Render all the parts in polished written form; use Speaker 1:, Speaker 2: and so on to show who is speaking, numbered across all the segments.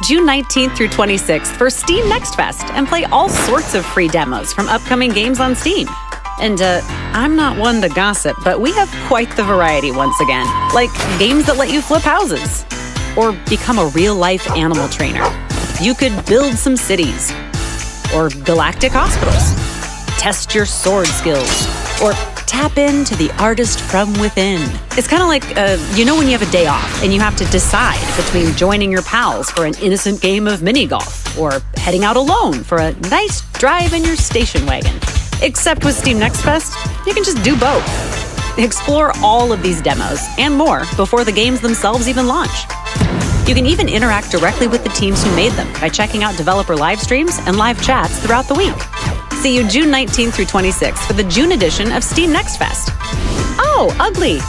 Speaker 1: June 19th through 26th for Steam Next Fest and play all sorts of free demos from upcoming games on Steam. And I'm not one to gossip, but we have quite the variety once again. Like games that let you flip houses or become a real-life animal trainer. You could build some cities or galactic hospitals, test your sword skills, or tap into the artist from within. It's kind of like, when you have a day off and you have to decide between joining your pals for an innocent game of mini golf or heading out alone for a nice drive in your station wagon. Except with Steam Next Fest, you can just do both. Explore all of these demos and more before the games themselves even launch. You can even interact directly with the teams who made them by checking out developer live streams and live chats throughout the week. See you June 19th through 26th for the June edition of Steam Next Fest. Oh, ugly.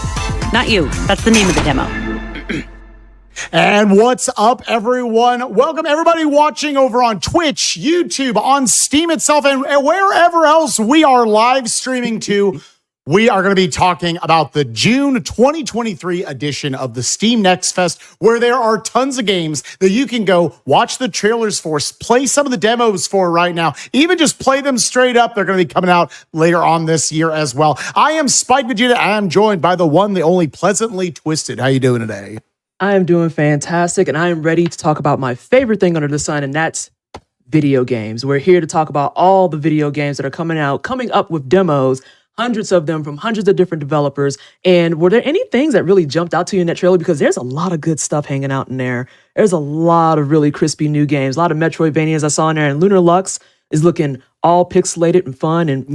Speaker 1: Not you. That's the name of the demo.
Speaker 2: And what's up, everyone? Welcome, everybody watching over on Twitch, YouTube, on Steam itself, and wherever else we are live streaming to. We are going to be talking about the June 2023 edition of the Steam Next Fest, where there are tons of games that you can go watch the trailers for, play some of the demos for right now, even just play them straight up. They're going to be coming out later on this year as well. I am Spike Vegeta. I am joined by the one, the only Pleasantly Twisted. How you doing today?
Speaker 3: I am doing fantastic, and I am ready to talk about my favorite thing under the sun, and that's video games. We're here to talk about all the video games that are coming up with demos, hundreds of them from hundreds of different developers. And were there any things that really jumped out to you in that trailer? Because there's a lot of good stuff hanging out in there. There's a lot of really crispy new games, a lot of Metroidvanias I saw in there, and Lunar Lux is looking all pixelated and fun, and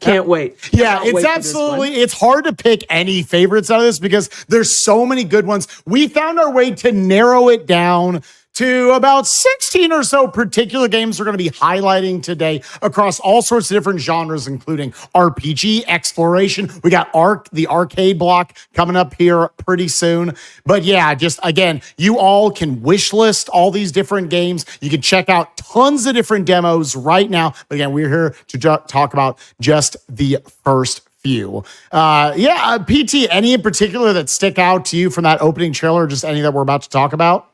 Speaker 3: can't wait.
Speaker 2: It's absolutely, it's hard to pick any favorites out of this because there's so many good ones. We found our way to narrow it down to about 16 or so particular games we're going to be highlighting today across all sorts of different genres, including RPG, exploration. We got the arcade block coming up here pretty soon. But yeah, just again, you all can wish list all these different games. You can check out tons of different demos right now. But again, we're here to talk about just the first few. PT, any in particular that stick out to you from that opening trailer, or just any that we're about to talk about?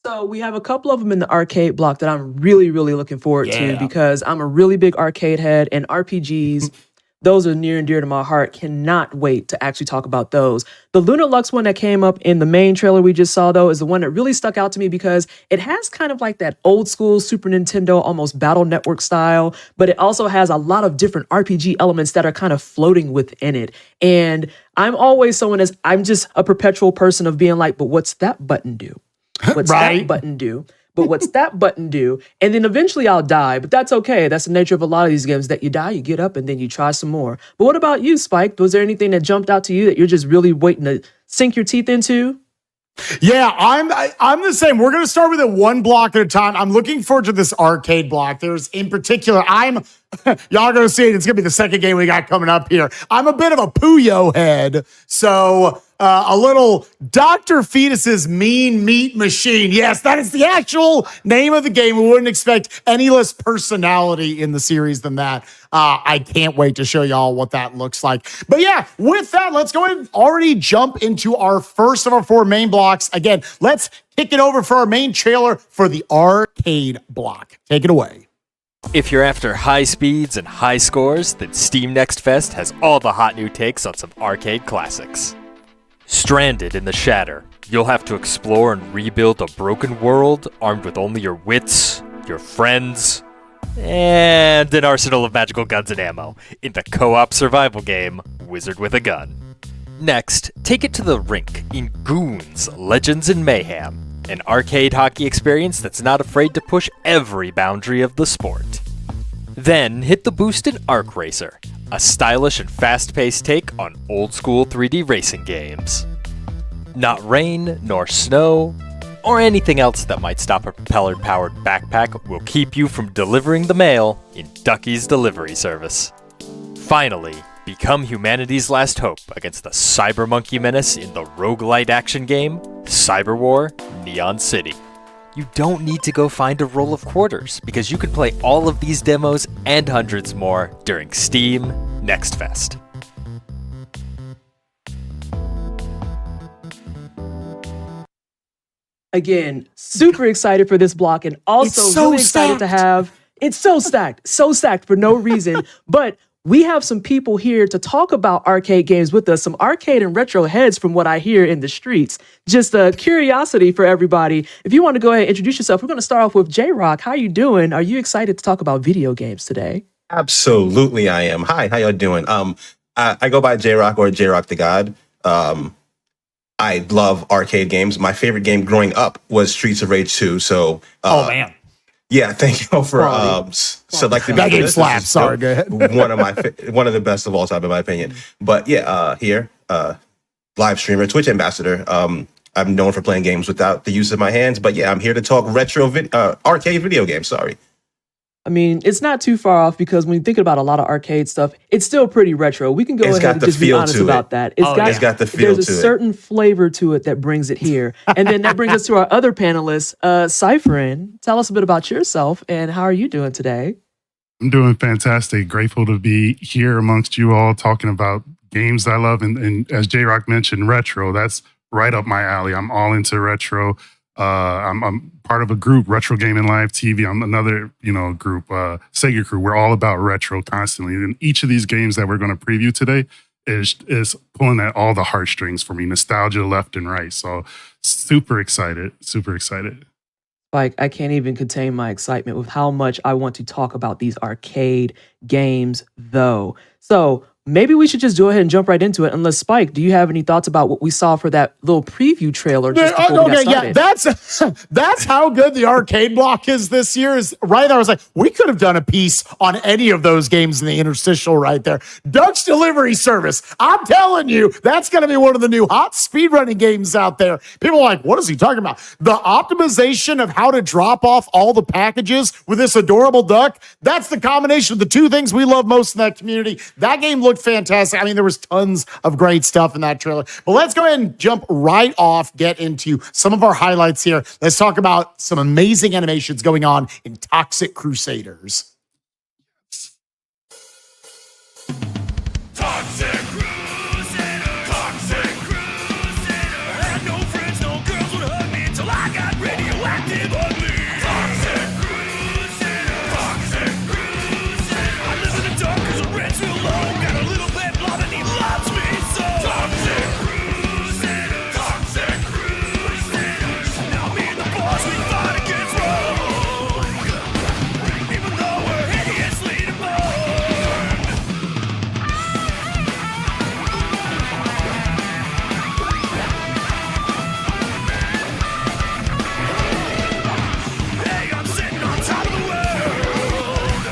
Speaker 3: So we have a couple of them in the arcade block that I'm really, really looking forward to because I'm a really big arcade head, and RPGs, those are near and dear to my heart. Cannot wait to actually talk about those. The Lunar Lux one that came up in the main trailer we just saw, though, is the one that really stuck out to me because it has kind of like that old school Super Nintendo, almost Battle Network style, but it also has a lot of different RPG elements that are kind of floating within it. And I'm always I'm just a perpetual person of being like, but what's that button do? What's that button do? But what's that button do? And then eventually I'll die, but that's okay. That's the nature of a lot of these games, that you die, you get up, and then you try some more. But what about you, Spike? Was there anything that jumped out to you that you're just really waiting to sink your teeth into?
Speaker 2: Yeah, I'm the same. We're going to start with it one block at a time. I'm looking forward to this arcade block. There's, in particular, y'all going to see it. It's going to be the second game we got coming up here. I'm a bit of a Puyo head, so a little Dr. Fetus's Mean Meat Machine. Yes, that is the actual name of the game. We wouldn't expect any less personality in the series than that. I can't wait to show y'all what that looks like. But yeah, with that, let's go ahead and already jump into our first of our four main blocks. Again, let's kick it over for our main trailer for the arcade block. Take it away.
Speaker 4: If you're after high speeds and high scores, then Steam Next Fest has all the hot new takes on some arcade classics. Stranded in the Shatter, you'll have to explore and rebuild a broken world armed with only your wits, your friends, and an arsenal of magical guns and ammo in the co-op survival game Wizard with a Gun. Next, take it to the rink in Goons, Legends and Mayhem, an arcade hockey experience that's not afraid to push every boundary of the sport. Then hit the boost in Arc Racer, a stylish and fast-paced take on old-school 3D racing games. Not rain, nor snow, or anything else that might stop a propeller-powered backpack will keep you from delivering the mail in Ducky's delivery service. Finally, become humanity's last hope against the cyber monkey menace in the roguelite action game, Cyber War Neon City. You don't need to go find a roll of quarters, because you can play all of these demos and hundreds more during Steam Next Fest.
Speaker 3: Again, super excited for this block, and also
Speaker 2: It's so
Speaker 3: really excited to
Speaker 2: stacked.
Speaker 3: have it's so stacked for no reason. But we have some people here to talk about arcade games with us, some arcade and retro heads from what I hear in the streets. Just a curiosity for everybody. If you want to go ahead and introduce yourself, we're going to start off with J-Rock. How you doing? Are you excited to talk about video games today?
Speaker 5: Absolutely, I am. Hi, how y'all doing? I go by J-Rock or J-Rock the God. I love arcade games. My favorite game growing up was Streets of Rage 2. So,
Speaker 2: Oh man,
Speaker 5: yeah, thank you for selecting me.
Speaker 2: that
Speaker 5: for
Speaker 2: game
Speaker 5: this. This
Speaker 2: slaps.
Speaker 5: is
Speaker 2: Sorry, go ahead.
Speaker 5: one of the best of all time, in my opinion. But yeah, here, live streamer, Twitch ambassador. I'm known for playing games without the use of my hands. But yeah, I'm here to talk arcade video games. Sorry.
Speaker 3: I mean, it's not too far off because when you think about a lot of arcade stuff, it's still pretty retro. We can go
Speaker 5: It's
Speaker 3: ahead
Speaker 5: got
Speaker 3: and
Speaker 5: the
Speaker 3: just be
Speaker 5: feel
Speaker 3: honest
Speaker 5: to
Speaker 3: about
Speaker 5: it.
Speaker 3: that.
Speaker 5: It's got the feel
Speaker 3: There's
Speaker 5: to
Speaker 3: a
Speaker 5: it.
Speaker 3: certain flavor to it that brings it here. And then that brings us to our other panelists. Cypherin, tell us a bit about yourself and how are you doing today?
Speaker 6: I'm doing fantastic. Grateful to be here amongst you all talking about games I love. And as J-Rock mentioned, retro, that's right up my alley. I'm all into retro. I'm part of a group, Retro Gaming Live TV. I'm another, group, Sega Crew. We're all about retro constantly. And each of these games that we're going to preview today is pulling at all the heartstrings for me, nostalgia left and right. So super excited.
Speaker 3: Like, I can't even contain my excitement with how much I want to talk about these arcade games, though. So maybe we should just go ahead and jump right into it. Unless, Spike, do you have any thoughts about what we saw for that little preview trailer just before we got started?
Speaker 2: Yeah, that's how good the arcade block is this year. Is right there. I was like, we could have done a piece on any of those games in the interstitial right there. Dutch Delivery Service. I'm telling you, that's going to be one of the new hot speedrunning games out there. People are like, what is he talking about? The optimization of how to drop off all the packages with this adorable duck. That's the combination of the two things we love most in that community. That game looked fantastic. I mean, there was tons of great stuff in that trailer. But let's go ahead and jump right off, get into some of our highlights here. Let's talk about some amazing animations going on in Toxic Crusaders.
Speaker 7: Toxic Crusader, Toxic Crusader. I had no friends, no girls would hug me till I got radioactive ugly. Toxic Crusader, Toxic Crusader. I live in the dark 'cause the rent's real low. Got a little bit love and he loves me so. Toxic Crusader, Toxic Crusader. Now me and the boss we fight against Rome. Even though we're hideously deformed. Hey, I'm sitting on top of the world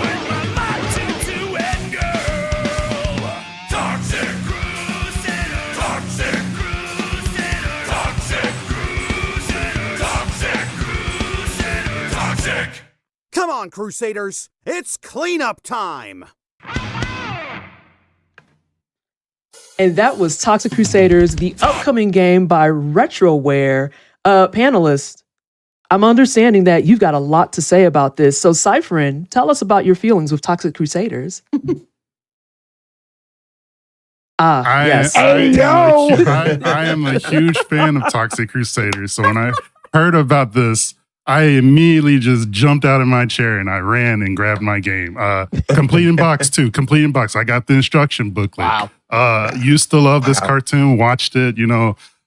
Speaker 7: with my mighty two-head girl. Toxic Crusader, Toxic Crusader, Toxic Crusader, Toxic Crusader, Toxic.
Speaker 8: Come on, Crusaders. It's cleanup time.
Speaker 3: And that was Toxic Crusaders, the upcoming game by Retroware. Panelists, I'm understanding that you've got a lot to say about this. So, Cypherin, tell us about your feelings with Toxic Crusaders. Yes.
Speaker 6: I am a huge fan of Toxic Crusaders. So when I heard about this, I immediately just jumped out of my chair and I ran and grabbed my game. Complete in box too. Complete in box. I got the instruction booklet.
Speaker 2: Wow.
Speaker 6: Used to love this cartoon. Watched it.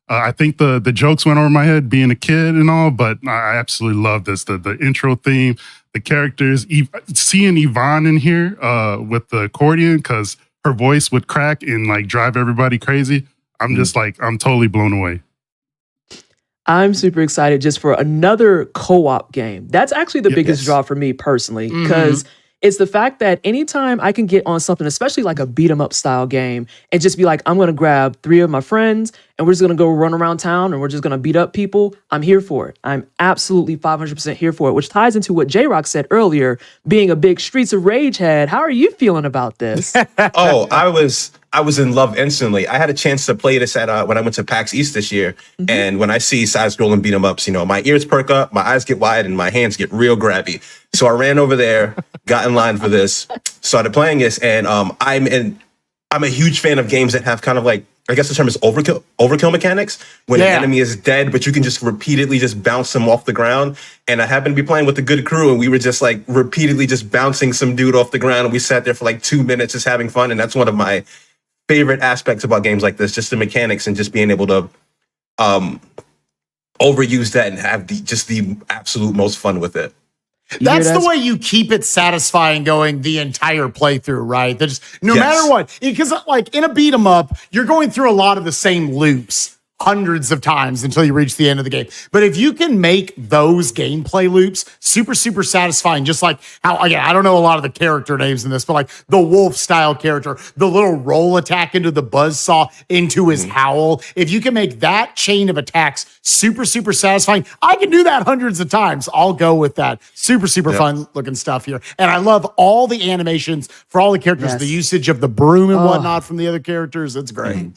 Speaker 6: I think the jokes went over my head being a kid and all, but I absolutely love this. The intro theme, the characters, seeing Yvonne in here with the accordion because her voice would crack and like drive everybody crazy. I'm just like, I'm totally blown away.
Speaker 3: I'm super excited just for another co-op game. That's actually the biggest draw for me personally, because it's the fact that anytime I can get on something, especially like a beat 'em up style game, and just be like, I'm going to grab 3 of my friends and we're just going to go run around town and we're just going to beat up people, I'm here for it. I'm absolutely 500% here for it, which ties into what J-Rock said earlier, being a big Streets of Rage head. How are you feeling about this?
Speaker 5: Oh, I was in love instantly. I had a chance to play this at when I went to PAX East this year, and when I see side-scrolling beat 'em ups, my ears perk up, my eyes get wide, and my hands get real grabby. So I ran over there, got in line for this, started playing this, and I'm a huge fan of games that have kind of like, I guess the term is overkill mechanics, when an enemy is dead, but you can just repeatedly just bounce them off the ground. And I happened to be playing with a good crew, and we were just like repeatedly just bouncing some dude off the ground, and we sat there for like 2 minutes just having fun. And that's one of my favorite aspects about games like this, just the mechanics and just being able to overuse that and have the absolute most fun with it.
Speaker 2: That's the way you keep it satisfying going the entire playthrough, right? There's no matter what, because like in a beat 'em up, you're going through a lot of the same loops hundreds of times until you reach the end of the game. But if you can make those gameplay loops super, super satisfying, just like how, again, I don't know a lot of the character names in this, but like the wolf style character, the little roll attack into the buzzsaw into his howl. If you can make that chain of attacks super, super satisfying, I can do that hundreds of times. I'll go with that. Super, super fun looking stuff here. And I love all the animations for all the characters, the usage of the broom and whatnot from the other characters. It's great.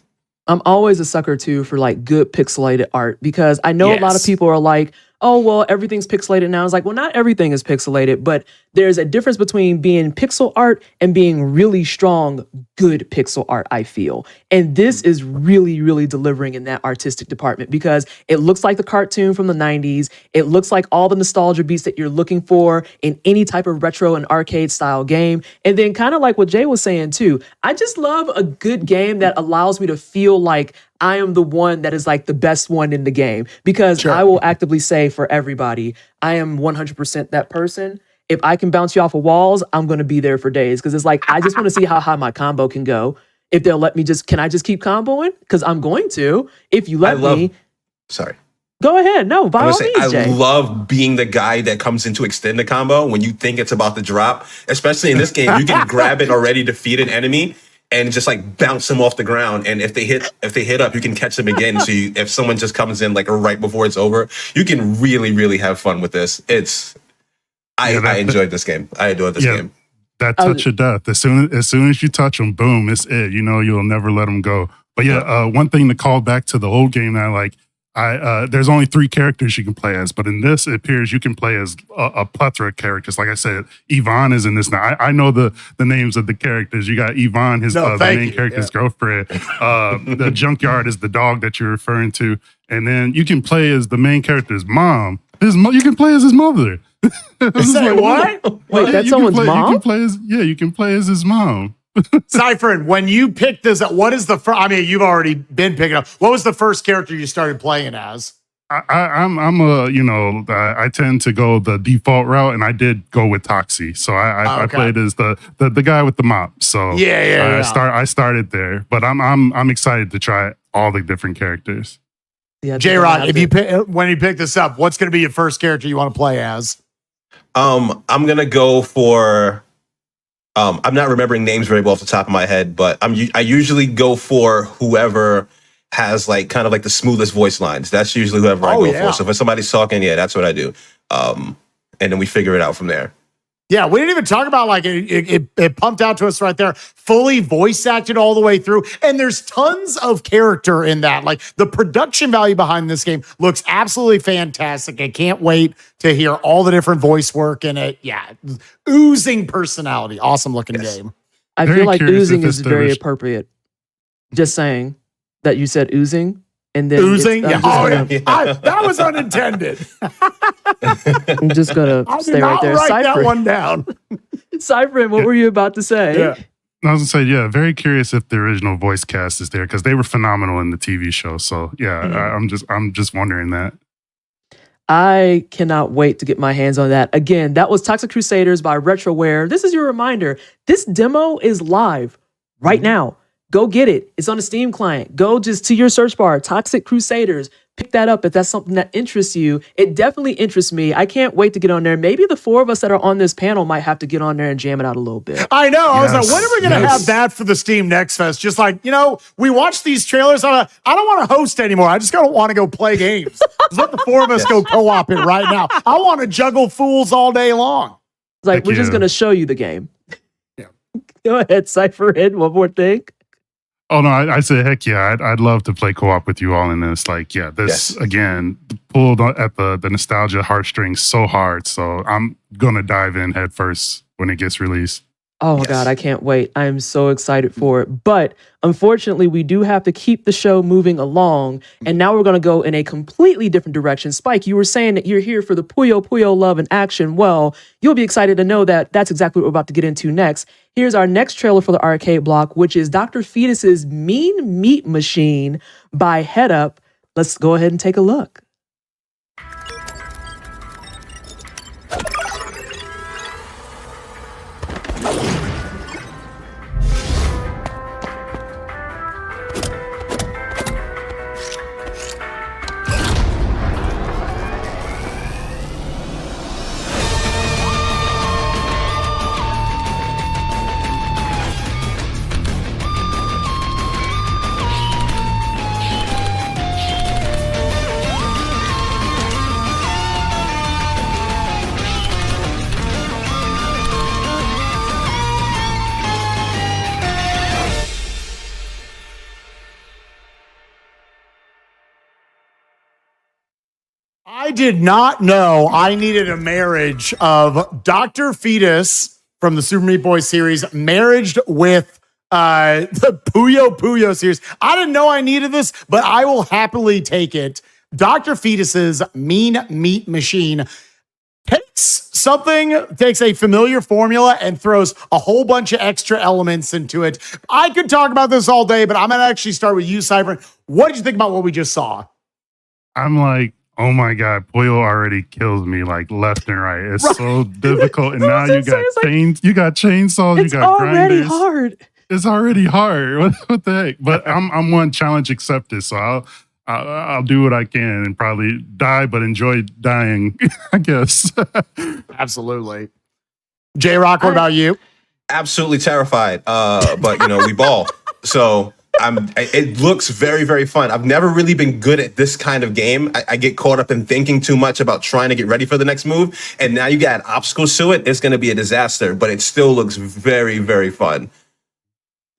Speaker 3: I'm always a sucker too for like good pixelated art, because I know a lot of people are like, oh, well, everything's pixelated now. It's like, well, not everything is pixelated, but there's a difference between being pixel art and being really strong, good pixel art, I feel. And this is really, really delivering in that artistic department, because it looks like the cartoon from the 90s. It looks like all the nostalgia beats that you're looking for in any type of retro and arcade style game. And then kind of like what Jay was saying too, I just love a good game that allows me to feel like I am the one that is like the best one in the game, because I will actively say for everybody, I am 100% that person. If I can bounce you off of walls, I'm going to be there for days, because it's like, I just want to see how high my combo can go. If they'll let me can I just keep comboing? Because I'm going to, if you let me.
Speaker 5: Sorry.
Speaker 3: Go ahead. No, by all means, Jay.
Speaker 5: I love being the guy that comes in to extend the combo when you think it's about to drop, especially in this game. You can grab an already defeated enemy and just like bounce them off the ground. And if they hit up, you can catch them again. So if someone just comes in like right before it's over, you can really, really have fun with this. I enjoyed this game. I adored this game.
Speaker 6: That touch of death. As soon as you touch them, boom, it's it. You know, you'll never let them go. But one thing to call back to the old game that I like, there's only 3 characters you can play as, but in this, it appears you can play as a plethora of characters. Like I said, Yvonne is in this now. I know the names of the characters. You got Yvonne, the main character's girlfriend. The Junkyard is the dog that you're referring to. And then you can play as the main character's mom. You can play as his mother.
Speaker 2: Say what?
Speaker 3: Wait, that's someone's mom?
Speaker 6: You can play as his mom.
Speaker 2: Cypherin, when you picked this up, what is the first? I mean, you've already been picking up. What was the first character you started playing as?
Speaker 6: I tend to go the default route, and I did go with Toxie. So I played as the guy with the mop. So I started there, but I'm excited to try all the different characters.
Speaker 3: Yeah,
Speaker 2: J-Rod, when you pick this up, what's going to be your first character you want to play as?
Speaker 5: I'm gonna go for. I'm not remembering names very well off the top of my head, but I usually go for whoever has like kind of like the smoothest voice lines. That's usually whoever I go for. So if somebody's talking, that's what I do. And then we figure it out from there.
Speaker 2: Yeah, we didn't even talk about like it pumped out to us right there. Fully voice acted all the way through. And there's tons of character in that. Like the production value behind this game looks absolutely fantastic. I can't wait to hear all the different voice work in it. Yeah, oozing personality. Awesome looking game.
Speaker 3: I feel like oozing is very appropriate. Just saying that you said oozing. And then
Speaker 2: oozing? That was unintended.
Speaker 3: I'm just going to stay right there.
Speaker 2: Write that one down.
Speaker 3: Cypherin, what were you about to say?
Speaker 6: Yeah. I was going to say, very curious if the original voice cast is there, because they were phenomenal in the TV show. So, I'm just wondering that.
Speaker 3: I cannot wait to get my hands on that. Again, that was Toxic Crusaders by Retroware. This is your reminder. This demo is live right now. Go get it. It's on the Steam client. Go just to your search bar, Toxic Crusaders. Pick that up if that's something that interests you. It definitely interests me. I can't wait to get on there. Maybe the 4 of us that are on this panel might have to get on there and jam it out a little bit.
Speaker 2: I know. I was like, when are we going to have that for the Steam Next Fest? Just like, we watch these trailers. I don't want to host anymore. I just want to go play games. Just let the 4 of us go co-op it right now. I want to juggle fools all day long.
Speaker 3: It's like, we're just going to show you the game. Yeah. Go ahead, Cypherin. One more thing.
Speaker 6: Oh, no, I said, heck yeah, I'd love to play co-op with you all in this. Like, again, pulled at the nostalgia heartstrings so hard. So I'm going to dive in head first when it gets released.
Speaker 3: Oh my God, I can't wait. I am so excited for it. But unfortunately, we do have to keep the show moving along. And now we're going to go in a completely different direction. Spike, you were saying that you're here for the Puyo Puyo love and action. Well, you'll be excited to know that that's exactly what we're about to get into next. Here's our next trailer for the arcade block, which is Dr. Fetus's Mean Meat Machine by Head Up. Let's go ahead and take a look.
Speaker 2: I did not know I needed a marriage of Dr. Fetus from the Super Meat Boy series married with the Puyo Puyo series. I didn't know I needed this, but I will happily take it. Dr. Fetus's Mean Meat Machine takes a familiar formula and throws a whole bunch of extra elements into it. I could talk about this all day, but I'm going to actually start with you, Cypher. What did you think about what we just saw?
Speaker 6: I'm like, oh my God, Puyo already kills me like left and right. It's so difficult. And now you got you got chainsaws, you got grinders.
Speaker 3: It's already hard.
Speaker 6: It's already hard. What the heck? But I'm one challenge accepted, so I'll do what I can and probably die, but enjoy dying, I guess.
Speaker 2: Absolutely. J-Rock, what about you?
Speaker 5: Absolutely terrified. But you know, we ball. So it looks very, very fun. I've never really been good at this kind of game. I get caught up in thinking too much about trying to get ready for the next move. And now you got obstacles to it. It's going to be a disaster, but it still looks very, very fun.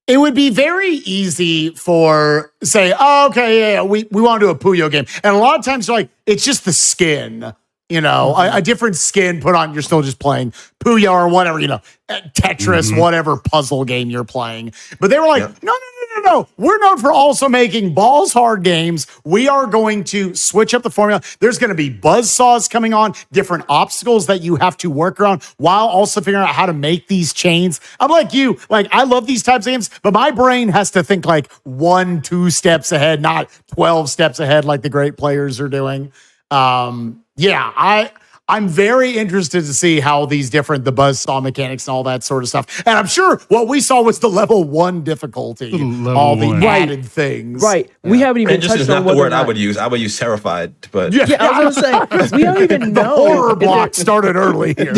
Speaker 2: It would be very easy for, say, oh, okay, yeah, we want to do a Puyo game. And a lot of times, like, it's just the skin, you know, a different skin put on. You're still just playing Puyo or whatever, you know, Tetris, whatever puzzle game you're playing. But they were like, no. We're known for also making balls hard games. We are going to switch up the formula. There's going to be buzzsaws coming on, different obstacles that you have to work around while also figuring out how to make these chains. I'm like you, like I love these types of games, but my brain has to think like 1-2 steps ahead, not 12 steps ahead like the great players are doing. I'm very interested to see how the buzzsaw mechanics and all that sort of stuff. And I'm sure what we saw was the level 1 difficulty, all the added things.
Speaker 3: Right. We haven't even touched on
Speaker 5: not the word I would use. I would use terrified. But
Speaker 3: yeah, I was going to say, we don't even know.
Speaker 2: The horror block started early here.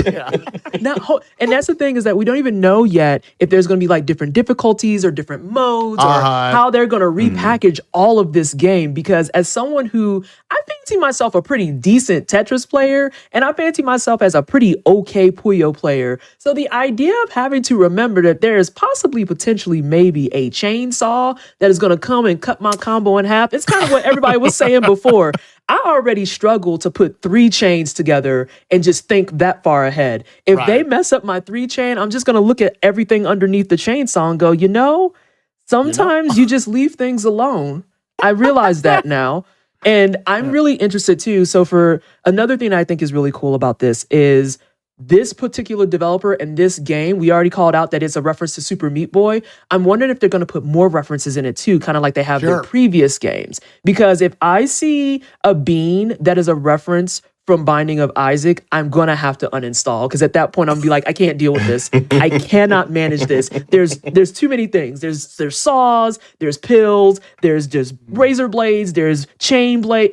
Speaker 3: And that's the thing is that we don't even know yet if there's going to be like different difficulties or different modes or how they're going to repackage all of this game. Because as someone who, I fancy myself a pretty decent Tetris player, and I fancy myself as a pretty okay Puyo player. So the idea of having to remember that there is possibly potentially maybe a chainsaw that is going to come and cut my combo in half. It's kind of what everybody was saying before. I already struggle to put 3 chains together and just think that far ahead. If they mess up my 3 chain, I'm just going to look at everything underneath the chainsaw and go, sometimes you just leave things alone. I realize that now. And I'm really interested too. So for another thing I think is really cool about this is this particular developer and this game, we already called out that it's a reference to Super Meat Boy. I'm wondering if they're going to put more references in it too, kind of like they have their previous games. Because if I see a bean that is a reference from Binding of Isaac, I'm going to have to uninstall. Because at that point, I'm going to be like, I can't deal with this. I cannot manage this. There's too many things. There's saws, there's pills, there's razor blades, there's chain blade.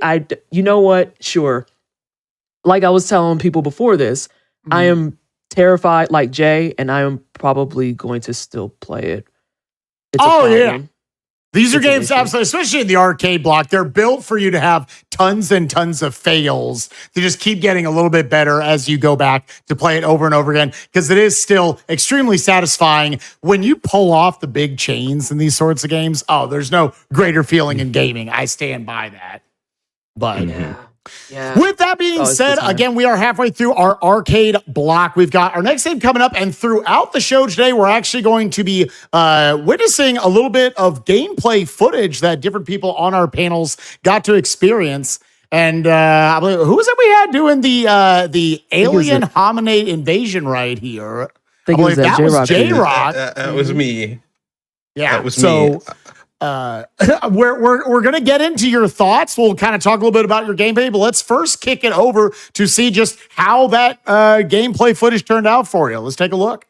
Speaker 3: You know what? Sure. Like I was telling people before this, I am terrified like Jay, and I am probably going to still play it. It's a problem.
Speaker 2: These are games, absolutely, especially in the arcade block, they're built for you to have tons and tons of fails to just keep getting a little bit better as you go back to play it over and over again, because it is still extremely satisfying when you pull off the big chains in these sorts of games. Oh, there's no greater feeling in gaming. I stand by that. But
Speaker 3: Yeah.
Speaker 2: With that being
Speaker 3: it's
Speaker 2: said,
Speaker 3: good time.
Speaker 2: again, we are halfway through our arcade block. We've got our next game coming up, and throughout the show today, we're actually going to be witnessing a little bit of gameplay footage that different people on our panels got to experience. And I believe, who was it we had doing the alien hominid invasion right here?
Speaker 3: I think it was
Speaker 2: that was
Speaker 3: J-Rock.
Speaker 2: J-Rock.
Speaker 5: That was me.
Speaker 2: Yeah,
Speaker 5: That was
Speaker 2: so
Speaker 5: me.
Speaker 2: we're gonna get into your thoughts. We'll kind of talk a little bit about your gameplay, but let's first kick it over to see just how that gameplay footage turned out for you. Let's take a look.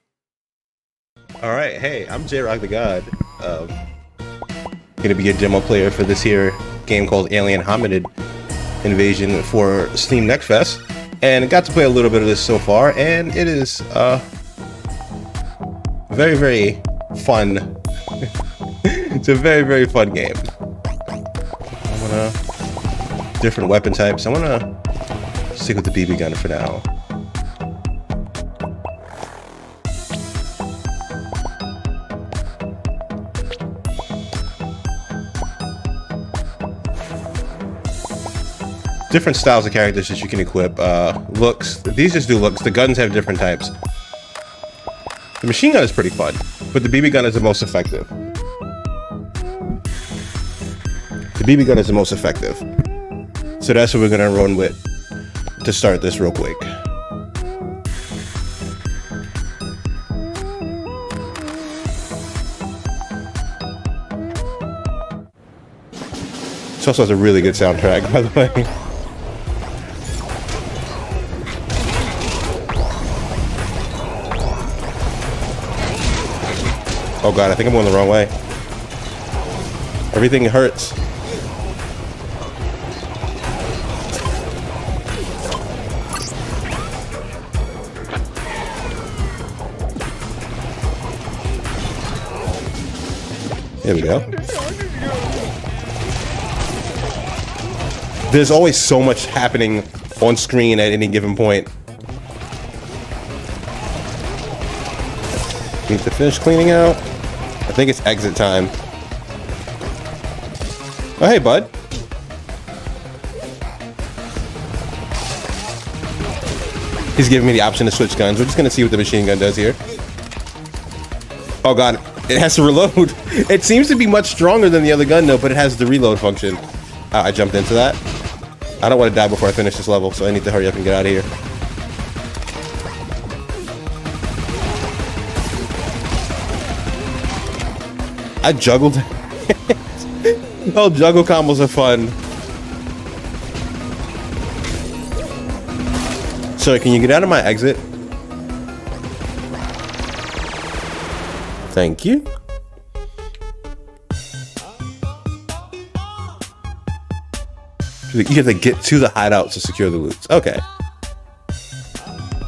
Speaker 5: All right, hey, I'm J-Rock the God. Gonna be a demo player for this here game called Alien Hominid Invasion for Steam Next Fest, and got to play a little bit of this so far, and it is very, very fun. It's a very, very fun game. I wanna different weapon types. I wanna stick with the BB gun for now. Different styles of characters that you can equip. Looks. These just do looks. The guns have different types. The machine gun is pretty fun, but the BB gun is the most effective. The BB gun is the most effective. So that's what we're gonna run with to start this real quick. This also has a really good soundtrack, by the way. Oh god, I think I'm going the wrong way. Everything hurts. There we go. There's always so much happening on screen at any given point. Need to finish cleaning out. I think it's exit time. Oh, hey, bud. He's giving me the option to switch guns. We're just gonna see what the machine gun does here. Oh god, it has to reload. It seems to be much stronger than the other gun though, but it has the reload function. I jumped into that. I don't want to die before I finish this level, so I need to hurry up and get out of here. I juggled. Oh, juggle combos are fun. Sorry, can you get out of my exit? Thank you. You have to get to the hideout to secure the loot. Okay.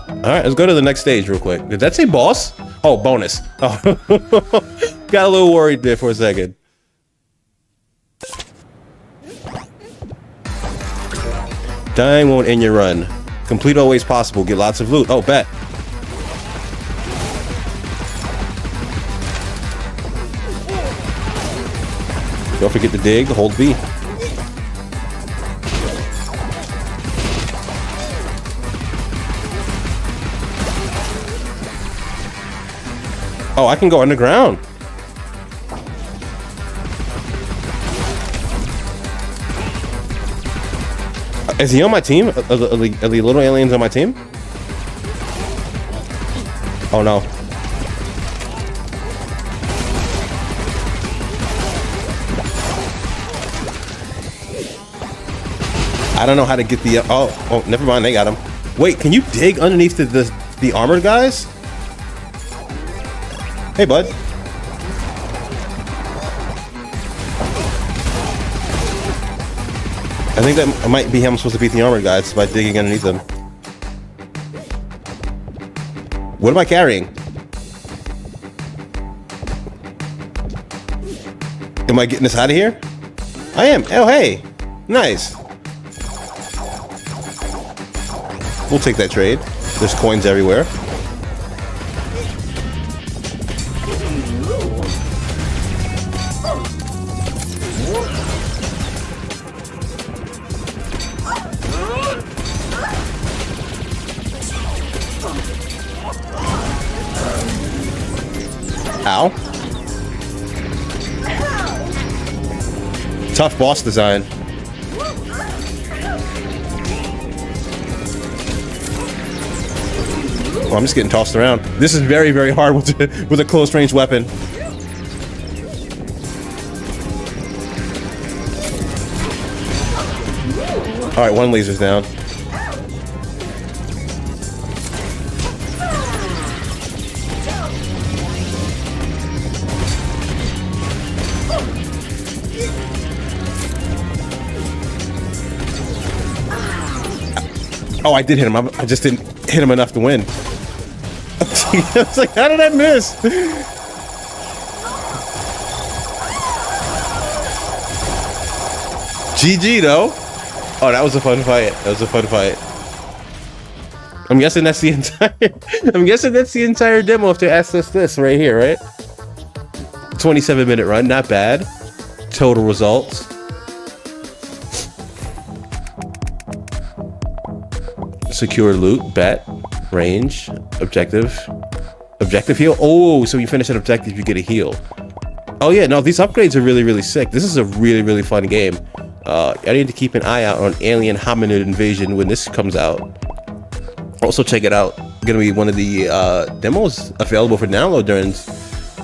Speaker 5: Alright, let's go to the next stage real quick. Did that say boss? Oh, bonus. Oh. Got a little worried there for a second. Dying won't end your run. Complete always possible. Get lots of loot. Oh, bet. Don't forget to dig. Hold B. Oh, I can go underground. Is he on my team? Are the little aliens on my team? Oh no. I don't know how to get the... Oh, never mind. They got him. Wait, can you dig underneath the armored guys? Hey, bud. I think that might be how I'm supposed to beat the armored guys, by digging underneath them. What am I carrying? Am I getting this out of here? I am. Oh, hey. Nice. We'll take that trade. There's coins everywhere. Ow. Tough boss design. Oh, I'm just getting tossed around. This is very, very hard with a close range weapon. All right, one laser's down. Oh, I did hit him. I just didn't hit him enough to win. I was like, how did I miss? GG though. Oh, that was a fun fight. That was a fun fight. I'm guessing that's the entire demo if they asked us this right here, right? 27-minute run, not bad. Total results. Secure loot, bet, range, objective heal. Oh, so you finish an objective, you get a heal. Oh yeah, no, these upgrades are really, really sick. This is a really, really fun game. I need to keep an eye out on Alien Hominid Invasion when this comes out. Also check it out. Gonna be one of the demos available for download during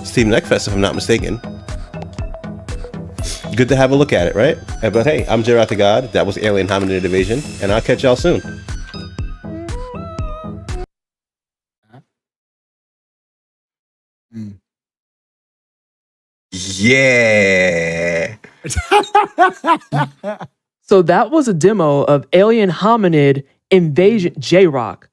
Speaker 5: Steam Next Fest, if I'm not mistaken. Good to have a look at it, right? But hey, I'm J-Rock the God. That was Alien Hominid Invasion, and I'll catch y'all soon. Yeah.
Speaker 3: So that was a demo of Alien Hominid Invasion. J-Rock,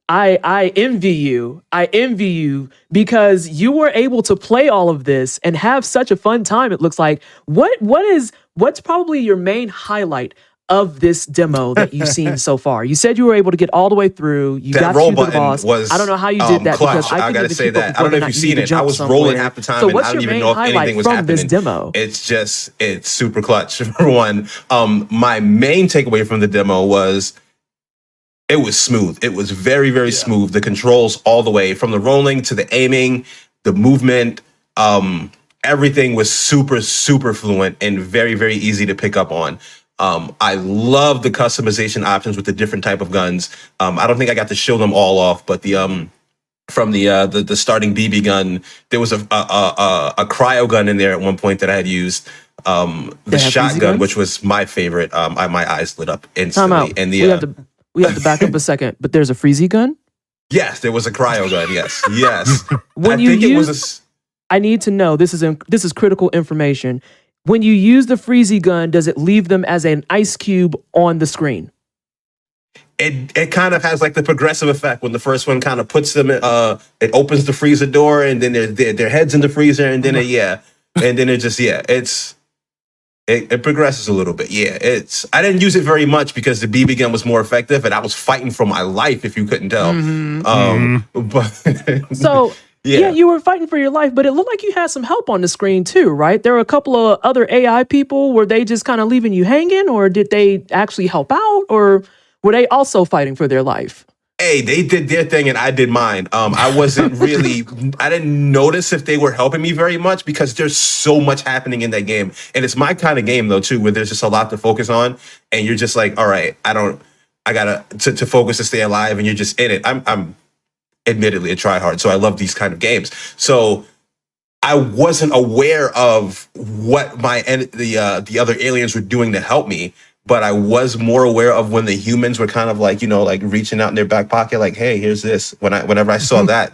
Speaker 3: I envy you. I envy you because you were able to play all of this and have such a fun time. It looks like. What's probably your main highlight of this demo that you've seen so far? You said you were able to get all the way through. You got
Speaker 5: roll
Speaker 3: to the boss.
Speaker 5: Was,
Speaker 3: I don't know how you did that
Speaker 5: clutch.
Speaker 3: because I
Speaker 5: gotta say that. I don't know if you've seen it. I was rolling half the time,
Speaker 3: so
Speaker 5: and I don't even know if anything was happening.
Speaker 3: This demo?
Speaker 5: It's super clutch. For one, my main takeaway from the demo was it was smooth. It was very, very smooth. The controls all the way from the rolling to the aiming, the movement. Everything was super, super fluent and very, very easy to pick up on. I love the customization options with the different type of guns. I don't think I got to show them all off, but from the starting BB gun, there was a cryo gun in there at one point that I had used. The shotgun, which was my favorite. My eyes lit up instantly. And
Speaker 3: we have to back up a second. But there's a freezy gun.
Speaker 5: Yes, there was a cryo gun. Yes, yes.
Speaker 3: I need to know. This is critical information. When you use the freezy gun, does it leave them as an ice cube on the screen?
Speaker 5: It kind of has like the progressive effect when the first one kind of puts them. It opens the freezer door, and then their heads in the freezer, and then it progresses a little bit. Yeah, I didn't use it very much because the BB gun was more effective, and I was fighting for my life. If you couldn't tell, but
Speaker 3: so. Yeah, you were fighting for your life, but it looked like you had some help on the screen too, right? There were a couple of other AI people. Were they just kind of leaving you hanging, or did they actually help out, or were they also fighting for their life?
Speaker 5: Hey, they did their thing and I did mine. I wasn't really, I didn't notice if they were helping me very much because there's so much happening in that game. And it's my kind of game though too, where there's just a lot to focus on and you're just like, all right, I gotta to focus to stay alive and you're just in it. I'm admittedly a tryhard, so I love these kind of games. So I wasn't aware of what the other aliens were doing to help me, but I was more aware of when the humans were kind of like, like reaching out in their back pocket, like, hey, here's this. Whenever I saw that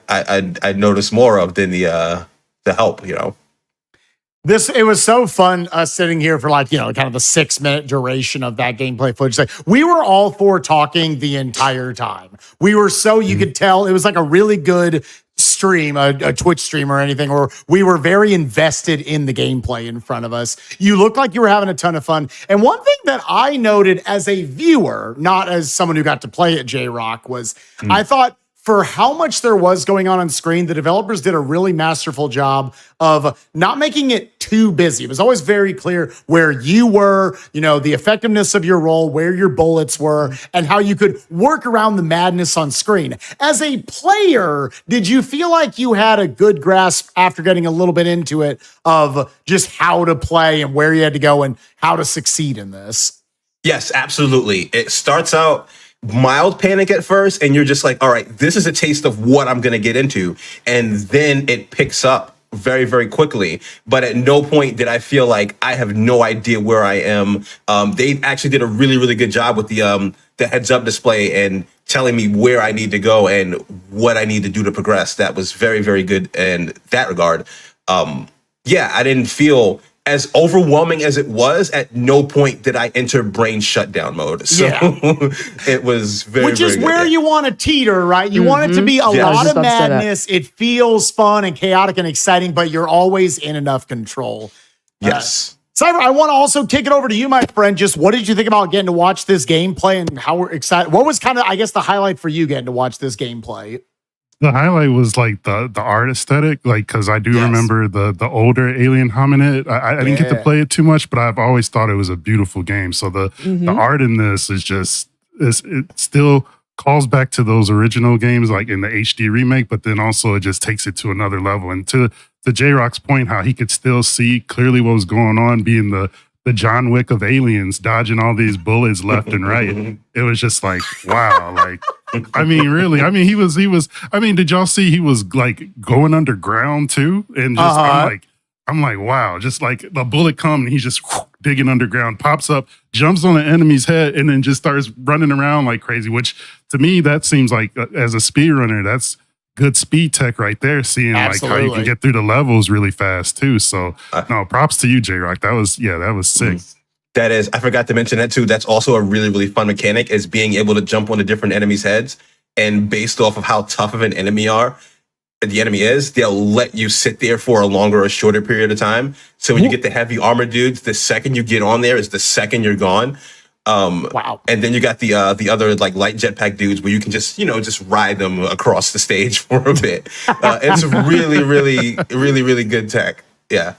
Speaker 5: I noticed more of than the help,
Speaker 2: It was so fun sitting here for kind of the 6-minute duration of that gameplay footage. Like, we were all for talking the entire time. We were you could tell it was like a really good stream, a Twitch stream or anything, or we were very invested in the gameplay in front of us. You looked like you were having a ton of fun. And one thing that I noted as a viewer, not as someone who got to play at J-Rock, was I thought for how much there was going on screen, the developers did a really masterful job of not making it too busy. It was always very clear where you were, the effectiveness of your role, where your bullets were, and how you could work around the madness on screen. As a player, did you feel like you had a good grasp after getting a little bit into it of just how to play and where you had to go and how to succeed in this?
Speaker 5: Yes, absolutely. It starts out mild panic at first, and you're just like, all right, this is a taste of what I'm going to get into. And then it picks up very, very quickly. But at no point did I feel like I have no idea where I am. They actually did a really, really good job with the heads up display and telling me where I need to go and what I need to do to progress. That was very, very good in that regard. I didn't feel as overwhelming as it was. At no point did I enter brain shutdown mode. So it was very,
Speaker 2: which is
Speaker 5: very
Speaker 2: where
Speaker 5: good.
Speaker 2: you want to teeter, right? You want it to be a lot of madness. It feels fun and chaotic and exciting, but you're always in enough control.
Speaker 5: Yes.
Speaker 2: Cyber, I want to also kick it over to you, my friend. Just what did you think about getting to watch this gameplay and how we're excited? What was kind of, I guess, the highlight for you getting to watch this gameplay?
Speaker 6: The highlight was like the art aesthetic, like because I do remember the older Alien Hominid. I didn't get to play it too much, but I've always thought it was a beautiful game. So the art in this is just it still calls back to those original games, like in the HD remake, but then also it just takes it to another level. And to J-Rock's point, how he could still see clearly what was going on, being the John Wick of aliens, dodging all these bullets left and right. It was just like, wow. Like, I mean, really, I mean, he was, I mean, did y'all see he was like going underground too? And just, I'm like, wow, just like the bullet comes and he's just digging underground, pops up, jumps on the enemy's head, and then just starts running around like crazy, which to me, that seems like as a speedrunner, that's good speed tech right there, seeing like how you can get through the levels really fast too. So no, props to you, J-Rock. That was sick.
Speaker 5: That is, I forgot to mention that too. That's also a really, really fun mechanic, is being able to jump onto different enemies' heads, and based off of how tough of an enemy is, they'll let you sit there for a longer or shorter period of time. So when you get the heavy armor dudes, the second you get on there is the second you're gone. Wow. And then you got the other like light jetpack dudes where you can just ride them across the stage for a bit. It's really, really, really, really good tech. Yeah.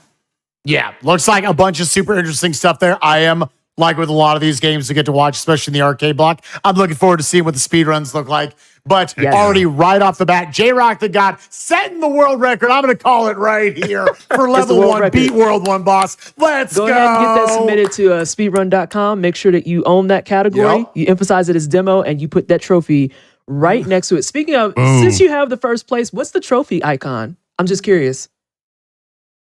Speaker 2: Yeah. Looks like a bunch of super interesting stuff there. I am, like with a lot of these games to get to watch, especially in the arcade block, I'm looking forward to seeing what the speedruns look like. But already right off the bat, J-Rock that got setting the world record. I'm going to call it right here for level 1, record. Beat World 1 boss. Let's go.
Speaker 3: Go ahead and get that submitted to speedrun.com. Make sure that you own that category. You emphasize it as demo, and you put that trophy right next to it. Speaking of, since you have the first place, what's the trophy icon? I'm just curious.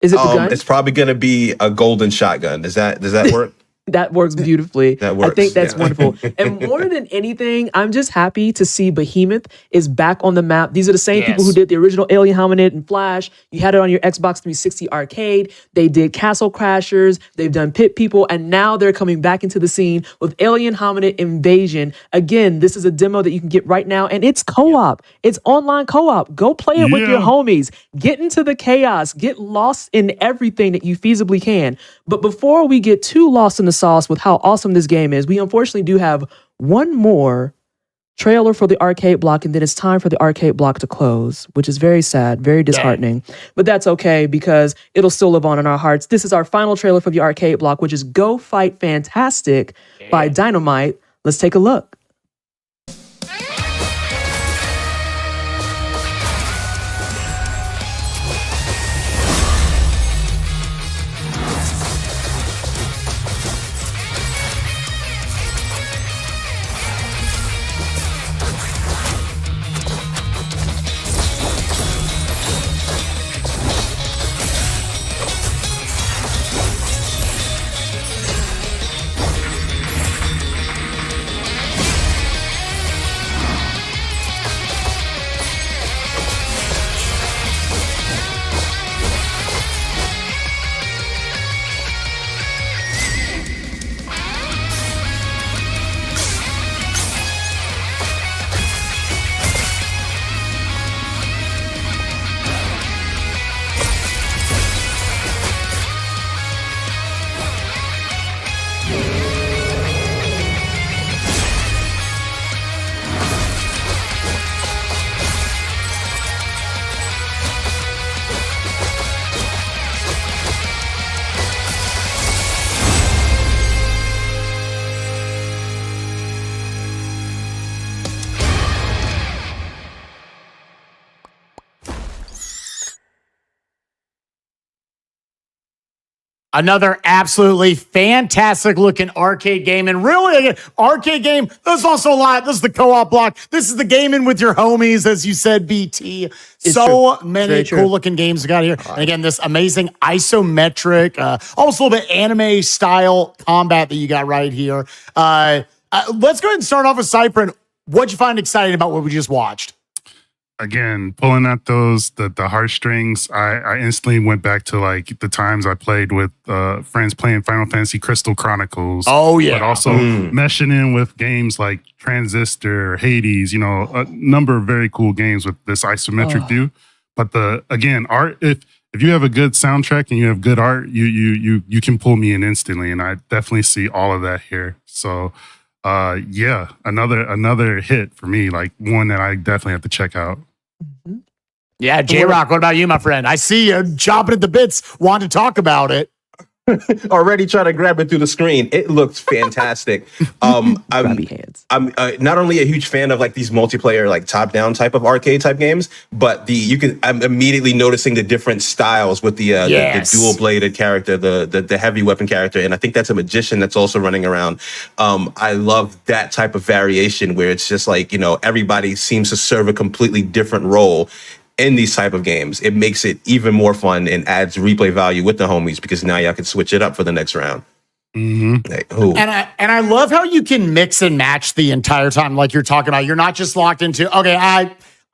Speaker 3: Is it the gun?
Speaker 5: It's probably going to be a golden shotgun. Does that work?
Speaker 3: That works beautifully.
Speaker 5: That works.
Speaker 3: I think that's wonderful. And more than anything, I'm just happy to see Behemoth is back on the map. These are the same people who did the original Alien Hominid and Flash. You had it on your Xbox 360 arcade. They did Castle Crashers. They've done Pit People. And now they're coming back into the scene with Alien Hominid Invasion. Again, this is a demo that you can get right now. And it's co-op. It's online co-op. Go play it with your homies. Get into the chaos. Get lost in everything that you feasibly can. But before we get too lost in the sauce with how awesome this game is, we unfortunately do have one more trailer for the arcade block, and then it's time for the arcade block to close, which is very sad, very disheartening. But that's okay, because it'll still live on in our hearts. This is our final trailer for the arcade block, which is Go Fight Fantastic by Dynamite. Let's take a look.
Speaker 2: Another absolutely fantastic looking arcade game. And really, again, arcade game, there's also a lot. This is the co-op block. This is the gaming with your homies, as you said, BT.
Speaker 3: It's
Speaker 2: so
Speaker 3: true.
Speaker 2: many cool looking games we got here. And again, this amazing isometric, almost a little bit anime style combat that you got right here. Let's go ahead and start off with Cypher. What'd you find exciting about what we just watched?
Speaker 6: Again, pulling at the heartstrings, I instantly went back to like the times I played with friends playing Final Fantasy Crystal Chronicles.
Speaker 2: Oh, yeah.
Speaker 6: But also meshing in with games like Transistor, Hades, you know, a number of very cool games with this isometric view. But art, if you have a good soundtrack and you have good art, you can pull me in instantly. And I definitely see all of that here. So another hit for me, like one that I definitely have to check out.
Speaker 2: Yeah, J-Rock, what about you, my friend? I see you chopping at the bits, wanting to talk about it.
Speaker 5: Already trying to grab it through the screen. It looks fantastic. I'm not only a huge fan of like these multiplayer, like top-down type of arcade type games, but I'm immediately noticing the different styles with the dual-bladed character, the heavy weapon character, and I think that's a magician that's also running around. I love that type of variation where it's just like, you know, everybody seems to serve a completely different role in these type of games. It makes it even more fun and adds replay value with the homies because now y'all can switch it up for the next round. Like,
Speaker 2: and I love how you can mix and match the entire time, like you're talking about. You're not just locked into, okay,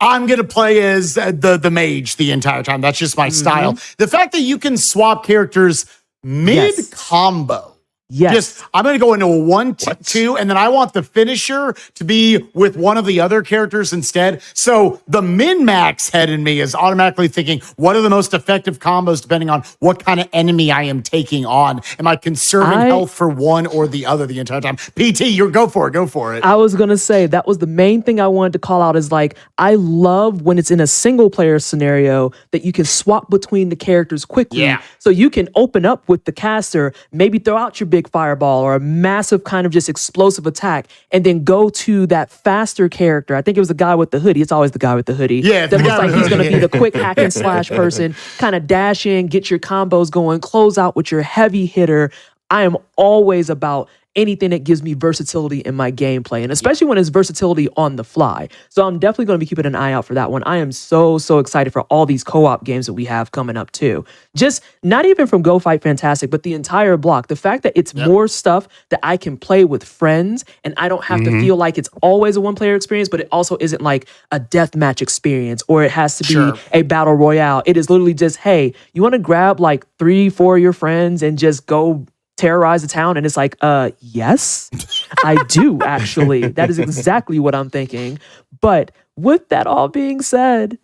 Speaker 2: I'm gonna play as the mage the entire time. That's just my style. The fact that you can swap characters mid combo.
Speaker 3: Yes.
Speaker 2: Just, I'm going to go into a 1-2, and then I want the finisher to be with one of the other characters instead. So the min-max head in me is automatically thinking, what are the most effective combos depending on what kind of enemy I am taking on? Am I conserving health for one or the other the entire time? PT, go for it.
Speaker 3: I was going to say, that was the main thing I wanted to call out is like, I love when it's in a single player scenario that you can swap between the characters quickly.
Speaker 2: Yeah.
Speaker 3: So you can open up with the caster, maybe throw out your big fireball or a massive kind of just explosive attack, and then go to that faster character. I think it was the guy with the hoodie. It's always the guy with the hoodie.
Speaker 2: Yeah,
Speaker 3: that looks like he's going to be the quick hack and slash person, kind of dash in, get your combos going, close out with your heavy hitter. I am always about anything that gives me versatility in my gameplay, and especially when it's versatility on the fly. So I'm definitely going to be keeping an eye out for that one. I am so excited for all these co-op games that we have coming up too. Just not even from Go Fight Fantastic, but the entire block. The fact that it's more stuff that I can play with friends and I don't have to feel like it's always a one-player experience, but it also isn't like a deathmatch experience or it has to be a battle royale. It is literally just, hey, you want to grab like 3-4 of your friends and just go terrorize the town? And it's like, yes, I do actually. That is exactly what I'm thinking. But with that all being said,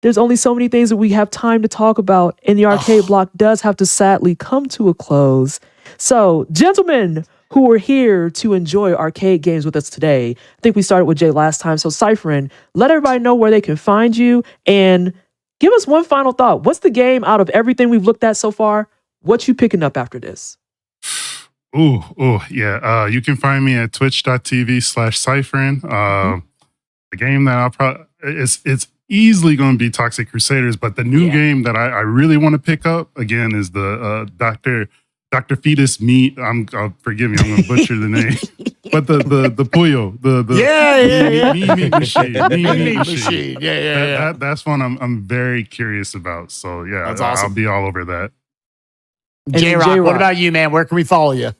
Speaker 3: there's only so many things that we have time to talk about, and the arcade block does have to sadly come to a close. So, gentlemen who are here to enjoy arcade games with us today, I think we started with Jay last time. So, Cypherin, let everybody know where they can find you and give us one final thought. What's the game out of everything we've looked at so far? What you picking up after this?
Speaker 6: Yeah. You can find me at twitch.tv/Cypherin. The game that I'll probably, it's easily going to be Toxic Crusaders, but the new game that I really want to pick up again is the Dr. Fetus meat. Forgive me, I'm going to butcher the name. But the Puyo, the meat machine. Yeah. That's one I'm very curious about. So yeah,
Speaker 2: that's awesome.
Speaker 6: I'll be all over that.
Speaker 2: J-Rock, what about you, man? Where can we follow you?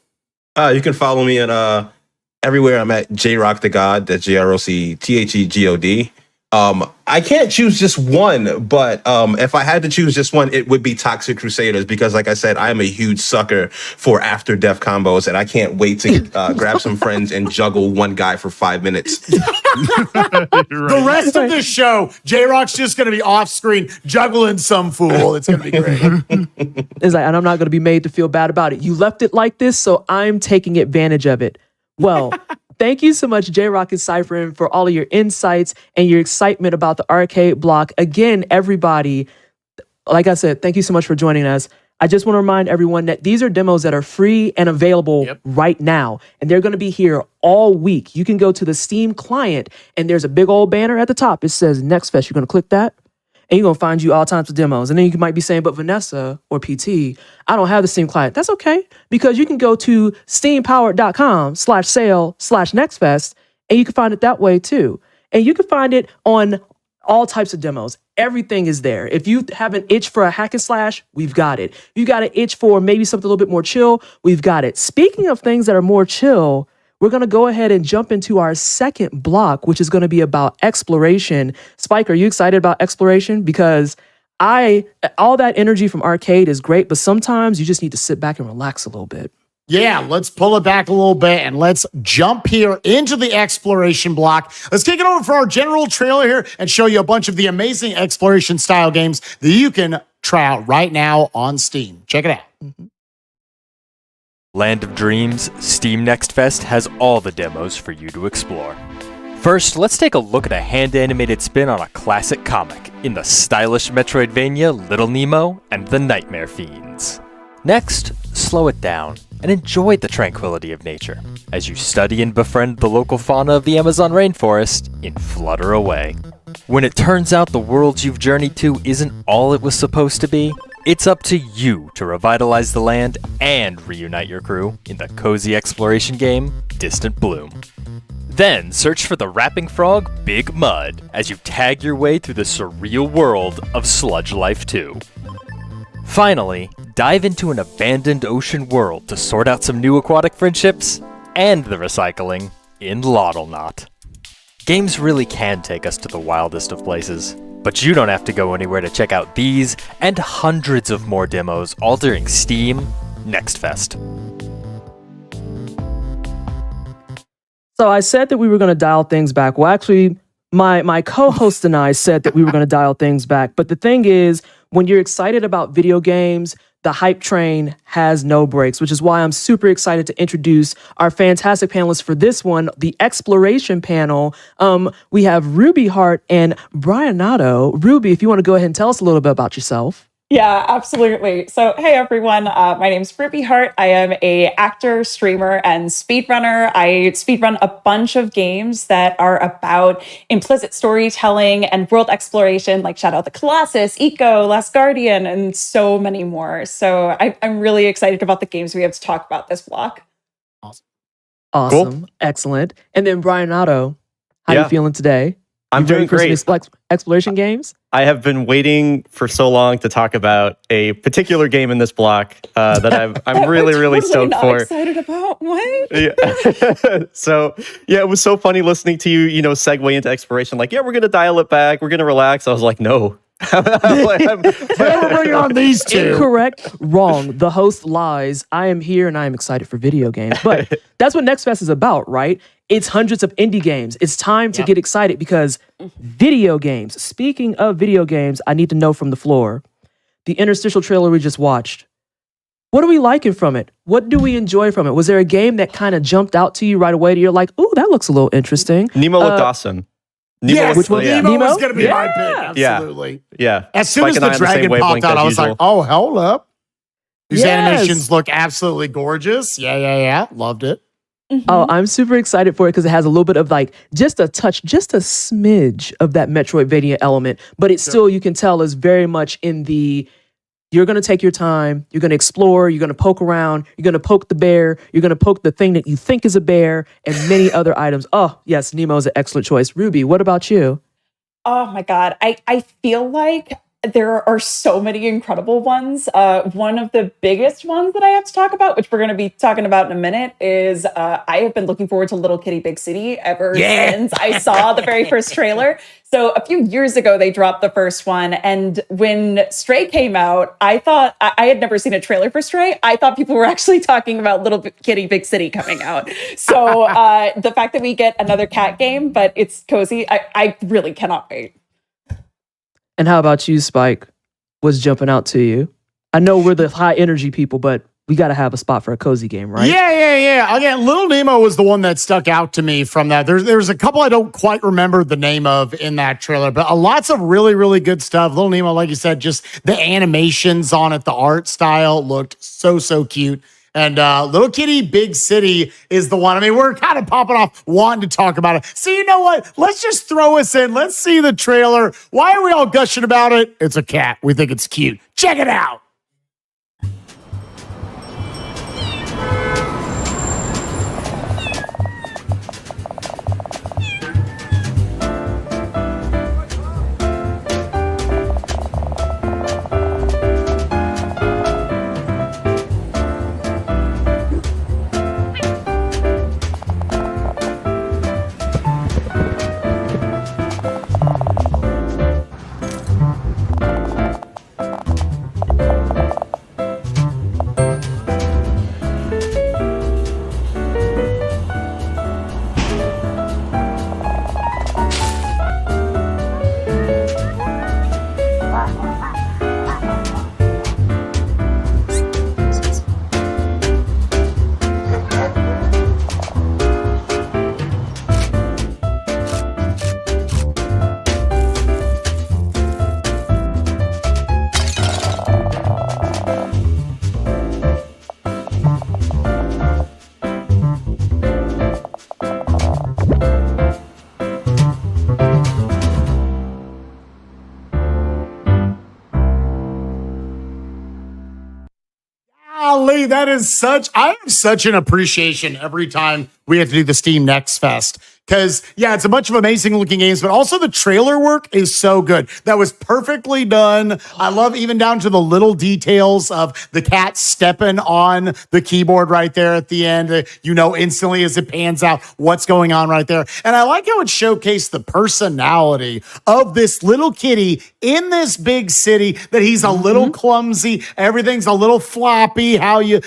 Speaker 5: You can follow me at everywhere. I'm at J-Rock the God. That's JROCTHEGOD. I can't choose just one, but if I had to choose just one, it would be Toxic Crusaders because, like I said, I am a huge sucker for after death combos, and I can't wait to grab some friends and juggle one guy for 5 minutes.
Speaker 2: The rest of the show, J-Rock's just going to be off screen juggling some fool. It's going to be great.
Speaker 3: It's like, and I'm not going to be made to feel bad about it. You left it like this, so I'm taking advantage of it. Well, thank you so much, J-Rock and Cypherin, for all of your insights and your excitement about the arcade block. Again, everybody, like I said, thank you so much for joining us. I just want to remind everyone that these are demos that are free and available right now, and they're going to be here all week. You can go to the Steam client, and there's a big old banner at the top. It says Next Fest. You're going to click that, and you're going to find you all types of demos. And then you might be saying, but Vanessa or PT, I don't have the Steam client. That's okay, because you can go to steampowered.com/sale/nextfest, and you can find it that way too. And you can find it on all types of demos. Everything is there. If you have an itch for a hack and slash, we've got it. If you got an itch for maybe something a little bit more chill, we've got it. Speaking of things that are more chill, we're going to go ahead and jump into our second block, which is going to be about exploration. Spike, are you excited about exploration? Because all that energy from arcade is great, but sometimes you just need to sit back and relax a little bit.
Speaker 2: Yeah, let's pull it back a little bit and let's jump here into the exploration block. Let's kick it over for our general trailer here and show you a bunch of the amazing exploration style games that you can try out right now on Steam. Check it out.
Speaker 4: Land of Dreams, Steam Next Fest has all the demos for you to explore. First, let's take a look at a hand-animated spin on a classic comic in the stylish Metroidvania Little Nemo and the Nightmare Fiends. Next, slow it down and enjoy the tranquility of nature as you study and befriend the local fauna of the Amazon rainforest in Flutter Away. When it turns out the world you've journeyed to isn't all it was supposed to be, it's up to you to revitalize the land and reunite your crew in the cozy exploration game Distant Bloom. Then search for the rapping frog Big Mud as you tag your way through the surreal world of Sludge Life 2. Finally, dive into an abandoned ocean world to sort out some new aquatic friendships and the recycling in Lottlenaut. Games really can take us to the wildest of places, but you don't have to go anywhere to check out these and hundreds of more demos all during Steam Next Fest.
Speaker 3: So I said that we were going to dial things back. Well, actually, my co-host and I said that we were going to dial things back. But the thing is, when you're excited about video games, the hype train has no brakes, which is why I'm super excited to introduce our fantastic panelists for this one, the exploration panel. We have Ruby Hart and Brian Nato. Ruby, if you want to go ahead and tell us a little bit about yourself.
Speaker 9: Yeah, absolutely. So, hey everyone, my name's Ruby Hart. I am a actor, streamer, and speedrunner. I speedrun a bunch of games that are about implicit storytelling and world exploration, like Shadow of the Colossus, Eco, Last Guardian, and so many more. So I'm really excited about the games we have to talk about this block.
Speaker 3: Awesome.
Speaker 10: Cool.
Speaker 3: Excellent. And then Brian Nato, how you feeling today?
Speaker 10: I'm doing great.
Speaker 3: Exploration games?
Speaker 10: I have been waiting for so long to talk about a particular game in this block that I'm really, really stoked for.
Speaker 9: Excited about what?
Speaker 10: Yeah. So yeah, it was so funny listening to you, segue into exploration. Like, yeah, we're gonna dial it back. We're gonna relax. I was like, no.
Speaker 2: Bring on these two.
Speaker 3: Incorrect. Wrong. The host lies. I am here and I am excited for video games. But that's what Next Fest is about, right? It's hundreds of indie games. It's time to get excited because video games. Speaking of video games, I need to know from the floor. The interstitial trailer we just watched. What are we liking from it? What do we enjoy from it? Was there a game that kind of jumped out to you right away? You're like, ooh, that looks a little interesting.
Speaker 10: Nemo looked awesome. Nemo
Speaker 2: Yes,
Speaker 10: looked-
Speaker 2: which one?
Speaker 10: yeah.
Speaker 2: Nemo was going to be my pick. Absolutely.
Speaker 10: Yeah.
Speaker 2: As soon as
Speaker 10: Spike and I
Speaker 2: the
Speaker 10: on the same
Speaker 2: dragon
Speaker 10: wavelength
Speaker 2: popped out,
Speaker 10: as
Speaker 2: I was like,
Speaker 10: usual.
Speaker 2: oh, hold up. These
Speaker 3: Yes.
Speaker 2: animations look absolutely gorgeous. Yeah. Loved it.
Speaker 3: Oh, I'm super excited for it because it has a little bit of like just a touch, just a smidge of that Metroidvania element, but it's still, you can tell, is very much in the, you're going to take your time, you're going to explore, you're going to poke around, you're going to poke the bear, you're going to poke the thing that you think is a bear, and many other items. Oh, yes, Nemo is an excellent choice. Ruby, what about you?
Speaker 9: Oh my God. I feel like there are so many incredible ones. One of the biggest ones that I have to talk about, which we're going to be talking about in a minute, is I have been looking forward to Little Kitty Big City ever since I saw the very first trailer. So a few years ago, they dropped the first one. And when Stray came out, I thought, I had never seen a trailer for Stray. I thought people were actually talking about Little Kitty Big City coming out. So the fact that we get another cat game, but it's cozy, I really cannot wait.
Speaker 3: And how about you, Spike? What's jumping out to you? I know we're the high energy people, but we got to have a spot for a cozy game, right?
Speaker 2: Yeah. Again, Little Nemo was the one that stuck out to me from that. There's a couple I don't quite remember the name of in that trailer, but lots of really, really good stuff. Little Nemo, like you said, just the animations on it, the art style looked so cute. And Little Kitty Big City is the one. I mean, we're kind of popping off wanting to talk about it. So you know what? Let's just throw us in. Let's see the trailer. Why are we all gushing about it? It's a cat. We think it's cute. Check it out. Golly, that is I have such an appreciation every time we have to do the Steam Next Fest. Because, yeah, it's a bunch of amazing looking games, but also the trailer work is so good. That was perfectly done. I love even down to the little details of the cat stepping on the keyboard right there at the end. You know instantly as it pans out what's going on right there. And I like how it showcased the personality of this little kitty in this big city, that he's a little clumsy. Everything's a little floppy, how you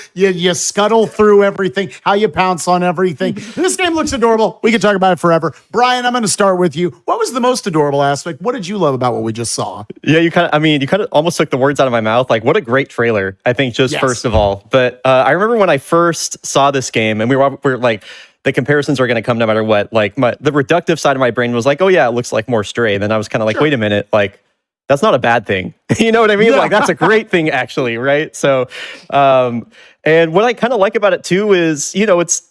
Speaker 2: scuttle through everything, how you pounce on everything. This game looks adorable. We can talk about it forever. Brian, I'm going to start with you. What was the most adorable aspect? What did you love about what we just saw?
Speaker 10: Yeah, you kind of almost took the words out of my mouth. Like, what a great trailer, I think, just first of all. But I remember when I first saw this game, and we were like, the comparisons are going to come no matter what. Like, the reductive side of my brain was like, oh yeah, it looks like more Stray. And then I was kind of like, wait a minute, like, that's not a bad thing. You know what I mean? Yeah. Like, that's a great thing, actually, right? So, and what I kind of like about it too is, you know, it's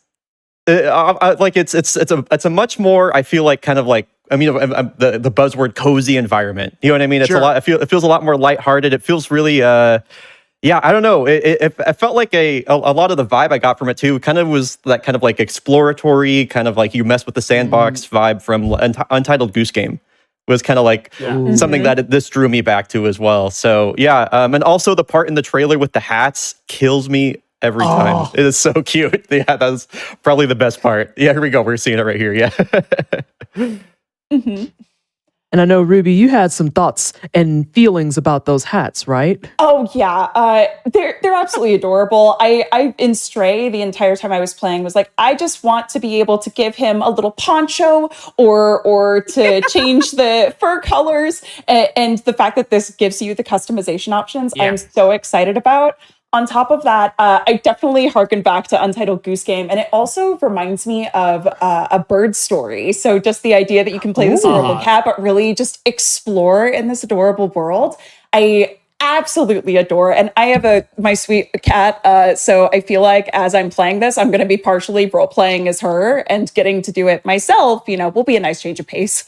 Speaker 10: a much more, I feel like, kind of like, I mean, the buzzword cozy environment. You know what I mean? It's a lot. It feels a lot more lighthearted. It feels really, I don't know. It felt like a lot of the vibe I got from it too. Kind of was that kind of like exploratory, kind of like you mess with the sandbox vibe from Untitled Goose Game. Was kind of like something that this drew me back to as well. So yeah, and also the part in the trailer with the hats kills me every time. It is so cute. Yeah, that's probably the best part. Yeah, here we go. We're seeing it right here. Yeah.
Speaker 3: And I know, Ruby, you had some thoughts and feelings about those hats, right?
Speaker 9: Oh, yeah. They're absolutely adorable. I in Stray, the entire time I was playing, was like, I just want to be able to give him a little poncho or to change the fur colors. And the fact that this gives you the customization options, I'm so excited about. On top of that, I definitely harken back to Untitled Goose Game, and it also reminds me of a bird story. So just the idea that you can play this adorable cat, but really just explore in this adorable world, I absolutely adore. And I have my sweet cat, so I feel like as I'm playing this, I'm going to be partially role playing as her, and getting to do it myself, you know, will be a nice change of pace.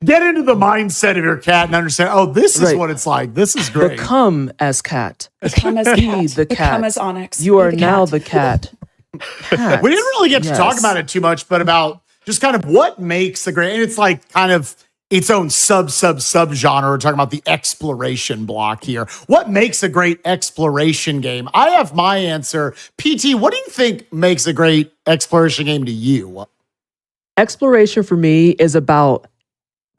Speaker 2: Get into the mindset of your cat and understand, this is what it's like. This is great.
Speaker 3: Become as cat.
Speaker 9: Become as
Speaker 3: Be the cat.
Speaker 9: Become as Onyx.
Speaker 3: You are now the cat.
Speaker 2: We didn't really get to talk about it too much, but about just kind of what makes the great, and it's like kind of its own sub genre. We're talking about the exploration block here. What makes a great exploration game? I have my answer. PT, what do you think makes a great exploration game to you?
Speaker 3: Exploration for me is about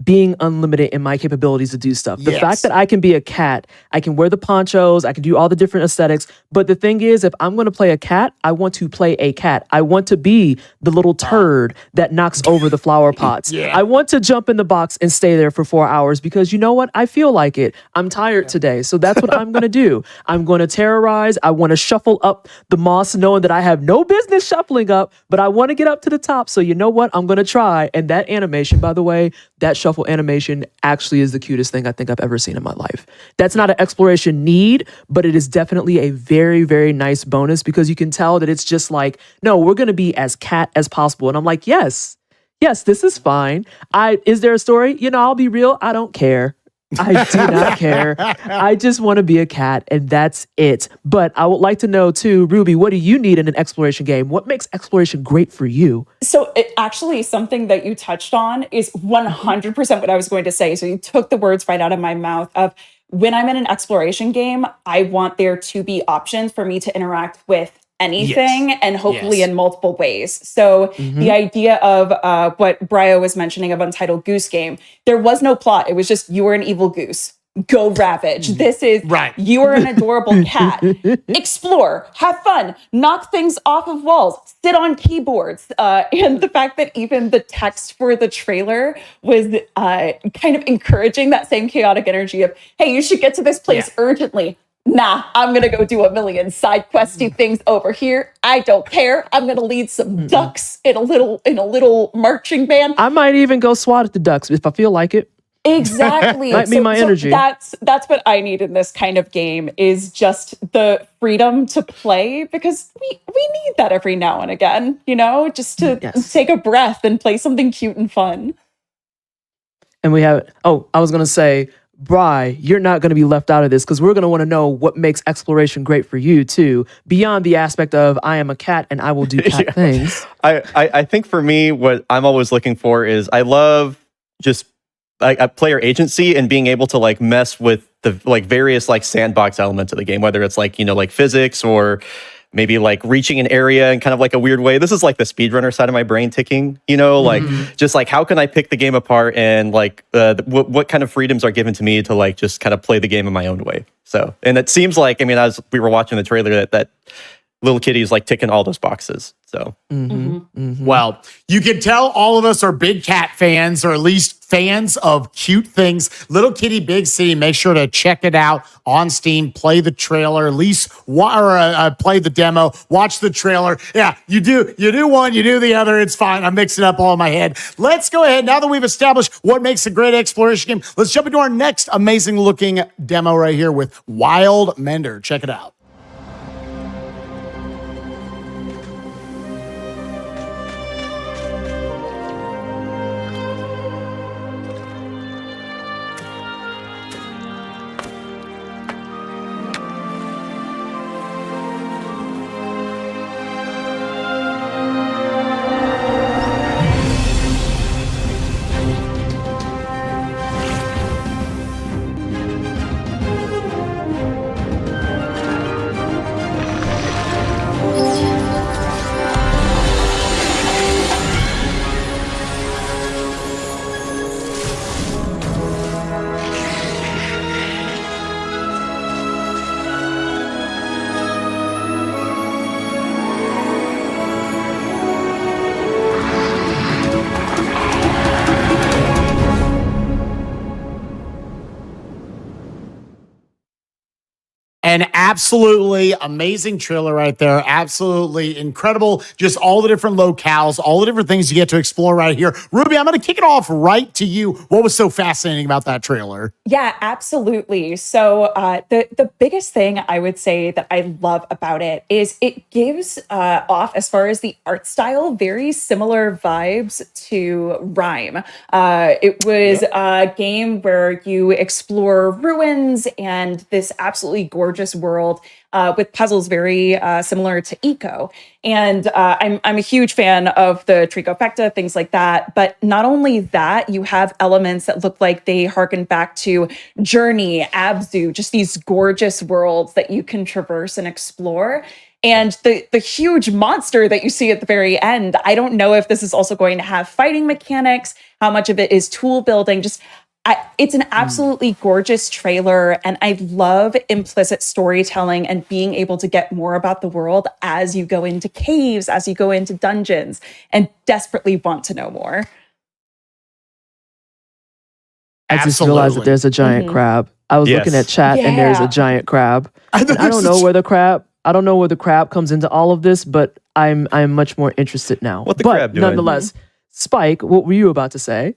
Speaker 3: being unlimited in my capabilities to do stuff. The fact that I can be a cat, I can wear the ponchos, I can do all the different aesthetics. But the thing is, if I'm going to play a cat, I want to play a cat. I want to be the little turd that knocks over the flower pots. I want to jump in the box and stay there for 4 hours because you know what? I feel like it. I'm tired today. So that's what I'm going to do. I'm going to terrorize. I want to shuffle up the moss knowing that I have no business shuffling up, but I want to get up to the top. So you know what? I'm going to try. And that animation, by the way, that shuffle scuffle animation actually is the cutest thing I think I've ever seen in my life. That's not an exploration need, but it is definitely a very, very nice bonus because you can tell that it's just like, no, we're going to be as cat as possible. And I'm like, yes, this is fine. Is there a story? I'll be real. I don't care. I do not care. I just want to be a cat, and that's it. But I would like to know, too, Ruby, what do you need in an exploration game? What makes exploration great for you?
Speaker 9: So actually, something that you touched on is 100% what I was going to say. So you took the words right out of my mouth of when I'm in an exploration game, I want there to be options for me to interact with anything and hopefully in multiple ways. So the idea of what Bryo was mentioning of Untitled Goose Game, there was no plot. It was just you were an evil goose. Go ravage. This is you are an adorable cat. Explore, have fun, knock things off of walls, sit on keyboards. And the fact that even the text for the trailer was kind of encouraging that same chaotic energy of, hey, you should get to this place urgently. Nah, I'm gonna go do a million side questy things over here. I don't care. I'm gonna lead some ducks in a little marching band.
Speaker 3: I might even go swat at the ducks if I feel like it.
Speaker 9: Exactly.
Speaker 3: Might be my energy.
Speaker 9: That's what I need in this kind of game is just the freedom to play because we need that every now and again, just to take a breath and play something cute and fun.
Speaker 3: And we have, I was gonna say, Bri, you're not going to be left out of this because we're going to want to know what makes exploration great for you too, beyond the aspect of I am a cat and I will do cat things.
Speaker 10: I think for me, what I'm always looking for is I love just a player agency and being able to like mess with the various like sandbox elements of the game, whether it's like, like physics or maybe like reaching an area in kind of like a weird way. This is like the speedrunner side of my brain ticking, like just like how can I pick the game apart and like what kind of freedoms are given to me to like just kind of play the game in my own way. So, and it seems like, as we were watching the trailer that little kitty's like ticking all those boxes. So,
Speaker 2: well, you can tell all of us are big cat fans, or at least fans of cute things. Little Kitty Big City. Make sure to check it out on Steam. Play the trailer, at least, play the demo. Watch the trailer. Yeah, you do one, you do the other. It's fine. I'm mixing up all in my head. Let's go ahead. Now that we've established what makes a great exploration game, let's jump into our next amazing looking demo right here with Wildmender. Check it out. An absolutely amazing trailer right there. Absolutely incredible. Just all the different locales, all the different things you get to explore right here. Ruby, I'm going to kick it off right to you. What was so fascinating about that trailer?
Speaker 9: Yeah, absolutely. So the biggest thing I would say that I love about it is it gives off, as far as the art style, very similar vibes to Rime. It was a game where you explore ruins and this absolutely gorgeous world with puzzles very similar to Eco. And I'm a huge fan of the Trifecta, things like that. But not only that, you have elements that look like they harken back to Journey, Abzu, just these gorgeous worlds that you can traverse and explore. And the huge monster that you see at the very end, I don't know if this is also going to have fighting mechanics, how much of it is tool building, it's an absolutely gorgeous trailer, and I love implicit storytelling and being able to get more about the world as you go into caves, as you go into dungeons, and desperately want to know more.
Speaker 3: I just realized that there's a giant crab. I was looking at chat and there's a giant crab. I don't know where the crab comes into all of this, but I'm much more interested now.
Speaker 10: What the crab doing?
Speaker 3: Nonetheless, Spike, what were you about to say?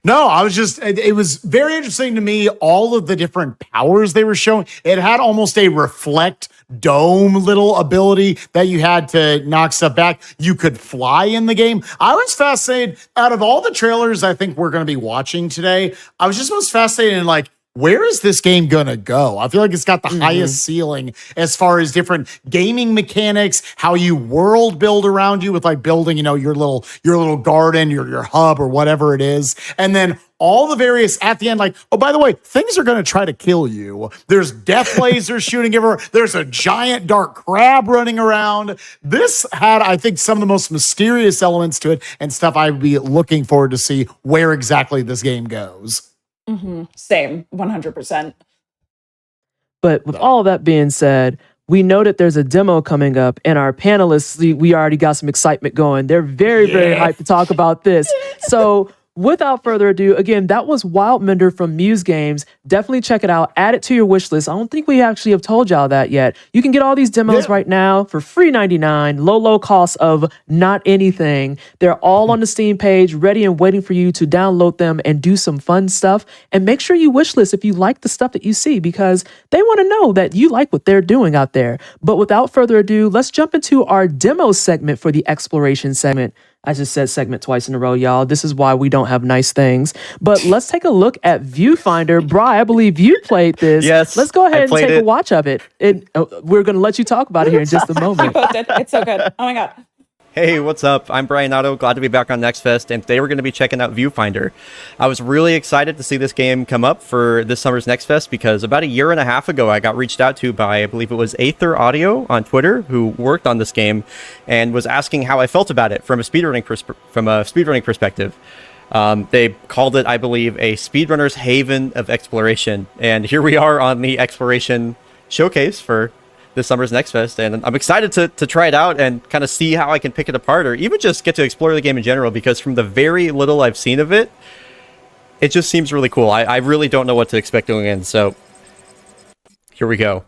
Speaker 2: No, I was just, it was very interesting to me, all of the different powers they were showing. It had almost a reflect dome little ability that you had to knock stuff back. You could fly in the game. I was fascinated. Out of all the trailers I think we're going to be watching today, I was just most fascinated in like, where is this game gonna go? I feel like it's got the highest ceiling as far as different gaming mechanics, how you world build around you with like building, your little garden, your hub or whatever it is. And then all the various at the end, like, oh, by the way, things are gonna try to kill you. There's death lasers shooting everywhere. There's a giant dark crab running around. This had, I think, some of the most mysterious elements to it and stuff I would be looking forward to see where exactly this game goes.
Speaker 9: Same, 100%.
Speaker 3: But with all that being said, we know that there's a demo coming up, and our panelists, we already got some excitement going. They're very, very hyped to talk about this. So without further ado, again, that was Wildmender from Muse Games. Definitely check it out. Add it to your wish list. I don't think we actually have told y'all that yet. You can get all these demos right now for free $99, low cost of not anything. They're all on the Steam page, ready and waiting for you to download them and do some fun stuff. And make sure you wish list if you like the stuff that you see, because they want to know that you like what they're doing out there. But without further ado, let's jump into our demo segment for the exploration segment. I just said segment twice in a row, y'all. This is why we don't have nice things. But let's take a look at Viewfinder. Bri, I believe you played this.
Speaker 10: Yes,
Speaker 3: let's go ahead and take a watch of it. We're going to let you talk about it here in just a moment.
Speaker 9: It's so good. Oh my God.
Speaker 10: Hey, what's up? I'm Brian Otto. Glad to be back on Next Fest, and today we're going to be checking out Viewfinder. I was really excited to see this game come up for this summer's Next Fest because about a year and a half ago, I got reached out to by, I believe it was Aether Audio on Twitter, who worked on this game, and was asking how I felt about it from a speedrunning perspective. They called it, I believe, a speedrunner's haven of exploration, and here we are on the exploration showcase for this summer's Next Fest, and I'm excited to try it out and kind of see how I can pick it apart, or even just get to explore the game in general, because from the very little I've seen of it, it just seems really cool. I really don't know what to expect going in, so here we go.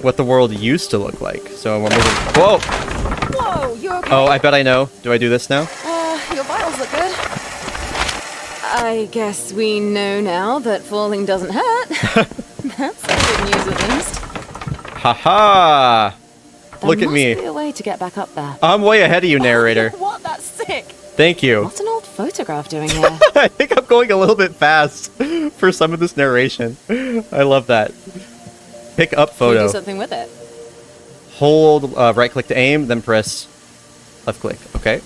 Speaker 10: What the world used to look like. So we're moving. Whoa!
Speaker 11: Whoa, you okay?
Speaker 10: Oh, I bet I know. Do I do this now?
Speaker 11: Your vitals look good. I guess we know now that falling doesn't hurt. That's some good news at least.
Speaker 10: Haha! Look at me.
Speaker 11: There must be a way to get back up there.
Speaker 10: I'm way ahead of you, narrator.
Speaker 11: What? That's sick.
Speaker 10: Thank you.
Speaker 11: What's an old photograph doing here?
Speaker 10: I think I'm going a little bit fast for some of this narration. I love that. Pick up
Speaker 11: Can
Speaker 10: photo.
Speaker 11: you do something with it?
Speaker 10: Hold right click to aim, then press left click. Okay.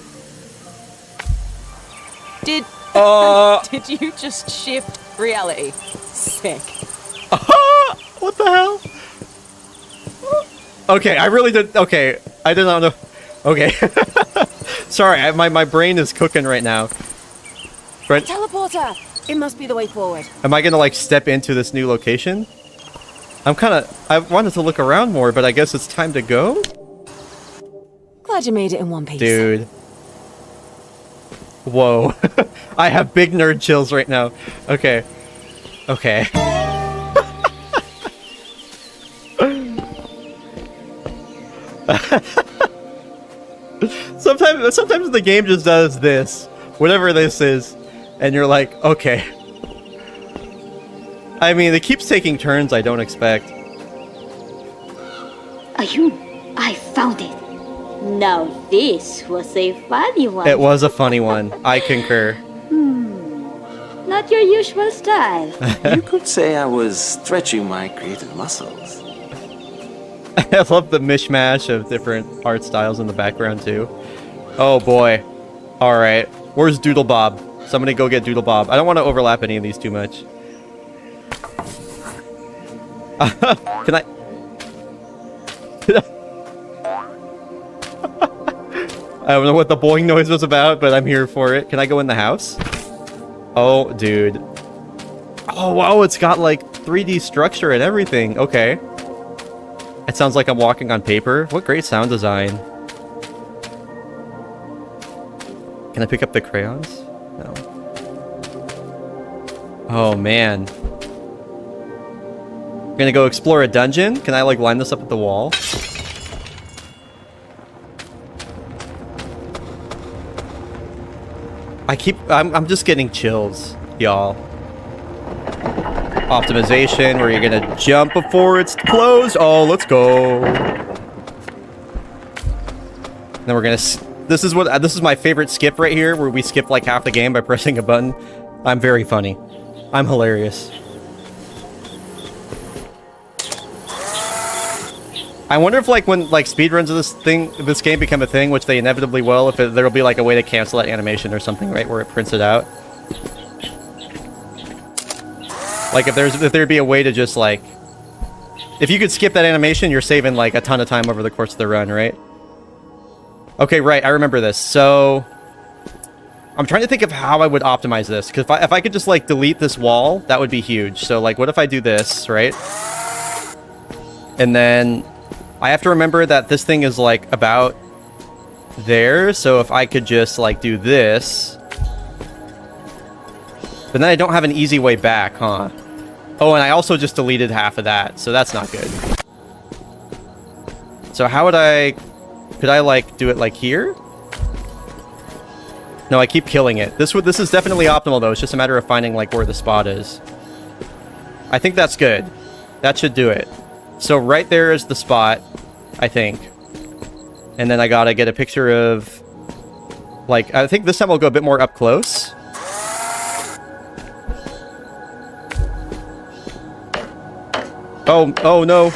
Speaker 11: Did you just shift reality? Sick.
Speaker 10: What the hell? Okay, I really did. Okay, I did not know. Okay. Sorry, my brain is cooking right now. Right.
Speaker 11: Teleporter! It must be the way forward.
Speaker 10: Am I gonna like step into this new location? I wanted to look around more, but I guess it's time to go?
Speaker 11: Glad you made it in one piece.
Speaker 10: Dude. Whoa. I have big nerd chills right now. Okay. Okay. Sometimes the game just does this, whatever this is, and you're like, okay. I mean, it keeps taking turns I don't expect.
Speaker 12: I found it. Now this was a funny one.
Speaker 10: It was a funny one. I concur.
Speaker 12: Not your usual style.
Speaker 13: You could say I was stretching my creative muscles.
Speaker 10: I love the mishmash of different art styles in the background too. Oh boy. Alright. Where's Doodle Bob? Somebody go get Doodle Bob. I don't want to overlap any of these too much. Can I... I don't know what the boing noise was about, but I'm here for it. Can I go in the house? Oh, dude. Oh, wow, it's got like 3D structure and everything. Okay. It sounds like I'm walking on paper. What great sound design. Can I pick up the crayons? No. Oh, man. I'm gonna go explore a dungeon. Can I like line this up with the wall? I'm just getting chills, y'all. Optimization, where you're gonna jump before it's closed. Oh, let's go. Then we're gonna. This is my favorite skip right here, where we skip like half the game by pressing a button. I'm very funny. I'm hilarious. I wonder if like when like speedruns of this game become a thing, which they inevitably will, if there'll be like a way to cancel that animation or something, right, where it prints it out. Like if there'd be a way to just like, if you could skip that animation, you're saving like a ton of time over the course of the run, right? Okay, right, I remember this. So I'm trying to think of how I would optimize this, because if I could just like delete this wall, that would be huge. So like, what if I do this, right? And then I have to remember that this thing is like about there. So if I could just like do this, but then I don't have an easy way back, huh? Oh, and I also just deleted half of that, so that's not good. So how would could I like do it like here? No, I keep killing it. This is definitely optimal though. It's just a matter of finding like where the spot is. I think that's good. That should do it. So right there is the spot, I think. And then I gotta get a picture of, like, I think this time I'll go a bit more up close. Oh no.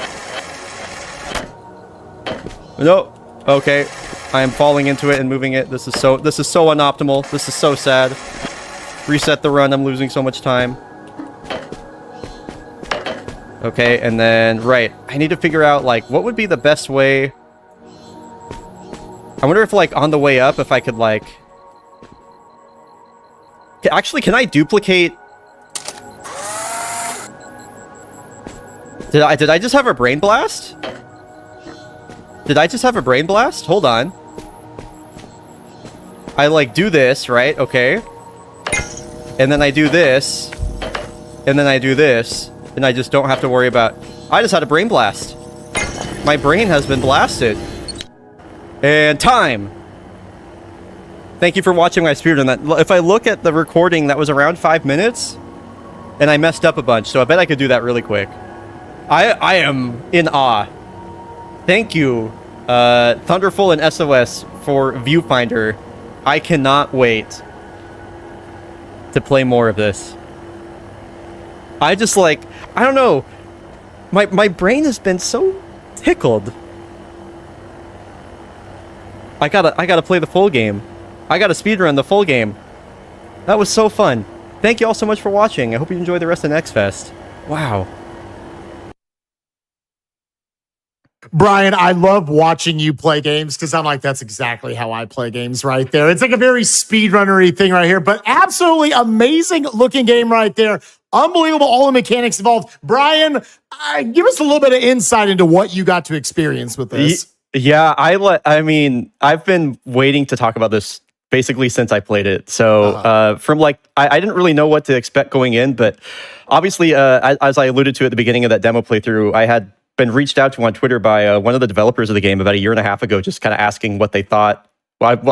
Speaker 10: No. Okay. I am falling into it and moving it. This is so unoptimal. This is so sad. Reset the run. I'm losing so much time. Okay, and then, right, I need to figure out, like, what would be the best way... I wonder if, like, on the way up, if I could, like... Actually, can I duplicate... Did I just have a brain blast? Did I just have a brain blast? Hold on. I, like, do this, right? Okay. And then I do this. And then I do this. And I just don't have to worry about... I just had a brain blast. My brain has been blasted. And time! Thank you for watching my speedrun. That, if I look at the recording, that was around 5 minutes. And I messed up a bunch, so I bet I could do that really quick. I am in awe. Thank you, Thunderful and SOS, for Viewfinder. I cannot wait to play more of this. I just like... I don't know. My brain has been so tickled. I gotta play the full game. I gotta speedrun the full game. That was so fun. Thank you all so much for watching. I hope you enjoy the rest of Next Fest. Wow.
Speaker 2: Brian, I love watching you play games because I'm like, that's exactly how I play games right there. It's like a very speedrunnery thing right here, but absolutely amazing looking game right there. Unbelievable, all the mechanics involved. Brian, give us a little bit of insight into what you got to experience with this.
Speaker 10: Yeah, I mean, I've been waiting to talk about this basically since I played it. So from like, I didn't really know what to expect going in, but obviously, as I alluded to at the beginning of that demo playthrough, I had been reached out to on Twitter by one of the developers of the game about a year and a half ago, just kind of asking what they thought, like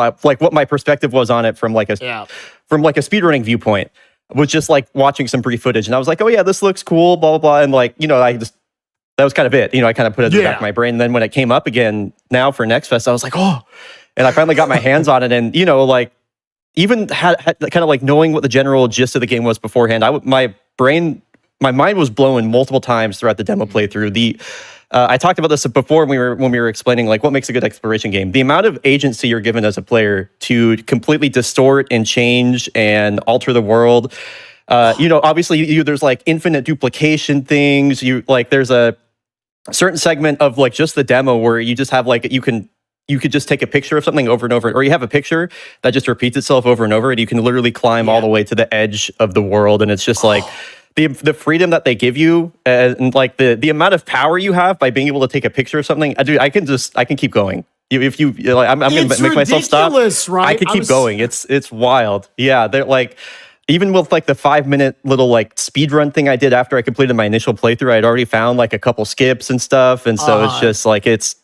Speaker 10: what my perspective was on it from like a speedrunning viewpoint. Was just like watching some brief footage, and I was like, oh yeah, this looks cool, blah blah blah, and like, you know, that was kind of it. You know, I kind of put it in the back of my brain. And then when it came up again now for Next Fest, I was like, oh, and I finally got my hands on it, and you know, like even had kind of like knowing what the general gist of the game was beforehand, my mind was blown multiple times throughout the demo playthrough. I talked about this before when we were explaining like what makes a good exploration game. The amount of agency you're given as a player to completely distort and change and alter the world. You know, obviously there's like infinite duplication things. There's a certain segment of like just the demo where you just have like you could just take a picture of something over and over, or you have a picture that just repeats itself over and over, and you can literally climb all the way to the edge of the world, and it's just like. The freedom that they give you and like the amount of power you have by being able to take a picture of something, I can keep going. If you like, I'm gonna make myself stop. Right? I can keep going. It's wild. Yeah, they're like even with like the 5-minute little like speed run thing I did after I completed my initial playthrough, I'd already found like a couple skips and stuff, and so it's just like it's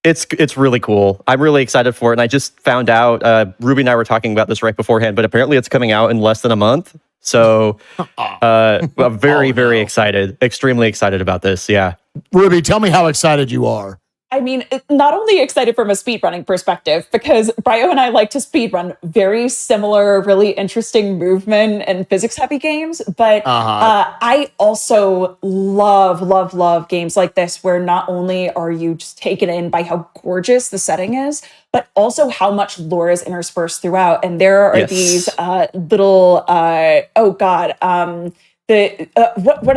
Speaker 10: It's really cool. I'm really excited for it. And I just found out, Ruby and I were talking about this right beforehand, but apparently it's coming out in less than a month. So I'm very excited, extremely excited about this. Yeah.
Speaker 2: Ruby, tell me how excited you are.
Speaker 9: I mean, not only excited from a speedrunning perspective, because Bryo and I like to speedrun very similar, really interesting movement and physics-heavy games, but I also love games like this, where not only are you just taken in by how gorgeous the setting is, but also how much lore is interspersed throughout. And there are these little, what are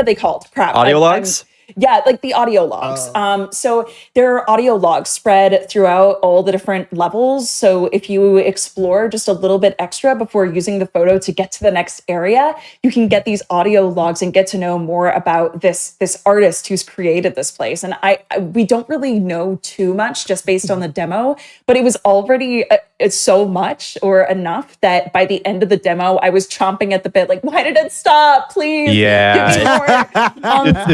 Speaker 9: they called? Crap.
Speaker 10: Audio logs?
Speaker 9: Yeah, like the audio logs. So there are audio logs spread throughout all the different levels. So if you explore just a little bit extra before using the photo to get to the next area, you can get these audio logs and get to know more about this artist who's created this place. And we don't really know too much just based on the demo, but it was already it's so much or enough that by the end of the demo, I was chomping at the bit, like, why did it stop? Please give me more.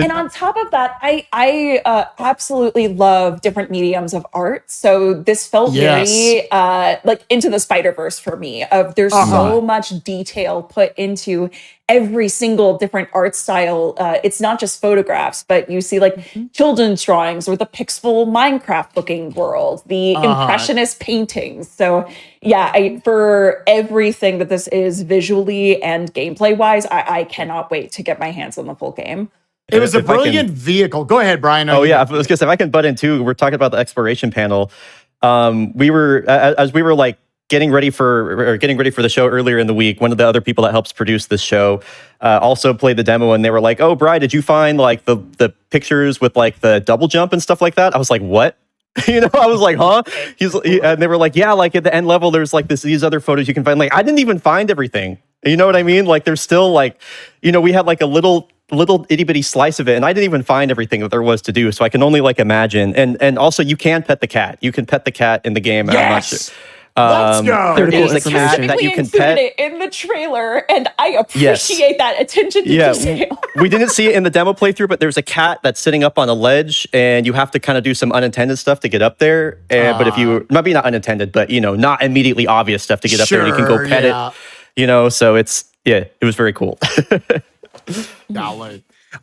Speaker 9: And on top of that, I absolutely love different mediums of art. So this felt very like Into the Spider-Verse for me. There's so much detail put into every single different art style. It's not just photographs, but you see like children's drawings or the pixel Minecraft looking world, the impressionist paintings. So yeah, for everything that this is visually and gameplay wise, I cannot wait to get my hands on the full game.
Speaker 2: It was a brilliant vehicle. Go ahead, Brian.
Speaker 10: I was going to say, if I can butt in too, we're talking about the exploration panel. We were, as we were like getting ready for the show earlier in the week, one of the other people that helps produce this show also played the demo, and they were like, "Oh, Brian, did you find like the pictures with like the double jump and stuff like that?" I was like, "What?" I was like, "Huh?" And they were like, "Yeah, like at the end level, there's like these other photos you can find." Like, I didn't even find everything. You know what I mean? Like, there's still like, we had like a little itty bitty slice of it, and I didn't even find everything that there was to do. So I can only like imagine. And also, you can pet the cat. You can pet the cat in the game.
Speaker 2: Yes!
Speaker 10: I'm not sure.
Speaker 2: Let's go.
Speaker 10: There's a cat that you can pet.
Speaker 9: It in the trailer, and I appreciate that attention to detail.
Speaker 10: We didn't see it in the demo playthrough, but there's a cat that's sitting up on a ledge, and you have to kind of do some unintended stuff to get up there. But if you, maybe not unintended, but not immediately obvious stuff to get up there, and you can go pet it. So it was very cool.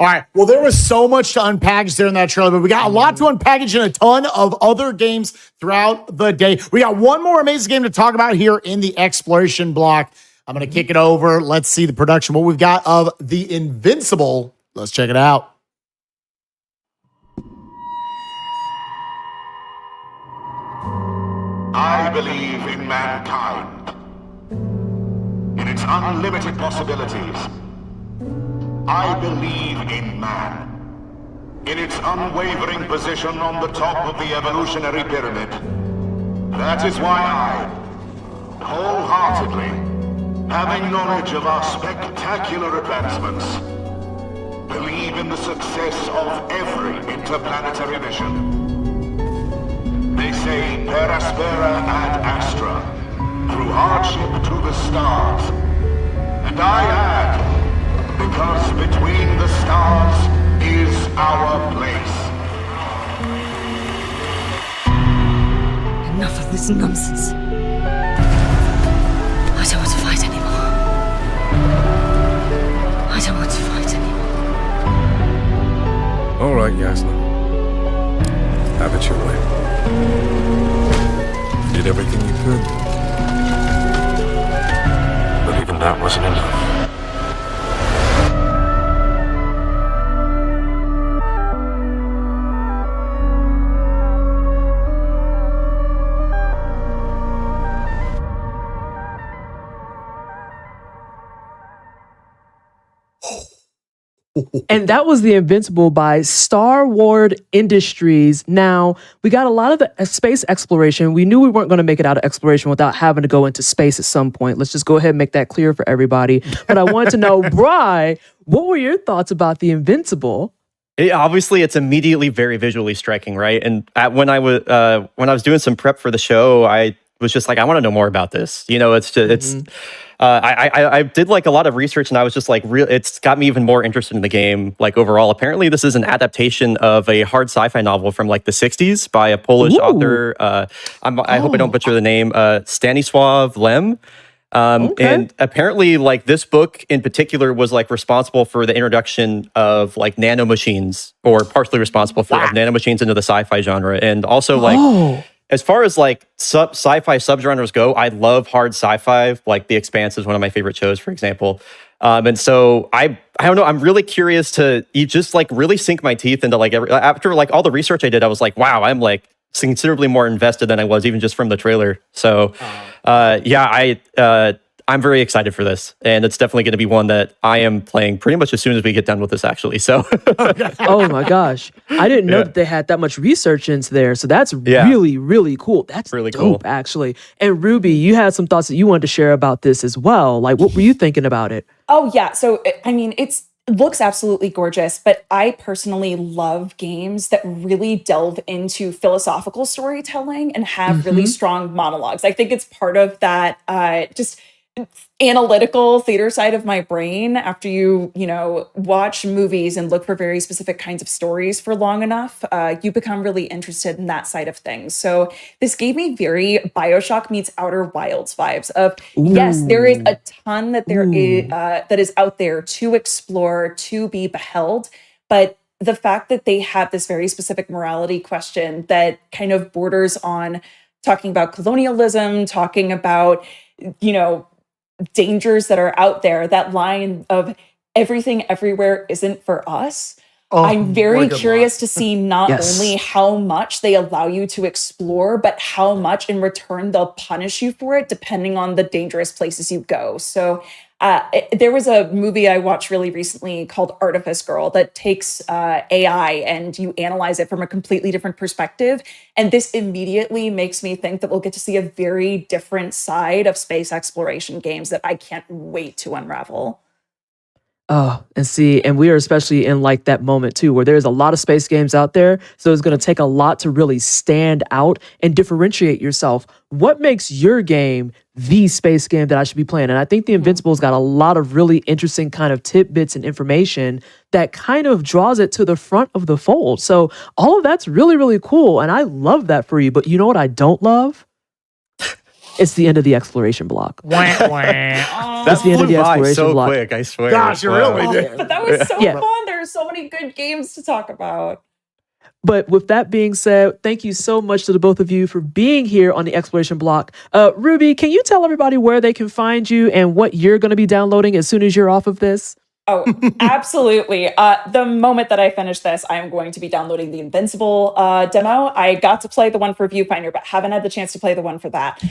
Speaker 2: All right. Well, there was so much to unpackage there in that trailer, but we got a lot to unpackage in a ton of other games throughout the day. We got one more amazing game to talk about here in the exploration block. I'm going to kick it over. Let's see the production. What we've got of the Invincible. Let's check it out.
Speaker 14: I believe in mankind, in its unlimited possibilities. I believe in man, in its unwavering position on the top of the evolutionary pyramid. That is why I, wholeheartedly, having knowledge of our spectacular advancements, believe in the success of every interplanetary mission. They say per aspera ad astra, through hardship to the stars. And I add, because between the stars is our place.
Speaker 15: Enough of this nonsense. I don't want to fight anymore. I don't want to fight anymore.
Speaker 16: All right, Yasna. Have it your way. You did everything you could. But even that wasn't enough.
Speaker 3: And that was the Invincible by SteamWorld Industries. Now, we got a lot of the space exploration. We knew we weren't going to make it out of exploration without having to go into space at some point. Let's just go ahead and make that clear for everybody. But I wanted to know, Bri, what were your thoughts about the Invincible?
Speaker 10: Obviously, it's immediately very visually striking, right? And when I was doing some prep for the show, I was just like, I want to know more about this. I did like a lot of research, and I was just like, it's got me even more interested in the game. Like overall, apparently this is an adaptation of a hard sci-fi novel from like the '60s by a Polish author. I hope I don't butcher the name. Stanisław Lem. And apparently, like this book in particular was like responsible for the introduction of like nanomachines, or partially responsible for nanomachines into the sci-fi genre, and also like. As far as like sci-fi subgenres go, I love hard sci-fi. Like The Expanse is one of my favorite shows, for example. And so I don't know. I'm really curious to just like really sink my teeth into like after like all the research I did. I was like, wow, I'm like considerably more invested than I was even just from the trailer. So I'm very excited for this, and it's definitely going to be one that I am playing pretty much as soon as we get done with this, actually. So,
Speaker 3: oh my gosh, I didn't know that they had that much research into there. So that's really, really cool. That's really dope, actually. And Ruby, you had some thoughts that you wanted to share about this as well. Like, what were you thinking about it?
Speaker 9: Oh yeah, so I mean, it looks absolutely gorgeous, but I personally love games that really delve into philosophical storytelling and have really strong monologues. I think it's part of that just analytical theater side of my brain. After you watch movies and look for very specific kinds of stories for long enough, you become really interested in that side of things. So this gave me very BioShock meets Outer Wilds vibes of, yes, there is a ton that that is out there to explore, to be beheld, but the fact that they have this very specific morality question that kind of borders on talking about colonialism, talking about, dangers that are out there, that line of everything everywhere isn't for us. I'm very curious to see not only how much they allow you to explore, but how much in return they'll punish you for it, depending on the dangerous places you go. So there was a movie I watched really recently called Artifice Girl that takes AI and you analyze it from a completely different perspective. And this immediately makes me think that we'll get to see a very different side of space exploration games that I can't wait to unravel.
Speaker 3: Oh, and we are especially in like that moment too, where there's a lot of space games out there. So it's going to take a lot to really stand out and differentiate yourself. What makes your game the space game that I should be playing? And I think the Invincible's got a lot of really interesting kind of tidbits and information that kind of draws it to the front of the fold. So all of that's really, really cool. And I love that for you. But you know what I don't love? It's the end of the exploration block.
Speaker 10: That's the end of the exploration so block. Quick, I swear.
Speaker 2: Gosh, you really did.
Speaker 9: But that was so fun. There's so many good games to talk about.
Speaker 3: But with that being said, thank you so much to the both of you for being here on the exploration block. Ruby, can you tell everybody where they can find you and what you're going to be downloading as soon as you're off of this?
Speaker 9: Oh, absolutely. The moment that I finish this, I'm going to be downloading the Invincible demo. I got to play the one for Viewfinder, but haven't had the chance to play the one for that.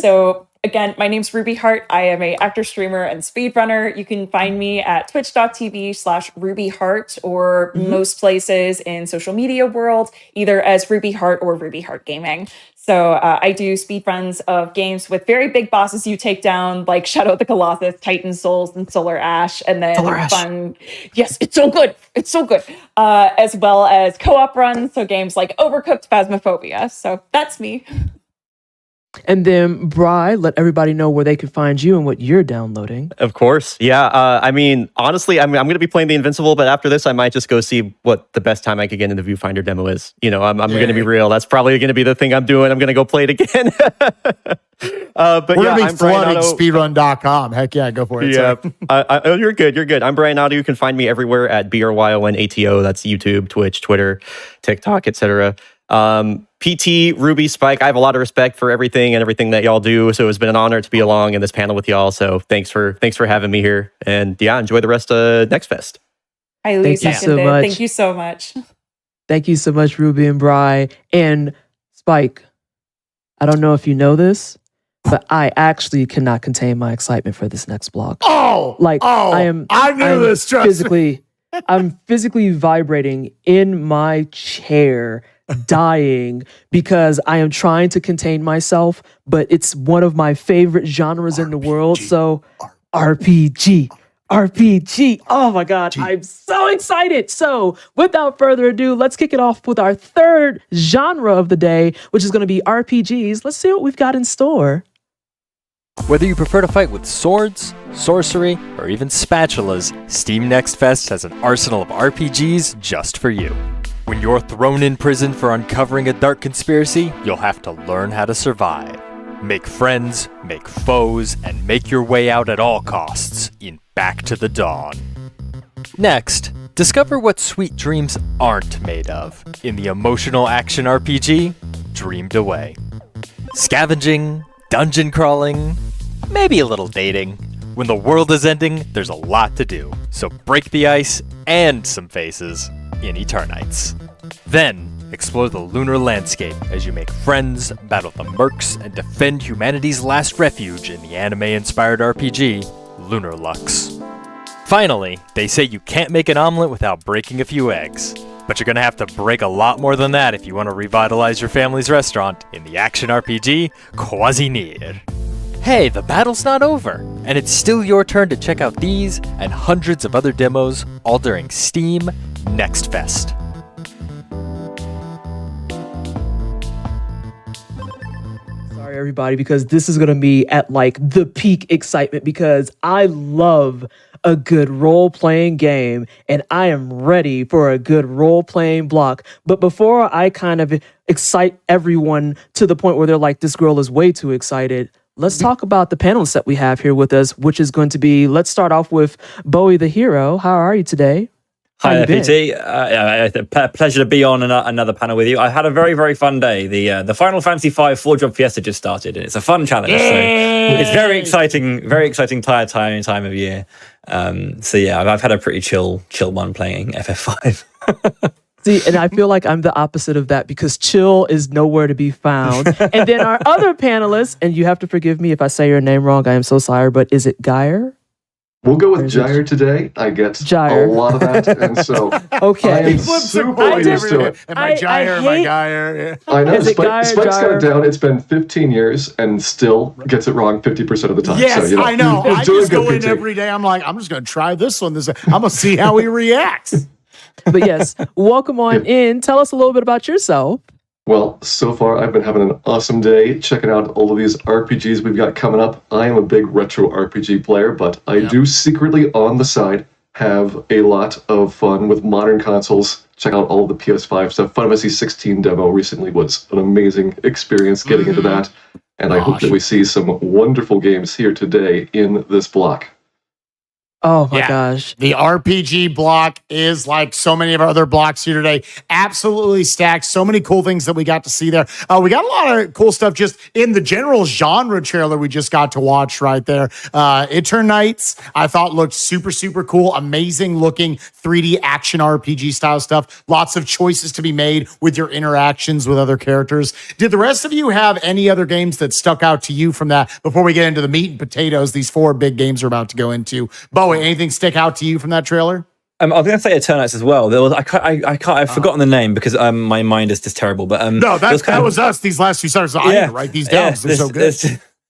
Speaker 9: So again, my name's Ruby Hart. I am an actor, streamer, and speedrunner. You can find me at twitch.tv/RubyHart or most places in social media world, either as Ruby Hart or Ruby Hart Gaming. So I do speedruns of games with very big bosses you take down, like Shadow of the Colossus, Titan Souls, and Solar Ash. And then fun. Yes, it's so good. It's so good. As well as co-op runs. So games like Overcooked, Phasmophobia. So that's me.
Speaker 3: And then, Bri, let everybody know where they can find you and what you're downloading.
Speaker 10: Of course. Yeah. I mean, honestly, I'm going to be playing the Invincible, but after this, I might just go see what the best time I could get in the Viewfinder demo is. I'm going to be real. That's probably going to be the thing I'm doing. I'm going to go play it again. But
Speaker 2: we're going to be flooding speedrun.com. Heck yeah, go for it.
Speaker 10: Yeah. You're good. You're good. I'm Brian Otto. You can find me everywhere at BRYONATO. That's YouTube, Twitch, Twitter, TikTok, etc. PT, Ruby, Spike, I have a lot of respect for everything that y'all do. So it's been an honor to be along in this panel with y'all. So thanks for having me here. And yeah, enjoy the rest of Next Fest.
Speaker 9: Thank you so much. Thank you so much.
Speaker 3: Thank you so much, Ruby and Bri. And Spike, I don't know if you know this, but I actually cannot contain my excitement for this next block. I knew this, I'm physically vibrating in my chair, dying because I am trying to contain myself, but it's one of my favorite genres in the world. So RPG. Oh my God, I'm so excited. So without further ado, let's kick it off with our third genre of the day, which is going to be RPGs. Let's see what we've got in store.
Speaker 4: Whether you prefer to fight with swords, sorcery, or even spatulas, Steam Next Fest has an arsenal of RPGs just for you. When you're thrown in prison for uncovering a dark conspiracy, you'll have to learn how to survive. Make friends, make foes, and make your way out at all costs in Back to the Dawn. Next, discover what sweet dreams aren't made of in the emotional action RPG, Dreamed Away. Scavenging, dungeon crawling, maybe a little dating. When the world is ending, there's a lot to do, so break the ice and some faces in Eternites. Then, explore the lunar landscape as you make friends, battle the mercs, and defend humanity's last refuge in the anime-inspired RPG, Lunar Lux. Finally, they say you can't make an omelet without breaking a few eggs. But you're gonna have to break a lot more than that if you want to revitalize your family's restaurant in the action RPG, Quasineer. Hey, the battle's not over, and it's still your turn to check out these and hundreds of other demos, all during Steam Next Fest.
Speaker 3: Sorry, everybody, because this is going to be at like the peak excitement because I love a good role-playing game and I am ready for a good role-playing block. But before I kind of excite everyone to the point where they're like, this girl is way too excited, let's talk about the panelists that we have here with us, which is going to be, let's start off with Bowie the Hero. How are you today?
Speaker 17: Hi there, PT. Pleasure to be on another panel with you. I had a very, very fun day. The Final Fantasy V 4-Job Fiesta just started, and it's a fun challenge. So it's very exciting time of year. So yeah, I've had a pretty chill one playing FF5.
Speaker 3: See, and I feel like I'm the opposite of that because chill is nowhere to be found. And then our other panelists, and you have to forgive me if I say your name wrong, I am so sorry, but is it Geyer?
Speaker 18: We'll go with Gyre today. I get a lot of that, and so
Speaker 3: okay.
Speaker 18: I am super used to it.
Speaker 2: Am I Gyre? Am I Geyer?
Speaker 18: I know. Spike's got it down. It's been 15 years and still gets it wrong 50% of the time.
Speaker 2: Yes,
Speaker 18: so,
Speaker 2: I know. I just go in every day. I'm like, I'm just going to try this one. I'm going to see how he reacts.
Speaker 3: But yes, welcome on in. Tell us a little bit about yourself.
Speaker 18: Well, so far I've been having an awesome day checking out all of these RPGs we've got coming up. I am a big retro RPG player, but I do secretly on the side have a lot of fun with modern consoles. Check out all of the PS5 stuff. Final Fantasy 16 demo recently was an amazing experience getting into that. And I hope that we see some wonderful games here today in this block.
Speaker 3: Oh my gosh.
Speaker 2: The RPG block is like so many of our other blocks here today. Absolutely stacked. So many cool things that we got to see there. We got a lot of cool stuff just in the general genre trailer we just got to watch right there. Eternites, I thought looked super, super cool. Amazing looking 3D action RPG style stuff. Lots of choices to be made with your interactions with other characters. Did the rest of you have any other games that stuck out to you from that before we get into the meat and potatoes, these 4 big games we're about to go into? Bowie, anything stick out to you from that trailer?
Speaker 17: I was going to say Eternites as well. There was I've forgotten the name because my mind is just terrible. But
Speaker 2: no, that was us. These last few starters, I need to write these down. They're so good.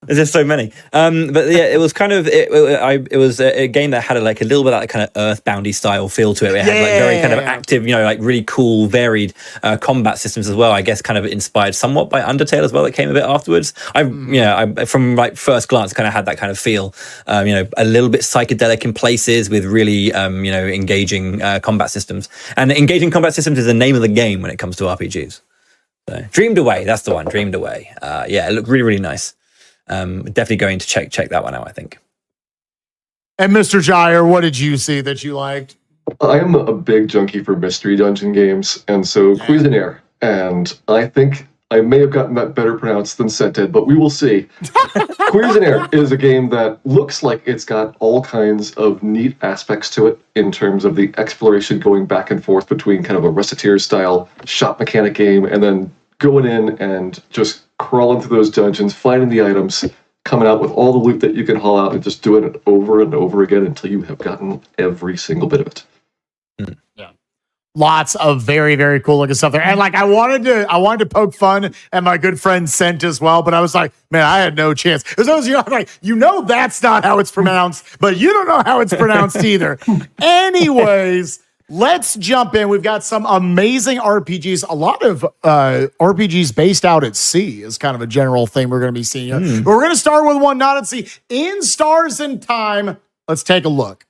Speaker 17: There's just so many. But yeah, it was kind of it was a game that had like a little bit of that kind of Earthboundy style feel to it. It had like very kind of active, like really cool, varied combat systems as well. I guess kind of inspired somewhat by Undertale as well. That came a bit afterwards. I from like first glance kind of had that kind of feel. A little bit psychedelic in places with really engaging combat systems. And engaging combat systems is the name of the game when it comes to RPGs. So, Dreamed Away, that's the one. Dreamed Away. It looked really, really nice. Definitely going to check that one out, I think.
Speaker 2: And Mr. Gyre, what did you see that you liked?
Speaker 18: I am a big junkie for mystery dungeon games, and so Quasineer. And I think I may have gotten that better pronounced than Seth did, but we will see. Quasineer is a game that looks like it's got all kinds of neat aspects to it in terms of the exploration going back and forth between kind of a Reciteer-style shop mechanic game and then going in and just crawling through those dungeons, finding the items, coming out with all the loot that you can haul out, and just doing it over and over again until you have gotten every single bit of it.
Speaker 2: Yeah. Lots of very, very cool looking stuff there. And like I wanted to poke fun at my good friend Sent as well, but I was like, man, I had no chance. As those of you like, that's not how it's pronounced, but you don't know how it's pronounced either. Anyways, let's jump in. We've got some amazing RPGs. A lot of RPGs based out at sea is kind of a general thing we're going to be seeing here. But we're going to start with one not at sea. In Stars and Time, let's take a look.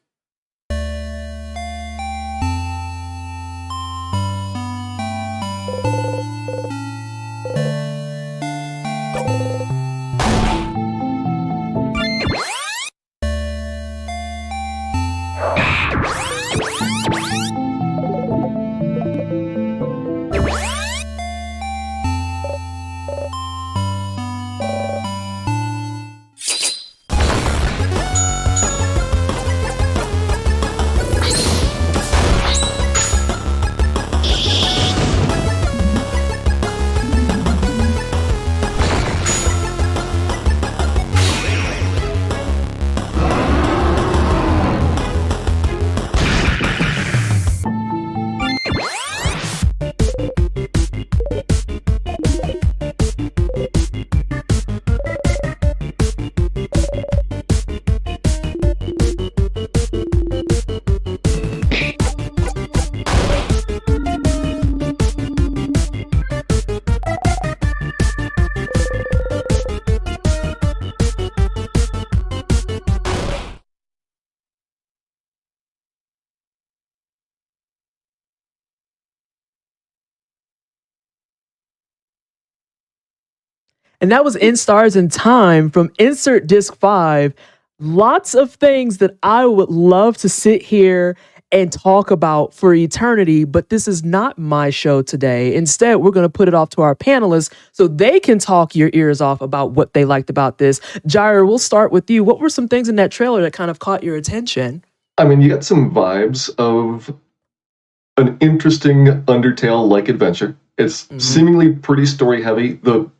Speaker 3: And that was In Stars and Time from Insert Disc 5. Lots of things that I would love to sit here and talk about for eternity, but this is not my show today. Instead, we're going to put it off to our panelists so they can talk your ears off about what they liked about this. Jair, we'll start with you. What were some things in that trailer that kind of caught your attention?
Speaker 18: I mean, you got some vibes of an interesting Undertale-like adventure. It's seemingly pretty story-heavy. The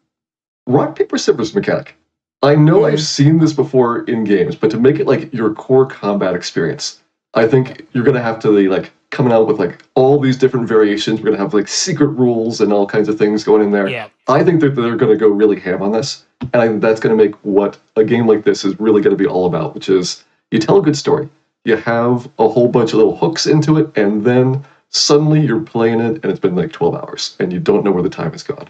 Speaker 18: rock, paper, scissors mechanic. I know I've seen this before in games, but to make it like your core combat experience, I think you're going to have to like coming out with like all these different variations. We're going to have like secret rules and all kinds of things going in there.
Speaker 2: Yeah.
Speaker 18: I think that they're going to go really ham on this. And I think that's going to make what a game like this is really going to be all about, which is you tell a good story. You have a whole bunch of little hooks into it, and then suddenly you're playing it and it's been like 12 hours and you don't know where the time has gone.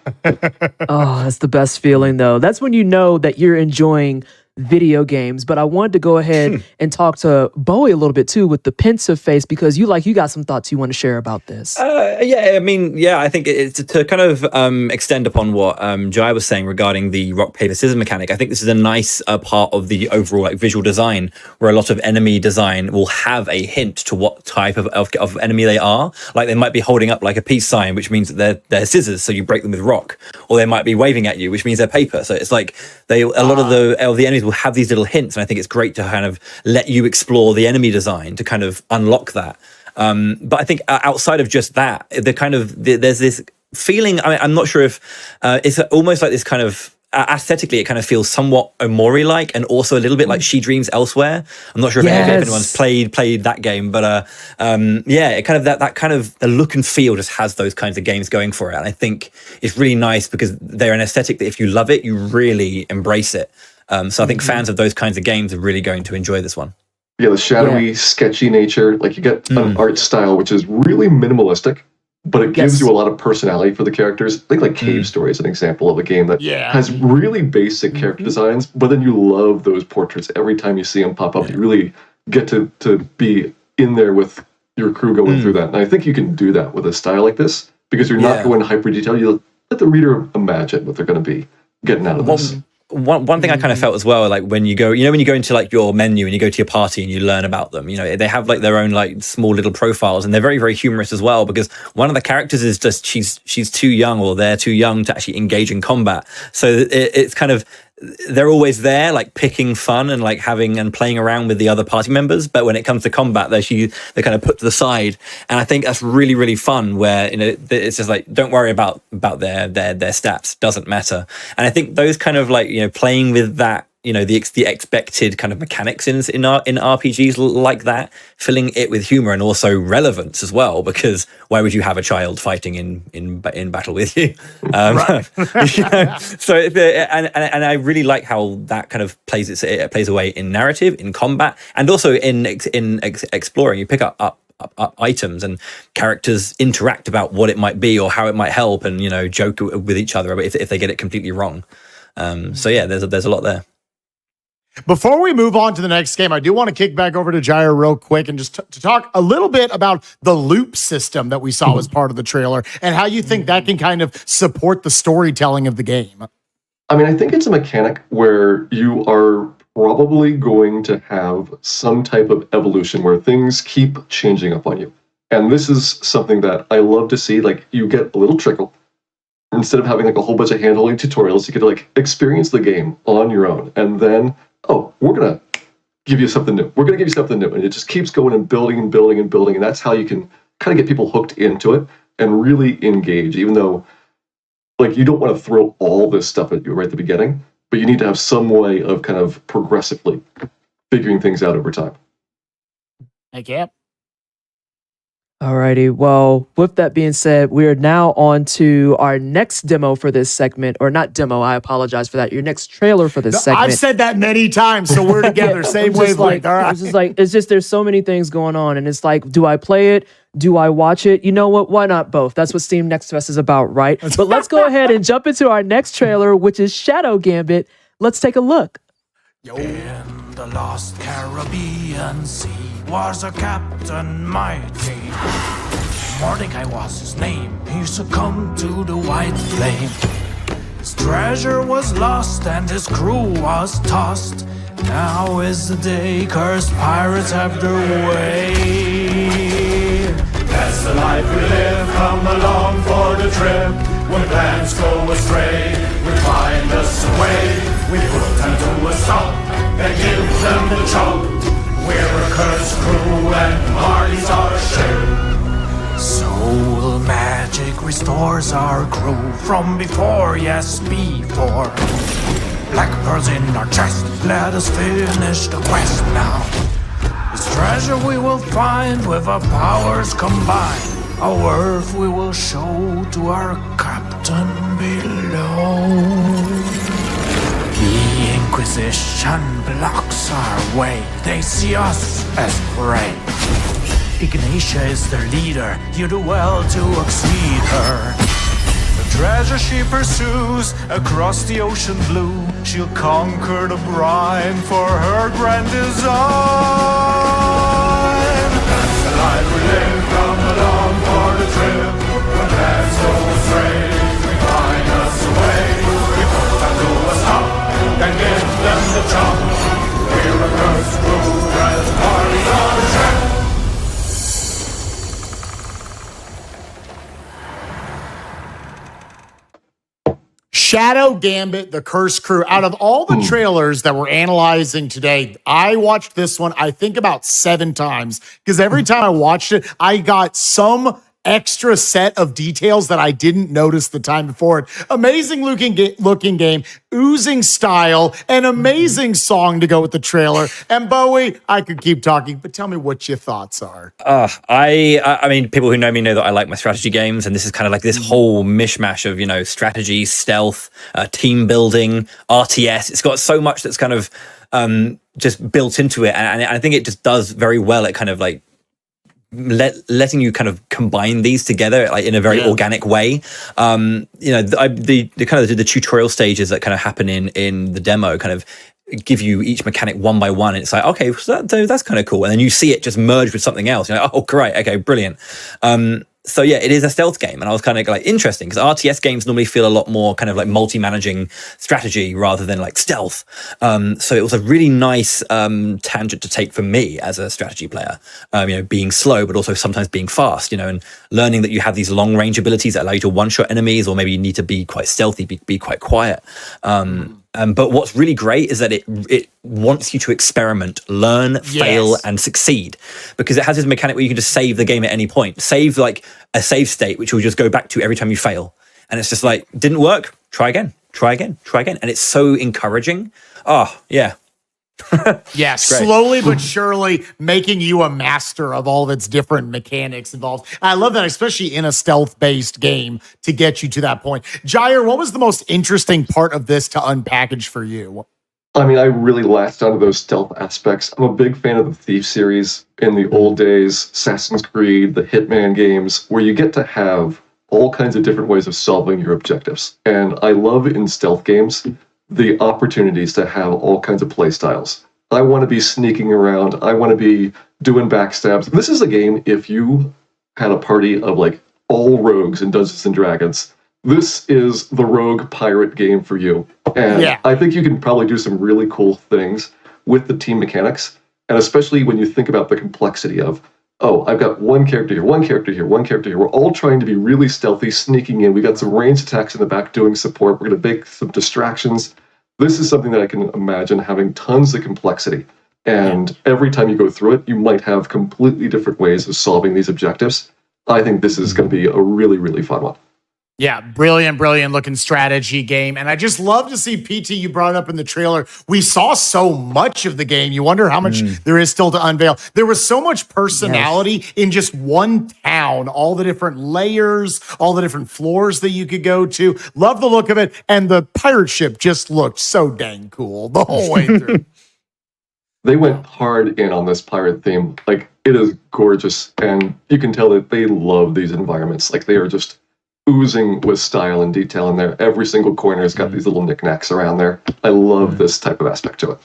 Speaker 3: Oh, that's the best feeling though. That's when you know that you're enjoying video games. But I wanted to go ahead and talk to Bowie a little bit too with the pensive face, because you got some thoughts you want to share about this.
Speaker 17: I think it's to kind of extend upon what Jai was saying regarding the rock, paper, scissors mechanic. I think this is a nice part of the overall like visual design, where a lot of enemy design will have a hint to what type of enemy they are. Like they might be holding up like a peace sign, which means that they're scissors, so you break them with rock, or they might be waving at you, which means they're paper. So it's like a lot of the enemies will have these little hints, and I think it's great to kind of let you explore the enemy design to kind of unlock that. But I think outside of just that, there's this feeling. I mean, I'm not sure if it's almost like this kind of aesthetically, it kind of feels somewhat Omori-like, and also a little bit like She Dreams Elsewhere. I'm not sure if anyone's played that game, but it kind of that kind of the look and feel just has those kinds of games going for it. And I think it's really nice because they're an aesthetic that if you love it, you really embrace it. So I think fans of those kinds of games are really going to enjoy this one.
Speaker 18: Yeah, the shadowy, sketchy nature. Like you get an art style which is really minimalistic, but it gives you a lot of personality for the characters. I think like Cave Story is an example of a game that has really basic character designs, but then you love those portraits. Every time you see them pop up, you really get to be in there with your crew going through that. And I think you can do that with a style like this, because you're not going hyper detail. You let the reader imagine what they're going to be getting out of this.
Speaker 17: One thing I kind of felt as well, like when you go into like your menu and you go to your party and you learn about them, they have like their own like small little profiles, and they're very, very humorous as well, because one of the characters is just she's too young, or they're too young to actually engage in combat. So it's kind of, they're always there like picking fun and like having and playing around with the other party members, but when it comes to combat, they're kind of put to the side. And I think that's really, really fun, where it's just like, don't worry about their stats, doesn't matter. And I think those kind of like playing with that, the expected kind of mechanics in RPGs like that, filling it with humor and also relevance as well, because why would you have a child fighting in battle with you? So and I really like how that kind of plays away in narrative, in combat, and also in exploring. You pick up items, and characters interact about what it might be or how it might help, and joke with each other if they get it completely wrong. So yeah, there's a lot there.
Speaker 2: Before we move on to the next game, I do want to kick back over to Jair real quick and just to talk a little bit about the loop system that we saw as part of the trailer and how you think that can kind of support the storytelling of the game.
Speaker 18: I mean, I think it's a mechanic where you are probably going to have some type of evolution where things keep changing up on you. And this is something that I love to see. Like, you get a little trickle. Instead of having like a whole bunch of hand-holding tutorials, you get to like experience the game on your own. And then, we're going to give you something new. We're going to give you something new. And it just keeps going and building and building and building. And that's how you can kind of get people hooked into it and really engage, even though like you don't want to throw all this stuff at you right at the beginning, but you need to have some way of kind of progressively figuring things out over time.
Speaker 2: Heck yeah.
Speaker 3: Alrighty, well, with that being said, we are now on to our next demo for this segment, or not demo, I apologize for that. Your next trailer for this segment.
Speaker 2: I've said that many times, so we're together, same wavelength. All right.
Speaker 3: It's just there's so many things going on, and it's like, do I play it? Do I watch it? You know what? Why not both? That's what Steam Next Fest is about, right? But let's go ahead and jump into our next trailer, which is Shadow Gambit. Let's take a look.
Speaker 7: In the lost Caribbean Sea was a captain mighty. Mordecai was his name. He succumbed to the white flame. His treasure was lost and his crew was tossed. Now is the day cursed pirates have their way. That's the life we live. Come along for the trip. When plans go astray, we find us a way. We put them to a stop and give them the chop. We're a cursed crew and Marty's our ship. Soul magic restores our crew from before, yes, before. Black pearls in our chest, let us finish the quest now. This treasure we will find with our powers combined. Our worth we will show to our captain below. The Inquisition blocks our way. They see us as prey. Ignatia is their leader. You do well to exceed her. The treasure she pursues across the ocean blue. She'll conquer the brine for her grand design. That's the life we live. Come along for the trip. When plans go astray, we find us a way. We put them to a stop and give them the chop. We're a cursed crew and parties on the trip.
Speaker 2: Shadow Gambit, the Cursed Crew. Out of all the trailers that we're analyzing today, I watched this one, I think, about 7 times, because every time I watched it, I got some extra set of details that I didn't notice the time before it. Amazing looking game, oozing style, an amazing song to go with the trailer. And Bowie, I could keep talking, but tell me what your thoughts are.
Speaker 17: I mean, people who know me know that I like my strategy games, and this is kind of like this whole mishmash of, strategy, stealth, team building, RTS. It's got so much that's kind of just built into it, and I think it just does very well at kind of like letting you kind of combine these together like in a very organic way. The kind of the tutorial stages that kind of happen in the demo kind of give you each mechanic one by one, and it's like, okay, so that's kind of cool, and then you see it just merge with something else. You're like, oh great, okay, brilliant. So yeah, it is a stealth game, and I was kind of like interesting because RTS games normally feel a lot more kind of like multi-managing strategy rather than like stealth. So it was a really nice tangent to take for me as a strategy player. Being slow, but also sometimes being fast. And learning that you have these long-range abilities that allow you to one-shot enemies, or maybe you need to be quite stealthy, be quite quiet. But what's really great is that it wants you to experiment, learn, fail, and succeed, because it has this mechanic where you can just save the game at any point. Save like a save state, which will just go back to every time you fail. And it's just like, didn't work, try again. And it's so encouraging. Oh, yeah.
Speaker 2: Yeah, slowly but surely making you a master of all of its different mechanics involved. And I love that, especially in a stealth-based game, to get you to that point. Jair, what was the most interesting part of this to unpackage for you?
Speaker 18: I mean, I really latched onto those stealth aspects. I'm a big fan of the Thief series in the old days, Assassin's Creed, the Hitman games, where you get to have all kinds of different ways of solving your objectives. And I love in stealth games the opportunities to have all kinds of play styles. I want to be sneaking around. I want to be doing backstabs. This is a game, if you had a party of like all rogues in Dungeons and Dragons, this is the rogue pirate game for you. And I think you can probably do some really cool things with the team mechanics. And especially when you think about the complexity of, oh, I've got one character here, one character here, one character here. We're all trying to be really stealthy, sneaking in. We got some ranged attacks in the back doing support. We're going to make some distractions. This is something that I can imagine having tons of complexity. And every time you go through it, you might have completely different ways of solving these objectives. I think this is going to be a really, really fun one.
Speaker 2: Yeah, brilliant looking strategy game. And I just love to see, PT, you brought it up in the trailer. We saw so much of the game. You wonder how much there is still to unveil. There was so much personality in just one town, all the different layers, all the different floors that you could go to. Love the look of it. And the pirate ship just looked so dang cool the whole way through.
Speaker 18: They went hard in on this pirate theme. Like, it is gorgeous. And you can tell that they love these environments. Like, they are just oozing with style and detail in there. Every single corner has got these little knickknacks around there. I love this type of aspect to it.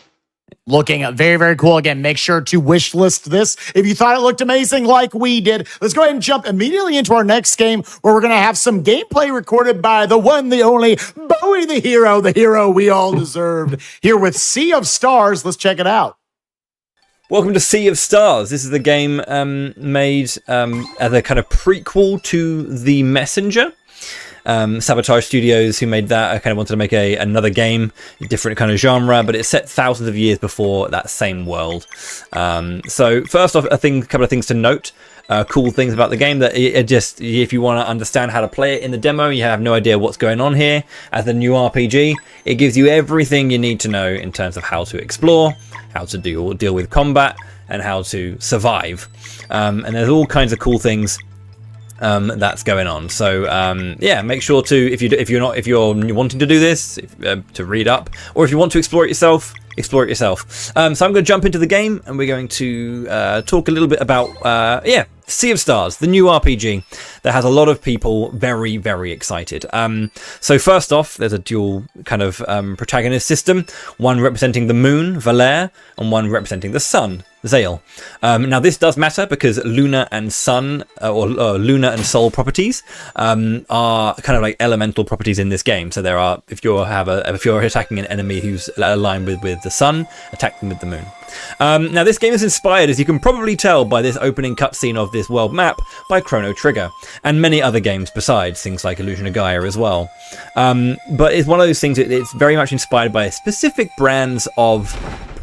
Speaker 2: Looking very, very cool. Again, make sure to wish list this if you thought it looked amazing like we did. Let's go ahead and jump immediately into our next game, where we're going to have some gameplay recorded by the one, the only, Bowie the hero we all deserved, here with Sea of Stars. Let's check it out.
Speaker 17: Welcome to Sea of Stars. This is the game made as a kind of prequel to The Messenger. Sabotage Studios, who made that, kind of wanted to make another game, a different kind of genre, but it's set thousands of years before that same world. So first off, a couple of things to note. Cool things about the game, that it just, if you want to understand how to play it in the demo, you have no idea what's going on here. As a new RPG, it gives you everything you need to know in terms of how to explore, how to deal with combat, and how to survive. And there's all kinds of cool things that's going on. So yeah, make sure to, if you're wanting to do this, to read up, or if you want to explore it yourself. So I'm going to jump into the game, and we're going to talk a little bit about Sea of Stars, the new RPG that has a lot of people very, very excited. So first off, there's a dual kind of protagonist system, one representing the moon, Valere, and one representing the sun, Zale. Now this does matter because Lunar and Sun, or Lunar and Sol properties are kind of like elemental properties in this game. So there are, if you're attacking an enemy who's aligned with the sun, attack them with the moon. Now this game is inspired, as you can probably tell by this opening cutscene of this world map, by Chrono Trigger, and many other games besides, things like Illusion of Gaia as well. But it's one of those things that it's very much inspired by specific brands of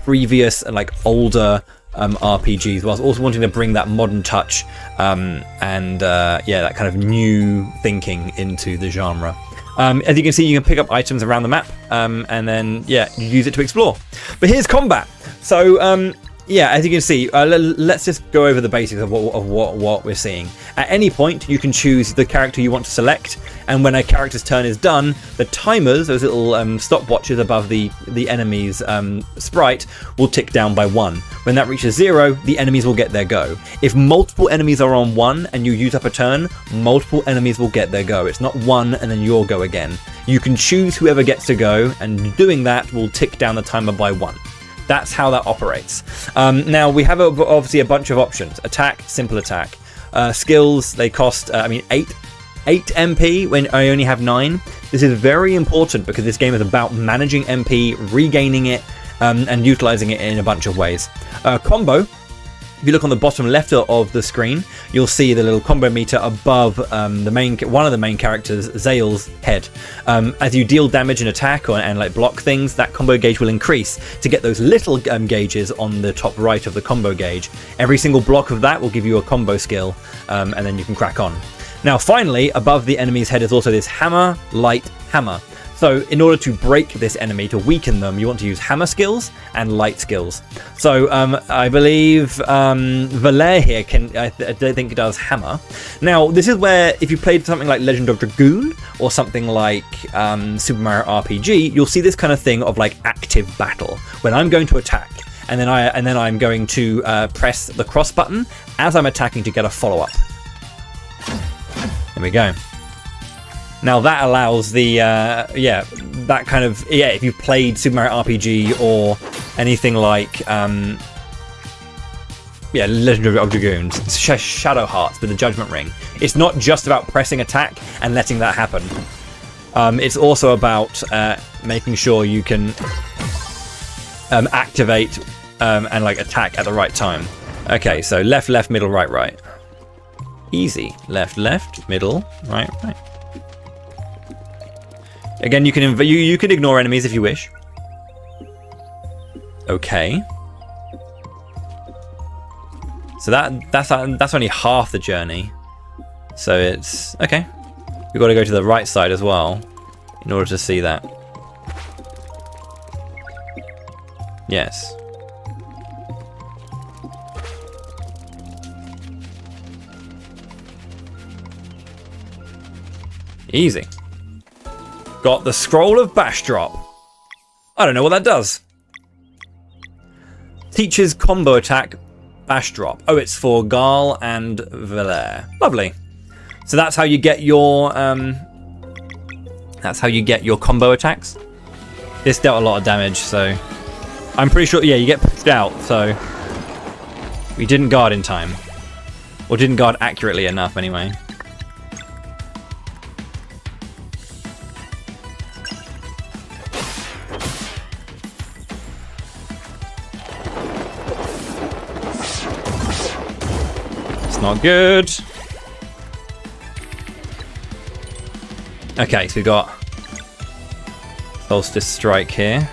Speaker 17: previous and like older RPGs, whilst also wanting to bring that modern touch and that kind of new thinking into the genre. As you can see, you can pick up items around the map and then you use it to explore. But here's combat. So as you can see, let's just go over the basics of what we're seeing. At any point, you can choose the character you want to select, and when a character's turn is done, the timers, those little stopwatches above the enemy's sprite, will tick down by 1. When that reaches 0, the enemies will get their go. If multiple enemies are on 1 and you use up a turn, multiple enemies will get their go. It's not 1 and then your go again. You can choose whoever gets to go, and doing that will tick down the timer by 1. That's how that operates. Now we have obviously a bunch of options. Attack, simple attack. Skills, they cost 8 MP when I only have 9. This is very important because this game is about managing MP, regaining it, and utilizing it in a bunch of ways. Combo. If you look on the bottom left of the screen, you'll see the little combo meter above one of the main characters, Zale's head. As you deal damage and attack and like block things, that combo gauge will increase to get those little gauges on the top right of the combo gauge. Every single block of that will give you a combo skill, and then you can crack on. Now finally, above the enemy's head is also this hammer, light, hammer. So in order to break this enemy, to weaken them, you want to use hammer skills and light skills. So I believe Valere here I don't think it does hammer. Now, this is where if you played something like Legend of Dragoon or something like Super Mario RPG, you'll see this kind of thing of like active battle, when I'm going to attack and then I'm going to press the cross button as I'm attacking to get a follow-up. There we go. Now that allows the, that kind of, if you've played Super Mario RPG or anything like, Legend of Dragoons, Shadow Hearts with the Judgment Ring, it's not just about pressing attack and letting that happen. It's also about making sure you can activate and like attack at the right time. Okay, so left, left, middle, right, right. Easy. Left, left, middle, right, right. Again, you can you can ignore enemies if you wish. Okay. So that's only half the journey. So it's okay. We've got to go to the right side as well in order to see that. Yes. Easy. Got the Scroll of Bash Drop. I don't know what that does. Teaches combo attack Bash Drop. Oh, it's for Garl and Valere. Lovely. So that's how you get your combo attacks. This dealt a lot of damage, so I'm pretty sure, you get pushed out, so we didn't guard in time. Or didn't guard accurately enough anyway. Not good. Okay, so we got Solstice Strike here.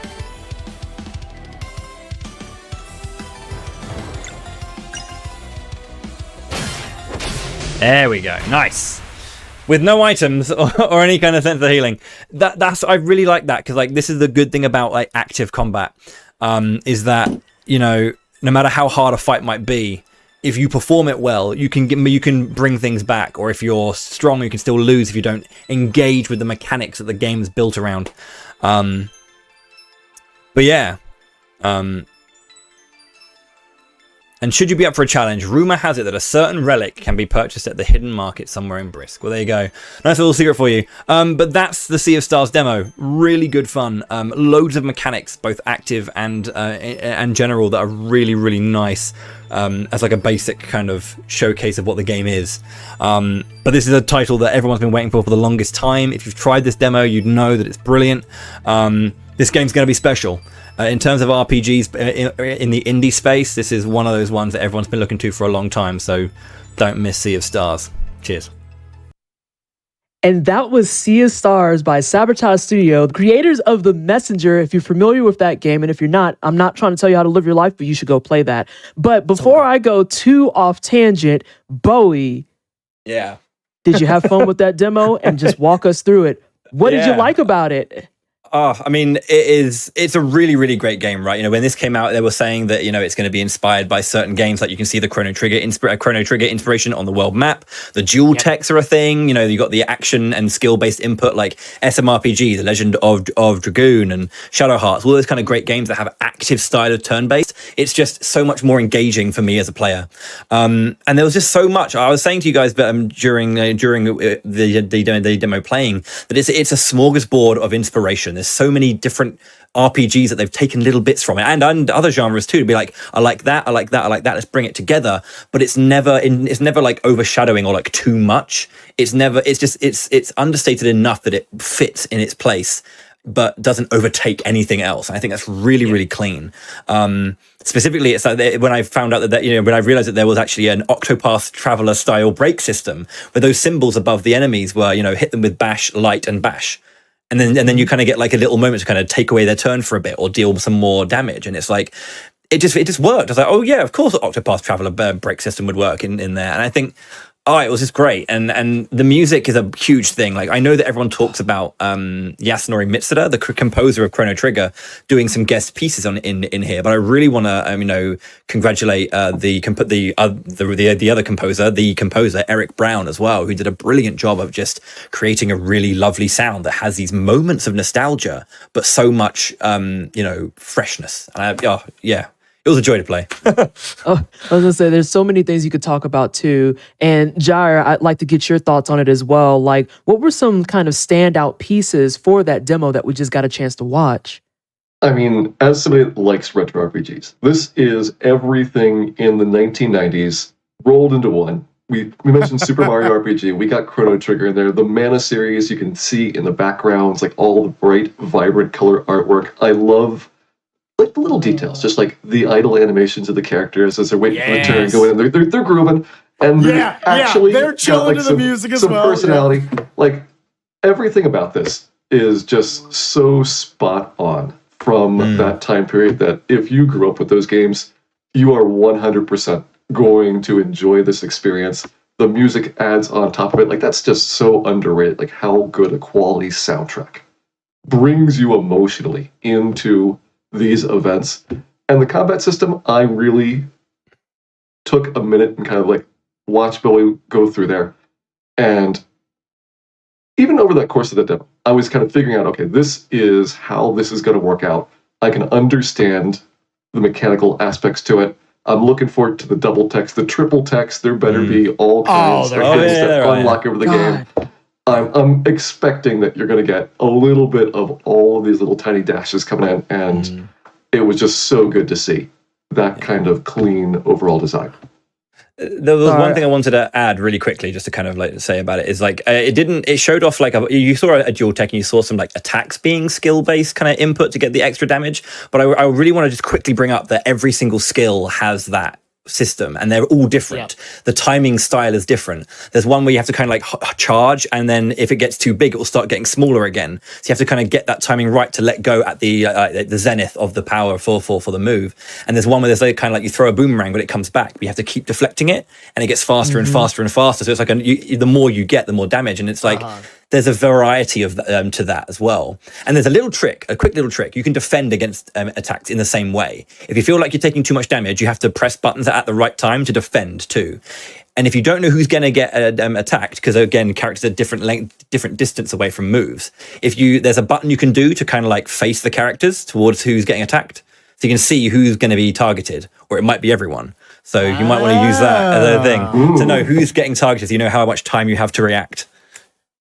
Speaker 17: There we go. Nice. With no items or any kind of sense of healing. I really like that, because like this is the good thing about like active combat, is that, you know, no matter how hard a fight might be, if you perform it well, you can bring things back, or if you're strong, you can still lose if you don't engage with the mechanics that the game's built around. But yeah. And should you be up for a challenge, rumor has it that a certain relic can be purchased at the hidden market somewhere in Brisk. Well, there you go. Nice little secret for you. But that's the Sea of Stars demo. Really good fun. Loads of mechanics, both active and general, that are really, really nice as like a basic kind of showcase of what the game is. But this is a title that everyone's been waiting for the longest time. If you've tried this demo, you'd know that it's brilliant. This game's going to be special. In terms of RPGs in the indie space, this is one of those ones that everyone's been looking to for a long time, so don't miss Sea of Stars. Cheers.
Speaker 3: And that was Sea of Stars by Sabotage Studio, the creators of The Messenger. If you're familiar with that game, and if you're not, I'm not trying to tell you how to live your life, but you should go play that. But before I go too off tangent, Bowie,
Speaker 17: yeah,
Speaker 3: did you have fun with that demo? And just walk us through it. What did you like about it?
Speaker 17: Oh, I mean, it's a really, really great game, right? You know, when this came out, they were saying that, you know, it's going to be inspired by certain games. Like you can see the Chrono Trigger inspiration on the world map. The dual techs are a thing. You know, you got the action and skill-based input like SMRPG, The Legend of Dragoon and Shadow Hearts, all those kind of great games that have active style of turn-based. It's just so much more engaging for me as a player. And there was just so much. I was saying to you guys during the demo playing that it's a smorgasbord of inspiration. There's so many different RPGs that they've taken little bits from it, and other genres too, to be like, I like that, I like that, I like that. Let's bring it together. But it's never like overshadowing or like too much. It's understated enough that it fits in its place, but doesn't overtake anything else. I think that's really, really clean. Specifically, it's like when I found out that, you know, when I realized that there was actually an Octopath Traveler style break system where those symbols above the enemies were, you know, hit them with bash, light, and bash. And then you kind of get like a little moment to kind of take away their turn for a bit or deal some more damage. And it's like, it just worked. I was like, oh yeah, of course the Octopath Traveler break system would work in there. And I think it was just great, and the music is a huge thing. Like I know that everyone talks about Yasunori Mitsuda, the composer of Chrono Trigger, doing some guest pieces in here, but I really want to congratulate the other composer, Eric Brown as well, who did a brilliant job of just creating a really lovely sound that has these moments of nostalgia, but so much freshness. And it was a joy to play.
Speaker 3: I was gonna say, there's so many things you could talk about too. And Jair, I'd like to get your thoughts on it as well. Like, what were some kind of standout pieces for that demo that we just got a chance to watch?
Speaker 18: I mean, as somebody that likes retro RPGs, this is everything in the 1990s rolled into one. We mentioned Super Mario RPG. We got Chrono Trigger in there. The Mana series, you can see in the backgrounds, like all the bright, vibrant color artwork. I love like the little details, just like the idle animations of the characters as they're waiting for the turn, going in. They're grooving, and
Speaker 2: they're chilling to the music as well.
Speaker 18: Some personality, like everything about this is just so spot on from that time period. That if you grew up with those games, you are 100% going to enjoy this experience. The music adds on top of it. Like that's just so underrated. Like how good a quality soundtrack brings you emotionally into these events. And the combat system, I really took a minute and kind of like watched Billy go through there. And even over that course of the demo, I was kind of figuring out, okay, this is how this is going to work out. I can understand the mechanical aspects to it. I'm looking forward to the double text, the triple text. There better be all kinds of things that unlock over the game. I'm expecting that you're going to get a little bit of all of these little tiny dashes coming in, and it was just so good to see that kind of clean overall design.
Speaker 17: There was one thing I wanted to add really quickly, just to kind of like say about it, is like it showed off like you saw a dual tech and you saw some like attacks being skill based kind of input to get the extra damage, but I really want to just quickly bring up that every single skill has that system and they're all different. The timing style is different. There's one where you have to kind of like charge, and then if it gets too big it will start getting smaller again, so you have to kind of get that timing right to let go at the zenith of the power for the move. And there's one where there's like kind of like you throw a boomerang but it comes back, but you have to keep deflecting it and it gets faster and faster and faster, so it's like the more you get the more damage, and it's like there's a variety of to that as well. And there's a quick little trick. You can defend against attacks in the same way. If you feel like you're taking too much damage, you have to press buttons at the right time to defend too. And if you don't know who's going to get attacked, because again, characters are different distance away from moves, there's a button you can do to kind of like face the characters towards who's getting attacked. So you can see who's going to be targeted, or it might be everyone. So you might want to use that as a thing to know who's getting targeted. You know how much time you have to react.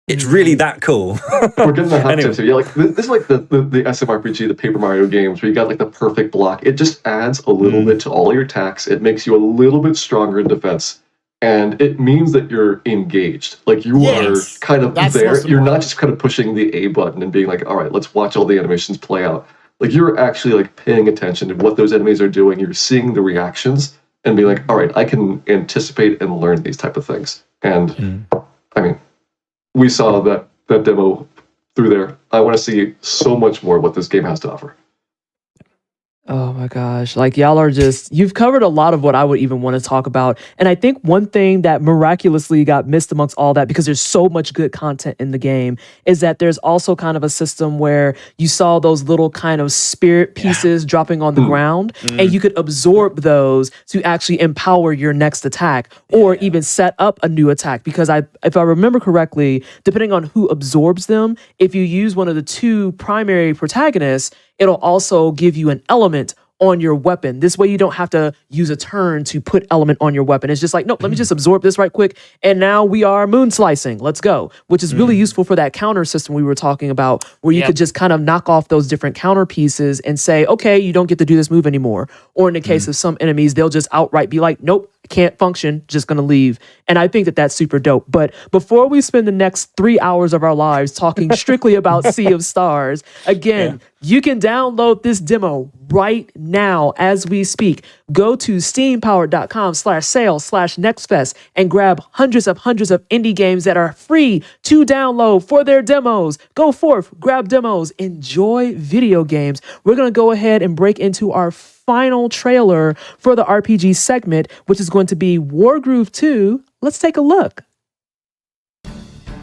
Speaker 17: It's really that cool.
Speaker 18: We're getting the hot tips here. Yeah, like this is like the SMRPG, the Paper Mario games, where you got like the perfect block. It just adds a little bit to all your attacks. It makes you a little bit stronger in defense, and it means that you're engaged. Like you are kind of there. You're not just kind of pushing the A button and being like, all right, let's watch all the animations play out. Like you're actually like paying attention to what those enemies are doing. You're seeing the reactions and being like, all right, I can anticipate and learn these type of things. And I mean, we saw that demo through there. I want to see so much more what this game has to offer.
Speaker 3: Oh my gosh. Like y'all are you've covered a lot of what I would even want to talk about. And I think one thing that miraculously got missed amongst all that, because there's so much good content in the game, is that there's also kind of a system where you saw those little kind of spirit pieces dropping on the ground, and you could absorb those to actually empower your next attack, or even set up a new attack. Because if I remember correctly, depending on who absorbs them, if you use one of the two primary protagonists, it'll also give you an element on your weapon. This way you don't have to use a turn to put element on your weapon. It's just like, nope, let me just absorb this right quick. And now we are moon slicing. Let's go. Which is really useful for that counter system we were talking about, where you could just kind of knock off those different counter pieces and say, okay, you don't get to do this move anymore. Or in the case of some enemies, they'll just outright be like, nope, can't function, just gonna leave. And I think that that's super dope. But before we spend the next 3 hours of our lives talking strictly about Sea of Stars, again, you can download this demo right now as we speak. Go to steampowered.com/sale/nextfest and grab hundreds of indie games that are free to download for their demos. Go forth, grab demos, enjoy video games. We're gonna go ahead and break into our final trailer for the RPG segment, which is going to be Wargroove 2. Let's take a look.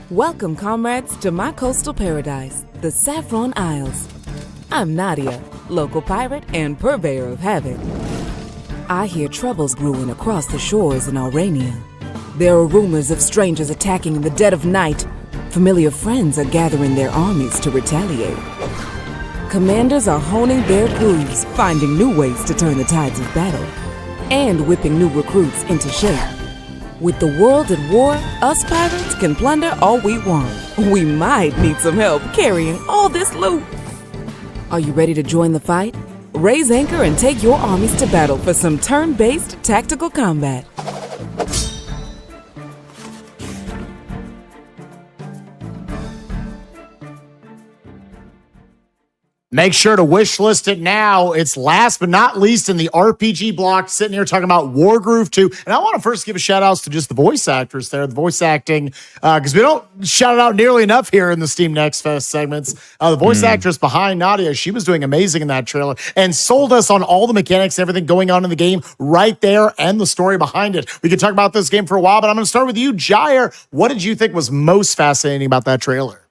Speaker 19: Welcome, comrades, to my coastal paradise, the Saffron Isles. I'm Nadia, local pirate and purveyor of havoc. I hear troubles brewing across the shores in Aurania. There are rumors of strangers attacking in the dead of night. Familiar friends are gathering their armies to retaliate. Commanders are honing their grooves, finding new ways to turn the tides of battle, and whipping new recruits into shape. With the world at war, us pirates can plunder all we want. We might need some help carrying all this loot. Are you ready to join the fight? Raise anchor and take your armies to battle for some turn-based tactical combat.
Speaker 2: Make sure to wish list it now. It's last but not least in the RPG block, sitting here talking about Wargroove 2. And I want to first give a shout outs to just the voice actors there, the voice acting, because we don't shout it out nearly enough here in the Steam Next Fest segments. The voice actress behind Nadia, she was doing amazing in that trailer and sold us on all the mechanics, everything going on in the game right there and the story behind it. We could talk about this game for a while, but I'm going to start with you, Jair. What did you think was most fascinating about that trailer?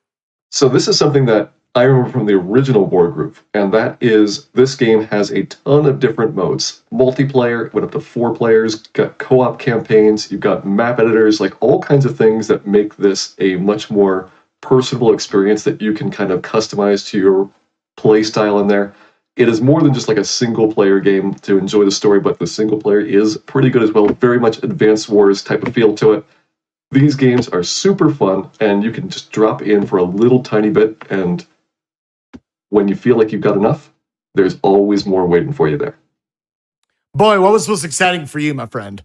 Speaker 18: So this is something that I remember from the original Wargroove, and that is this game has a ton of different modes. Multiplayer, with up to 4 players, got co-op campaigns, you've got map editors, like all kinds of things that make this a much more personable experience that you can kind of customize to your play style in there. It is more than just like a single player game to enjoy the story, but the single player is pretty good as well. Very much Advanced Wars type of feel to it. These games are super fun, and you can just drop in for a little tiny bit, and when you feel like you've got enough, there's always more waiting for you there.
Speaker 2: Boy, what was most exciting for you, my friend?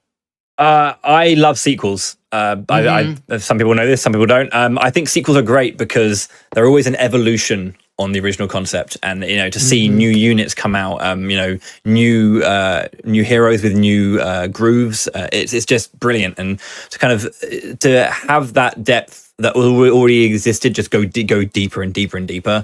Speaker 17: I love sequels. Some people know this, some people don't. I think sequels are great because they're always an evolution on the original concept, and to see new units come out, new heroes with new grooves. It's just brilliant, and to kind of to have that depth that already existed, just go deeper and deeper and deeper,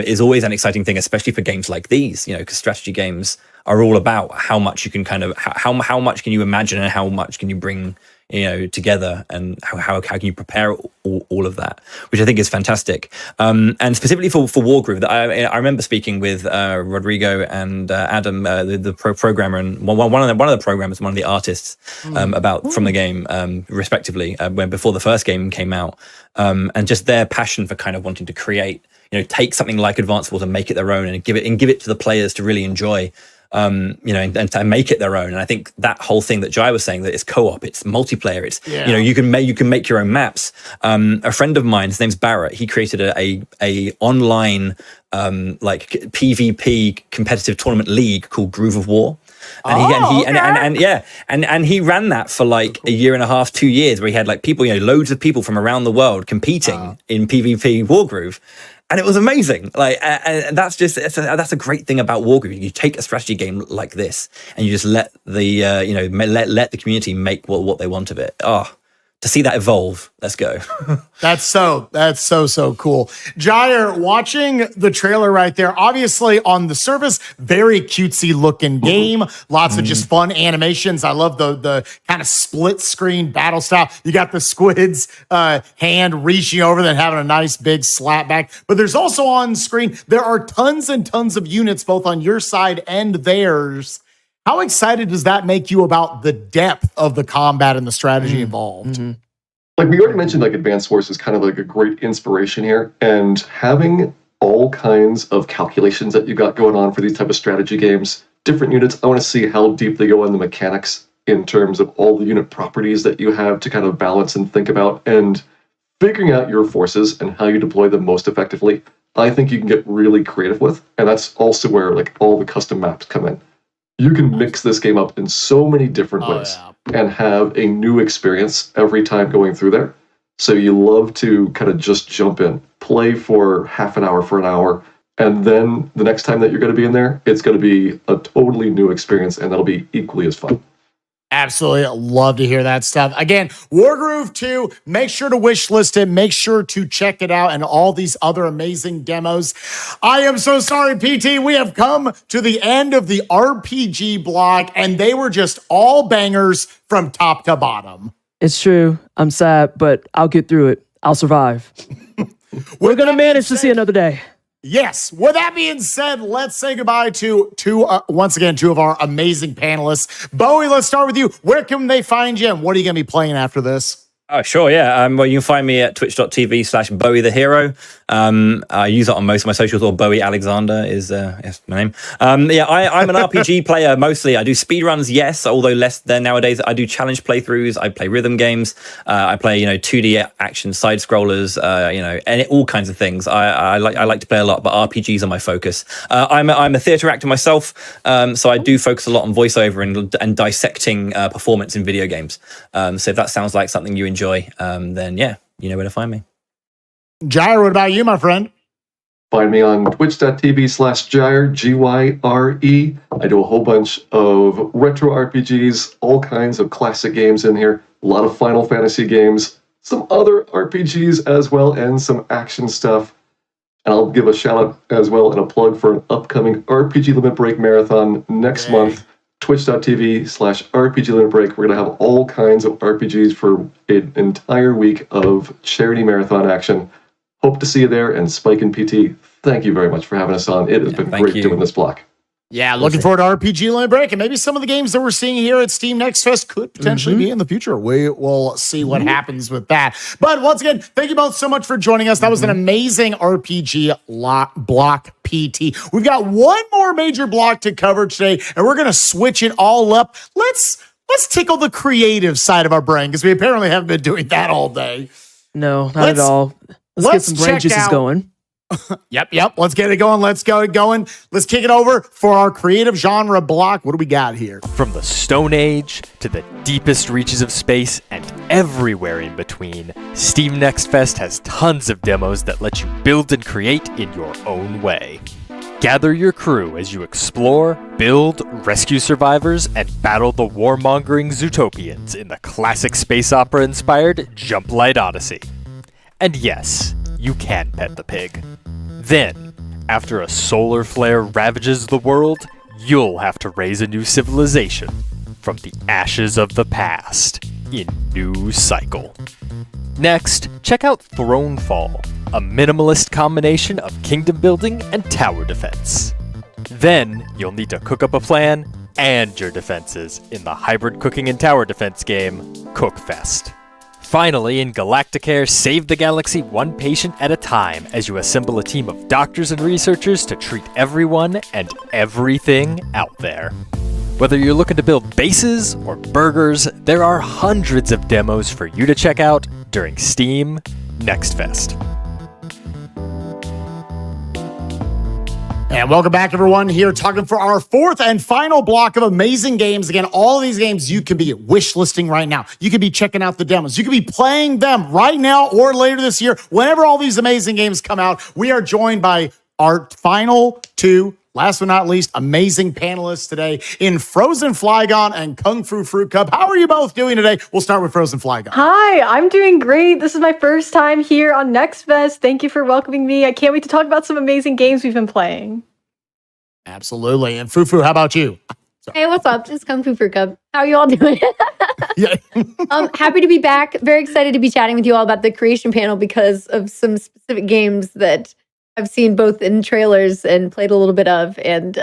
Speaker 17: is always an exciting thing, especially for games like these. Because strategy games are all about how much you can kind of how much can you imagine and how much can you bring together, and how can you prepare all of that, which I think is fantastic. And specifically for Wargroove, that I remember speaking with Rodrigo and Adam, the programmer, and one of the programmers, one of the artists, about from the game, respectively, when before the first game came out, and just their passion for kind of wanting to create, take something like Advanced Wars and make it their own, and give it to the players to really enjoy. And to make it their own. And I think that whole thing that Jai was saying, that it's co-op, it's multiplayer, it's you can make your own maps. A friend of mine, his name's Barrett, he created a online like PvP competitive tournament league called Groove of War. And he ran that for like a year and a half, 2 years, where he had like people, loads of people from around the world competing in PvP Wargroove. And it was amazing. Like, and that's a great thing about Wargroove. You take a strategy game like this, and you just let the let the community make what they want of it. To see that evolve, let's go.
Speaker 2: That's so cool. Jair, watching the trailer right there, obviously on the surface, very cutesy looking game. Lots of just fun animations. I love the kind of split screen battle style. You got the squid's hand reaching over, then having a nice big slap back. But there's also on screen, there are tons and tons of units, both on your side and theirs. How excited does that make you about the depth of the combat and the strategy involved?
Speaker 18: Like we already mentioned, like Advanced Wars is kind of like a great inspiration here, and having all kinds of calculations that you got going on for these type of strategy games, different units. I want to see how deep they go in the mechanics in terms of all the unit properties that you have to kind of balance and think about, and figuring out your forces and how you deploy them most effectively. I think you can get really creative with, and that's also where like all the custom maps come in. You can mix this game up in so many different ways and have a new experience every time going through there. So you love to kind of just jump in, play for half an hour, for an hour, and then the next time that you're going to be in there, it's going to be a totally new experience, and that'll be equally as fun.
Speaker 2: Absolutely love to hear that stuff. Again, Wargroove 2, make sure to wish list it. Make sure to check it out and all these other amazing demos. I am so sorry, PT. We have come to the end of the RPG block, and they were just all bangers from top to bottom.
Speaker 3: It's true. I'm sad, but I'll get through it. I'll survive. We're going to manage to see another day.
Speaker 2: Yes. With that being said, let's say goodbye to once again, two of our amazing panelists. Bowie, let's start with you. Where can they find you, and what are you going to be playing after this?
Speaker 17: Oh, sure, yeah. Well, you can find me at twitch.tv/Bowie the Hero. I use that on most of my socials, or Bowie Alexander is my name. I'm an RPG player mostly. I do speedruns, yes, although less than nowadays. I do challenge playthroughs. I play rhythm games. I play 2D action side scrollers. And all kinds of things. I like to play a lot, but RPGs are my focus. I'm a theatre actor myself, so I do focus a lot on voiceover and dissecting performance in video games. So if that sounds like something you enjoy, then yeah, you know where to find me.
Speaker 2: Gyre, what about you, my friend?
Speaker 18: Find me on twitch.tv/Gyre, Gyre. I do a whole bunch of retro RPGs, all kinds of classic games in here, a lot of Final Fantasy games, some other RPGs as well, and some action stuff. And I'll give a shout out as well and a plug for an upcoming RPG Limit Break marathon next month. Twitch.tv/RPG Limit Break. We're going to have all kinds of RPGs for an entire week of charity marathon action. Hope to see you there. And Spike and PT, thank you very much for having us on. It has been great doing this block.
Speaker 2: Yeah, looking forward to RPG Limit Break, and maybe some of the games that we're seeing here at Steam Next Fest could potentially be in the future. We will see what happens with that. But once again, thank you both so much for joining us. That was an amazing RPG block PT. We've got one more major block to cover today, and we're going to switch it all up. Let's tickle the creative side of our brain, because we apparently haven't been doing that all day.
Speaker 3: No, not at all. Let's get some brain juices going.
Speaker 2: Yep. Let's get it going. Let's kick it over for our creative genre block. What do we got here?
Speaker 4: From the Stone Age to the deepest reaches of space and everywhere in between, Steam Next Fest has tons of demos that let you build and create in your own way. Gather your crew as you explore, build, rescue survivors, and battle the warmongering Zootopians in the classic space opera-inspired Jump Light Odyssey. And yes, you can pet the pig. Then, after a solar flare ravages the world, you'll have to raise a new civilization from the ashes of the past in New Cycle. Next, check out Thronefall, a minimalist combination of kingdom building and tower defense. Then, you'll need to cook up a plan and your defenses in the hybrid cooking and tower defense game, Cookfest. Finally, in Galacticare, save the galaxy one patient at a time as you assemble a team of doctors and researchers to treat everyone and everything out there. Whether you're looking to build bases or burgers, there are hundreds of demos for you to check out during Steam Next Fest.
Speaker 2: And welcome back, everyone, here talking for our fourth and final block of amazing games. Again, all of these games you can be wish listing right now. You could be checking out the demos. You could be playing them right now or later this year. Whenever all these amazing games come out, we are joined by our final two, last but not least, amazing panelists today in Frozen Flygon and Kung Fu Fruit Cup. How are you both doing today? We'll start with Frozen Flygon.
Speaker 20: Hi, I'm doing great. This is my first time here on Next Fest. Thank you for welcoming me. I can't wait to talk about some amazing games we've been playing.
Speaker 2: Absolutely. And Fufu, how about you?
Speaker 21: Hey, what's up? It's Kung Fu Fruit Cup. How are you all doing?
Speaker 2: Yeah.
Speaker 21: Happy to be back. Very excited to be chatting with you all about the creation panel because of some specific games that I've seen both in trailers and played a little bit of, and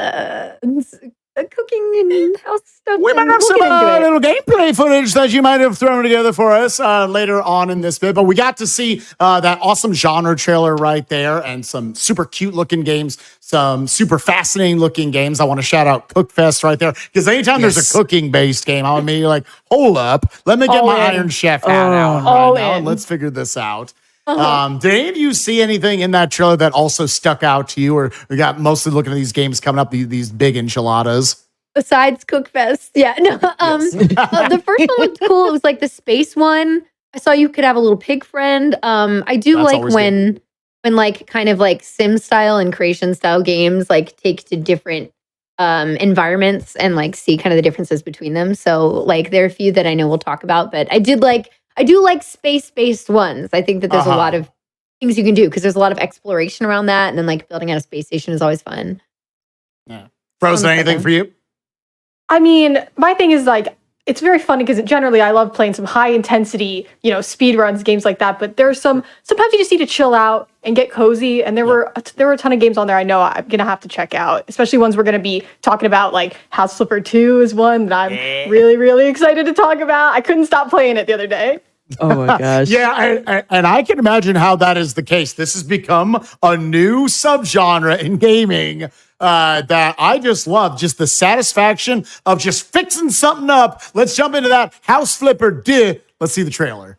Speaker 21: cooking and house stuff.
Speaker 2: We might have some little gameplay footage that you might have thrown together for us later on in this bit, but we got to see that awesome genre trailer right there and some super cute looking games, some super fascinating looking games. I want to shout out Cookfest right there, because anytime there's a cooking based game, I'm immediately like, hold up, let me get my Iron Chef hat out right now and let's figure this out. Did any of you see anything in that trailer that also stuck out to you, or we got mostly looking at these games coming up, these big enchiladas?
Speaker 21: Besides Cookfest, yeah. No, the first one looked cool. It was like the space one. I saw you could have a little pig friend. I do like when like kind of like sim style and creation style games like take to different environments and like see kind of the differences between them. So like there are a few that I know we'll talk about, but I do like space-based ones. I think that there's a lot of things you can do because there's a lot of exploration around that, and then like building out a space station is always fun.
Speaker 2: Yeah. Frozen, anything for you?
Speaker 20: I mean, my thing is like, it's very fun because generally I love playing some high intensity, speed runs, games like that. But there's sometimes you just need to chill out and get cozy. And there were a ton of games on there I know I'm gonna have to check out, especially ones we're gonna be talking about. Like House Flipper 2 is one that I'm really, really excited to talk about. I couldn't stop playing it the other day.
Speaker 3: Oh my gosh.
Speaker 2: Yeah, and I can imagine how that is the case. This has become a new subgenre in gaming that I just love. Just the satisfaction of just fixing something up. Let's jump into that House Flipper 2. Let's see the trailer.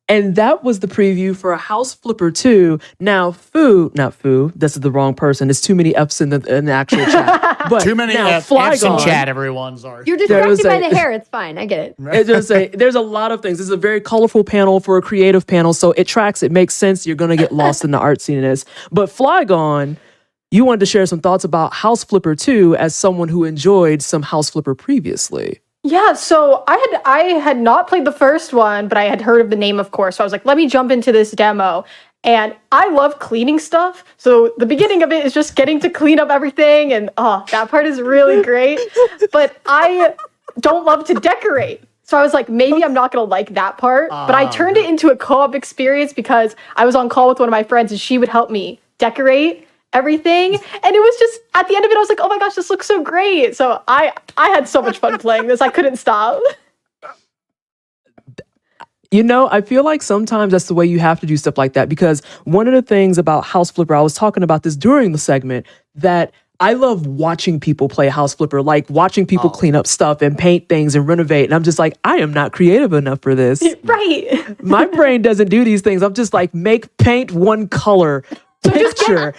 Speaker 3: And that was the preview for House Flipper 2. Now, not Foo, this is the wrong person. There's too many F's in the actual chat. But
Speaker 2: too many
Speaker 3: now,
Speaker 2: F's in chat, everyone. Sorry.
Speaker 21: You're distracted by the hair. It's fine. I get it.
Speaker 3: There's a lot of things. This is a very colorful panel for a creative panel, so it tracks. It makes sense. You're going to get lost in the artsiness. But Flygon, you wanted to share some thoughts about House Flipper 2 as someone who enjoyed some House Flipper previously.
Speaker 20: Yeah, so I had not played the first one, but I had heard of the name, of course. So I was like, let me jump into this demo. And I love cleaning stuff. So the beginning of it is just getting to clean up everything. And that part is really great. But I don't love to decorate. So I was like, maybe I'm not going to like that part. But I turned it into a co-op experience because I was on call with one of my friends and she would help me decorate everything. And it was just, at the end of it, I was like, oh my gosh, this looks so great. So I had so much fun playing this. I couldn't stop.
Speaker 3: I feel like sometimes that's the way you have to do stuff like that, because one of the things about House Flipper, I was talking about this during the segment, that I love watching people play House Flipper, like watching people clean up stuff and paint things and renovate. And I'm just like, I am not creative enough for this.
Speaker 20: Right.
Speaker 3: My brain doesn't do these things. I'm just like, paint one color.
Speaker 20: So just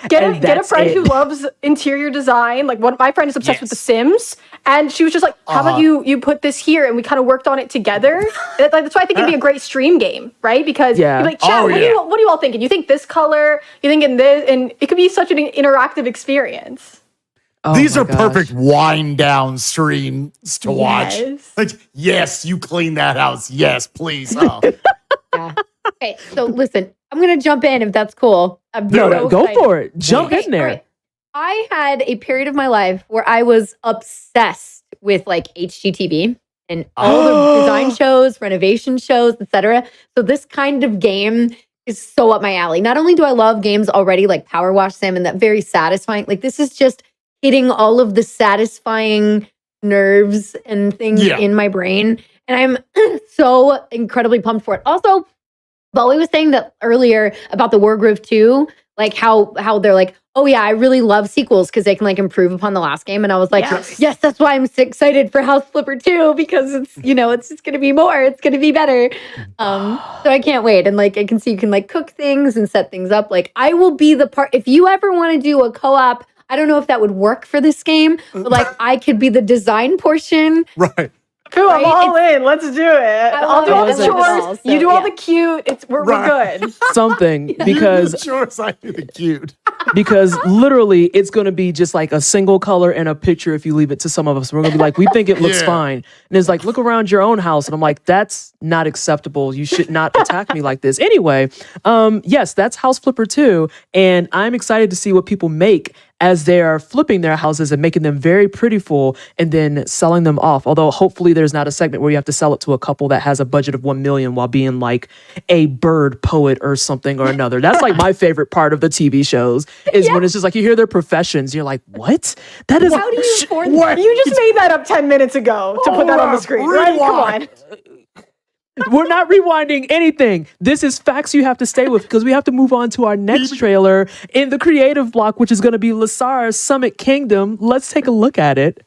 Speaker 20: get a friend who loves interior design. Like my friend is obsessed with The Sims, and she was just like, "How about you put this here?" And we kind of worked on it together. That's why I think it'd be a great stream game, right? Because you're like, "Chat, what are you all thinking? You think this color? You think in this?" And it could be such an interactive experience.
Speaker 2: These are perfect wind down streams to watch. Like, yes, you clean that house. Yes, please.
Speaker 21: Yeah. Okay, so listen, I'm going to jump in if that's cool.
Speaker 3: No, go for it. Jump in there.
Speaker 21: Right. I had a period of my life where I was obsessed with like HGTV and all the design shows, renovation shows, etc. So this kind of game is so up my alley. Not only do I love games already like Power Wash Sim and that very satisfying, like this is just hitting all of the satisfying nerves and things in my brain. And I'm so incredibly pumped for it. Also, Bowie was saying that earlier about the Wargroove 2, like how they're like, oh yeah, I really love sequels because they can like improve upon the last game. And I was like, yes, that's why I'm so excited for House Flipper 2 because it's, it's just going to be more. It's going to be better. So I can't wait. And like, I can see you can like cook things and set things up. Like I will be the part, if you ever want to do a co-op, I don't know if that would work for this game, but like I could be the design portion.
Speaker 2: Right.
Speaker 20: Cool, I'm all in. Let's do it. I'll do all the chores.
Speaker 21: dolls, so,
Speaker 20: You do all
Speaker 21: yeah.
Speaker 20: the cute. We're good.
Speaker 3: Something because
Speaker 2: Chores, I do the cute.
Speaker 3: because literally it's going to be just like a single color and a picture if you leave it to some of us. We're going to be like, we think it looks
Speaker 2: Yeah.
Speaker 3: fine. And it's like, look around your own house. And I'm like, that's not acceptable. You should not attack me like this. Anyway, yes, that's House Flipper 2. And I'm excited to see what people make as they are flipping their houses and making them very prettyful and then selling them off. Although hopefully there's not a segment where you have to sell it to a couple that has a budget of $1 million while being like a bird poet or something or another. That's like my favorite part of the TV shows is when it's just like you hear their professions. You're like, what? That is
Speaker 21: How do you afford that?
Speaker 20: What? You just made that up 10 minutes ago to put that on the screen, right? Come on.
Speaker 3: We're not rewinding anything. This is facts you have to stay with because we have to move on to our next trailer in the creative block, which is going to be Laysara's Summit Kingdom. Let's take a look at it.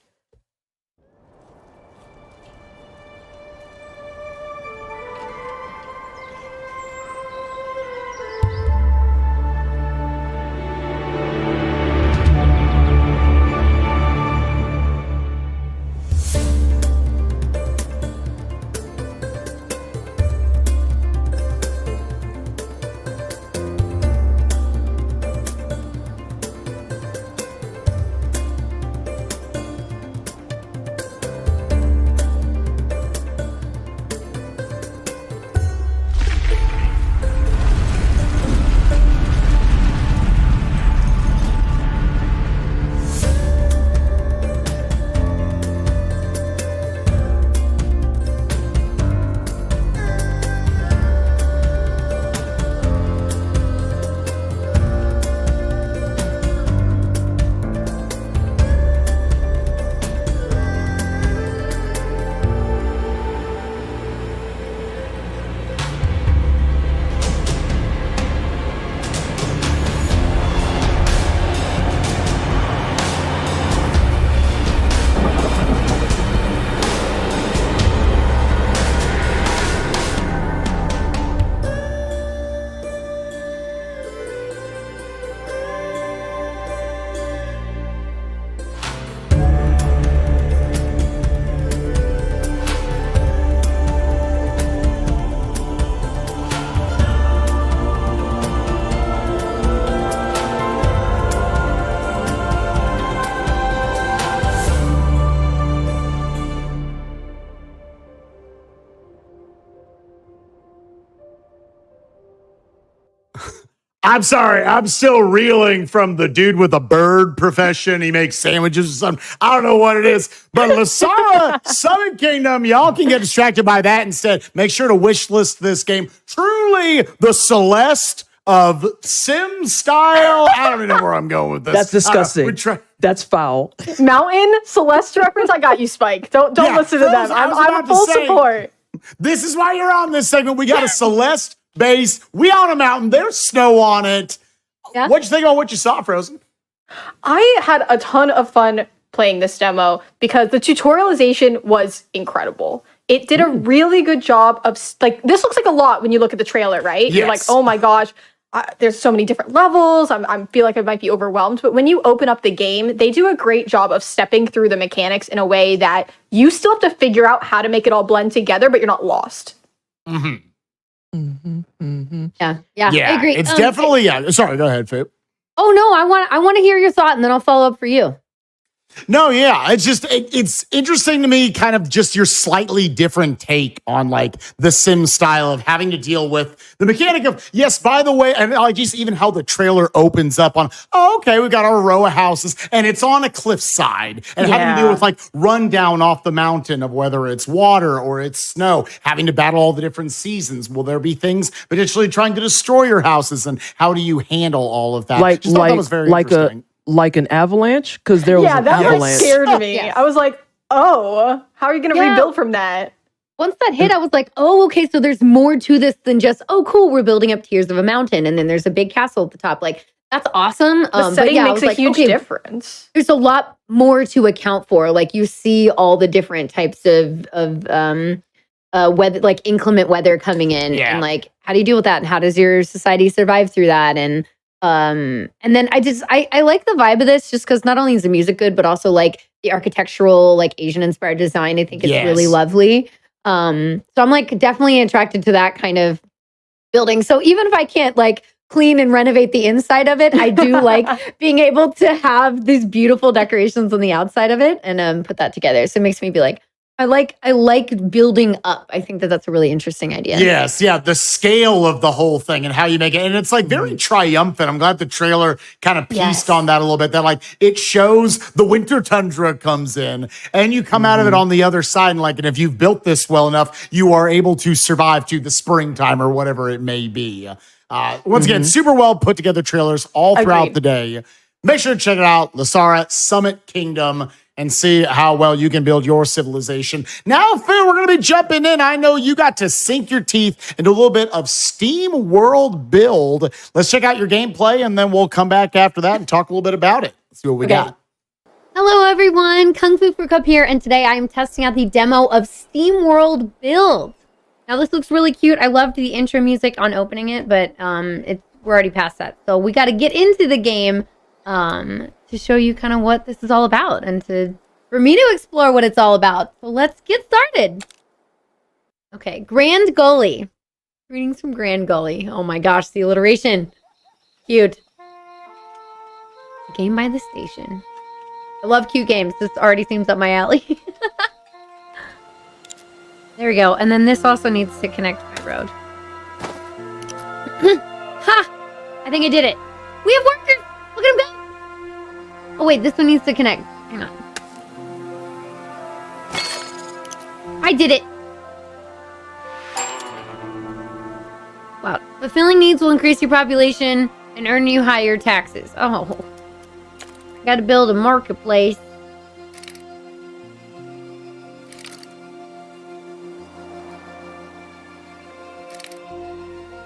Speaker 2: I'm sorry. I'm still reeling from the dude with a bird profession. He makes sandwiches or something. I don't know what it is. But Laysara, Summit Kingdom, y'all can get distracted by that instead. Make sure to wish list this game. Truly the Celeste of Sim style. I don't even know where I'm going with this.
Speaker 3: That's disgusting. That's foul.
Speaker 20: Mountain Celeste reference. I got you, Spike. Don't listen to them. I'm full support.
Speaker 2: This is why you're on this segment. We got a Celeste base. We on a mountain. There's snow on it.
Speaker 21: Yeah.
Speaker 2: What'd you think about what you saw, Frozen?
Speaker 20: I had a ton of fun playing this demo because the tutorialization was incredible. It did a really good job of, like, this looks like a lot when you look at the trailer, right? You're like, oh my gosh, there's so many different levels. I feel like I might be overwhelmed. But when you open up the game, they do a great job of stepping through the mechanics in a way that you still have to figure out how to make it all blend together, but you're not lost.
Speaker 21: Yeah, I agree.
Speaker 2: It's definitely, Sorry, go ahead, Fib.
Speaker 21: Oh no, I want to hear your thought, and then I'll follow up for you.
Speaker 2: No, yeah, it's just it's interesting to me, kind of just your slightly different take on like the Sim style of having to deal with the mechanic of by the way, and like just even how the trailer opens up on we've got our row of houses and it's on a cliffside and having to deal with like run down off the mountain of whether it's water or it's snow, having to battle all the different seasons. Will there be things potentially trying to destroy your houses and how do you handle all of that? Just thought that was very interesting.
Speaker 3: Like an avalanche? Because there was an avalanche.
Speaker 20: Like scared me. I was like, how are you going to rebuild from that?
Speaker 21: Once that hit, I was like, okay, so there's more to this than just, cool, we're building up tiers of a mountain, and then there's a big castle at the top. Like, that's awesome.
Speaker 20: The setting makes a huge difference.
Speaker 21: There's a lot more to account for. Like, you see all the different types of weather, like inclement weather coming in, and like, how do you deal with that? And how does your society survive through that? And then I like the vibe of this just because not only is the music good, but also like the architectural, like Asian inspired design. I think it's really lovely. So I'm like definitely attracted to that kind of building. So even if I can't like clean and renovate the inside of it, I do like being able to have these beautiful decorations on the outside of it and put that together. So it makes me be like, I like building up. I think that that's a really interesting idea.
Speaker 2: Yes, yeah, the scale of the whole thing and how you make it. And it's like very triumphant. I'm glad the trailer kind of pieced on that a little bit. That like it shows the winter tundra comes in and you come out of it on the other side. And like, and if you've built this well enough, you are able to survive to the springtime or whatever it may be. Once again, super well put together trailers all throughout the day. Make sure to check it out, Laysara Summit Kingdom, and see how well you can build your civilization. Now, Phil, we're going to be jumping in. I know you got to sink your teeth into a little bit of SteamWorld Build. Let's check out your gameplay, and then we'll come back after that and talk a little bit about it. Let's see what we got.
Speaker 21: Hello, everyone. Kung Fu for Cup here, and today I am testing out the demo of SteamWorld Build. Now, this looks really cute. I loved the intro music on opening it, but we're already past that. So we got to get into the game to show you kind of what this is all about and for me to explore what it's all about. So let's get started. Okay, Grand Gully. Greetings from Grand Gully. Oh my gosh, the alliteration. Cute. Game by the station. I love cute games. This already seems up my alley. There we go. And then this also needs to connect to my road. Ha! I think I did it. We have workers! Look at them go! Oh wait, this one needs to connect. Hang on. I did it! Wow. Fulfilling needs will increase your population and earn you higher taxes. Oh. Gotta build a marketplace.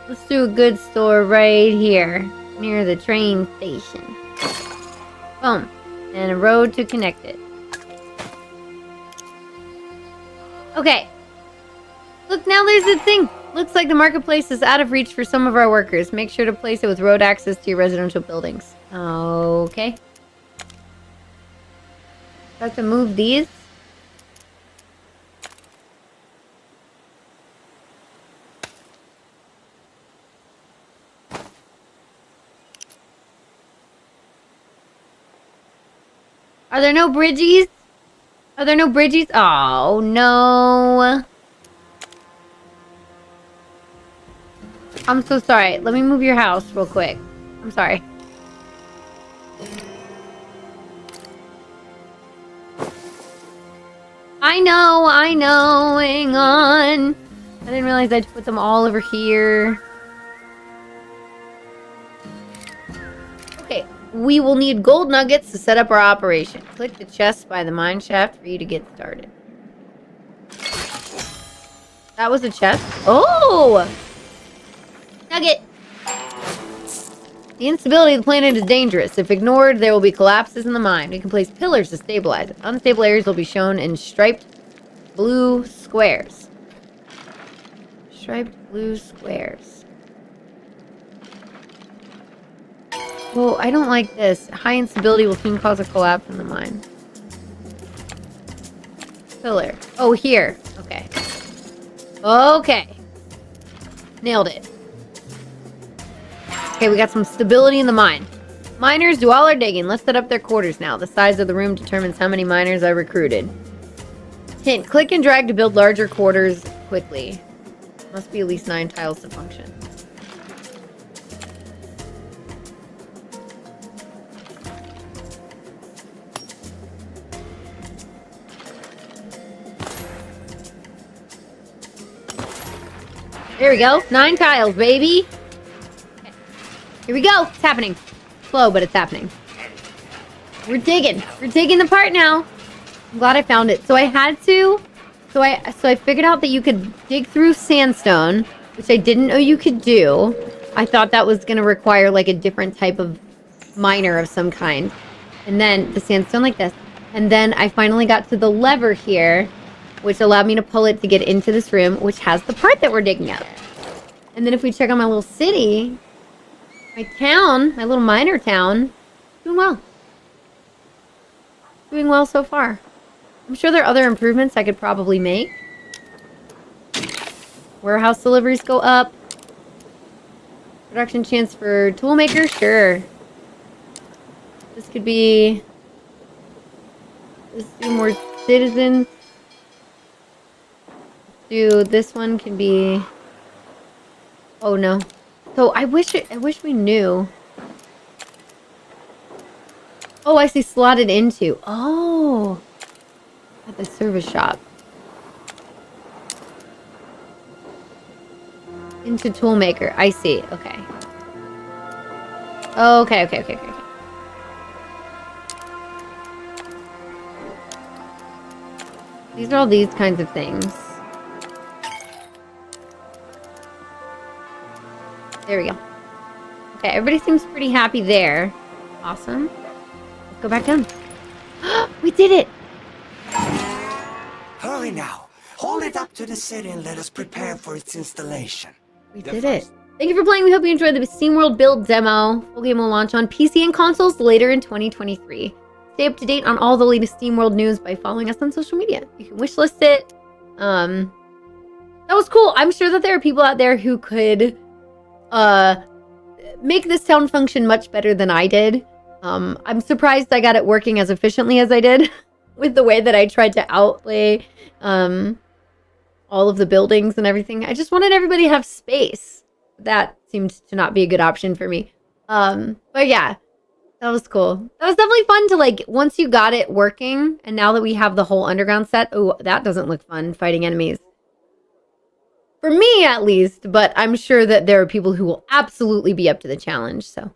Speaker 21: Let's do a goods store right here, near the train station. Boom. And a road to connect it. Okay. Look, now there's a thing. Looks like the marketplace is out of reach for some of our workers. Make sure to place it with road access to your residential buildings. Okay. I have to move these. Are there no bridgies? Are there no bridgies? Oh, no. I'm so sorry. Let me move your house real quick. I'm sorry. I know. Hang on. I didn't realize I had to put them all over here. Okay. We will need gold nuggets to set up our operation. Click the chest by the mine shaft for you to get started. That was a chest. Oh! Nugget! The instability of the planet is dangerous. If ignored, there will be collapses in the mine. We can place pillars to stabilize it. Unstable areas will be shown in striped blue squares. Striped blue squares. Well, I don't like this. High instability will soon cause a collapse in the mine. Pillar. Oh, here. Okay. Okay. Nailed it. Okay, we got some stability in the mine. Miners do all our digging. Let's set up their quarters now. The size of the room determines how many miners I recruited. Hint, click and drag to build larger quarters quickly. Must be at least 9 tiles to function. There we go. 9 tiles, baby. Okay. Here we go. It's happening. Slow, but it's happening. We're digging. We're digging the part now. I'm glad I found it. So I had to. So I figured out that you could dig through sandstone, which I didn't know you could do. I thought that was going to require like a different type of miner of some kind. And then the sandstone like this. And then I finally got to the lever here, which allowed me to pull it to get into this room, which has the part that we're digging up. And then if we check on my little city, my town, my little miner town, doing well. doing well so far. I'm sure there are other improvements I could probably make. Warehouse deliveries go up. Production chance for toolmaker, sure. This could be. Let's do more citizens. Do this one can be. Oh no. So I wish we knew. Oh, I see slotted into. Oh. At the service shop. Into toolmaker. I see. Okay. Okay. These are all these kinds of things. There we go. Okay, everybody seems pretty happy there. Awesome. Let's go back down. We did it!
Speaker 1: Hurry now. Hold it up to the city and let us prepare for its installation.
Speaker 21: We did it. Thank you for playing. We hope you enjoyed the SteamWorld Build demo. Full game will launch on PC and consoles later in 2023. Stay up to date on all the latest SteamWorld news by following us on social media. You can wishlist it. That was cool. I'm sure that there are people out there who could make this sound function much better than I did. I'm surprised I got it working as efficiently as I did with the way that I tried to outlay all of the buildings and everything. I just wanted everybody to have space. That seemed to not be a good option for me. But yeah, that was cool. That was definitely fun to, like, once you got it working, and now that we have the whole underground set, oh, that doesn't look fun, fighting enemies. For me, at least, but I'm sure that there are people who will absolutely be up to the challenge, so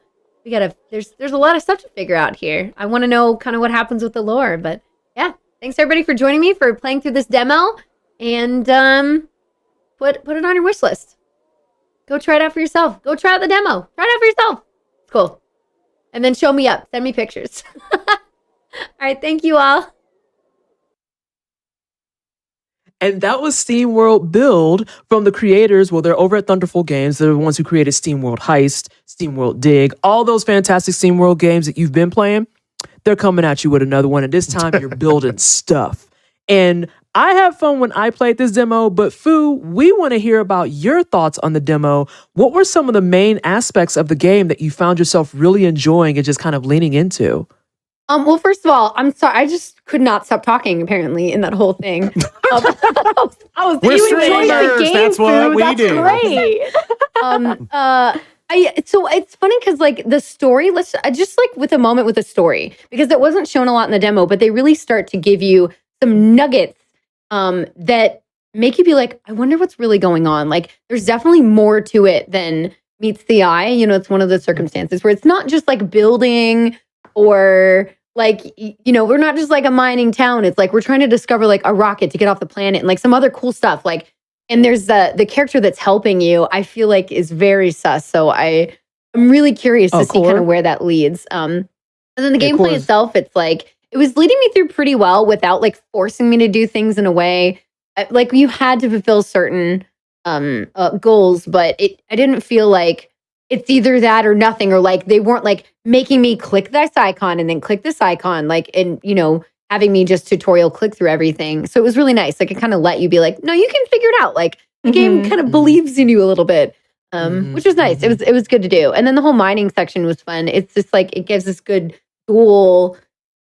Speaker 21: we gotta, there's a lot of stuff to figure out here. I want to know kind of what happens with the lore, but yeah. Thanks everybody for joining me for playing through this demo, and put it on your wish list. Go try it out for yourself. Go try out the demo. Try it out for yourself. It's cool. And then show me up. Send me pictures. All right, thank you all.
Speaker 3: And that was SteamWorld Build from the creators. Well, they're over at Thunderful Games. They're the ones who created SteamWorld Heist, SteamWorld Dig, all those fantastic SteamWorld games that you've been playing. They're coming at you with another one. And this time you're building stuff. And I had fun when I played this demo, but Fu, we want to hear about your thoughts on the demo. What were some of the main aspects of the game that you found yourself really enjoying and just kind of leaning into?
Speaker 21: Well, first of all, I'm sorry. I just could not stop talking, apparently, in that whole thing.
Speaker 2: We're streamers. That's what we do.
Speaker 21: Great. So it's funny because, like, the story, let's just, like, with a moment with the story, because it wasn't shown a lot in the demo, but they really start to give you some nuggets that make you be like, I wonder what's really going on. Like, there's definitely more to it than meets the eye. You know, it's one of those circumstances where it's not just like building or like, you know, we're not just like a mining town. It's like we're trying to discover like a rocket to get off the planet and like some other cool stuff. Like, and there's the character that's helping you, I feel like is very sus. So I'm really curious to see kind of where that leads. And then the gameplay itself, it's like, it was leading me through pretty well without like forcing me to do things in a way. Like you had to fulfill certain goals, but I didn't feel like it's either that or nothing, or like they weren't like making me click this icon and then click this icon, like, and you know, having me just tutorial click through everything. So it was really nice. Like it kind of let you be like, no, you can figure it out. Like the game kind of believes in you a little bit, which was nice. It was good to do. And then the whole mining section was fun. It's just like it gives this good dual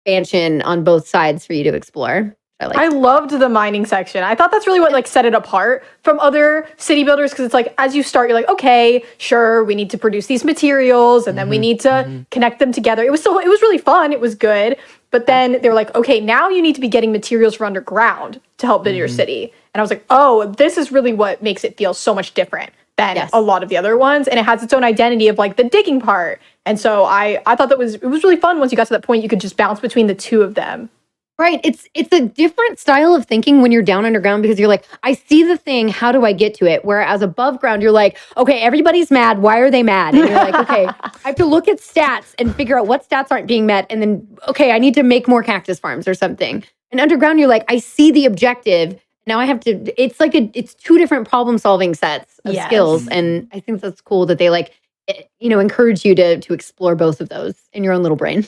Speaker 21: expansion on both sides for you to explore.
Speaker 20: I loved the mining section. I thought that's really what like set it apart from other city builders, because it's like as you start, you're like, okay, sure, we need to produce these materials, and then we need to connect them together. It was really fun. It was good, but then they were like, okay, now you need to be getting materials from underground to help build your city. And I was like, oh, this is really what makes it feel so much different than a lot of the other ones, and it has its own identity of like the digging part. And so I thought it was really fun once you got to that point. You could just bounce between the two of them.
Speaker 21: Right. It's a different style of thinking when you're down underground, because you're like, I see the thing, how do I get to it? Whereas above ground, you're like, okay, everybody's mad. Why are they mad? And you're like, okay, I have to look at stats and figure out what stats aren't being met. And then, okay, I need to make more cactus farms or something. And underground, you're like, I see the objective. Now I have to, it's like it's two different problem solving sets of skills. And I think that's cool that they like, you know, encourage you to explore both of those in your own little brain.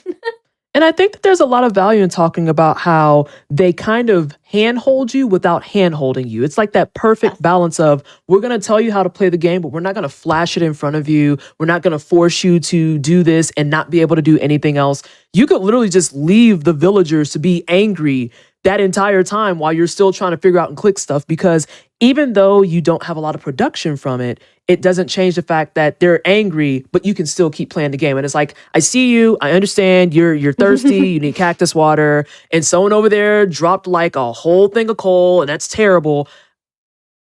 Speaker 3: And I think that there's a lot of value in talking about how they kind of handhold you without handholding you. It's like that perfect balance of, we're going to tell you how to play the game, but we're not going to flash it in front of you. We're not going to force you to do this and not be able to do anything else. You could literally just leave the villagers to be angry that entire time while you're still trying to figure out and click stuff, because even though you don't have a lot of production from it, it doesn't change the fact that they're angry, but you can still keep playing the game. And it's like, I see you, I understand you're thirsty, you need cactus water, and someone over there dropped like a whole thing of coal, and that's terrible.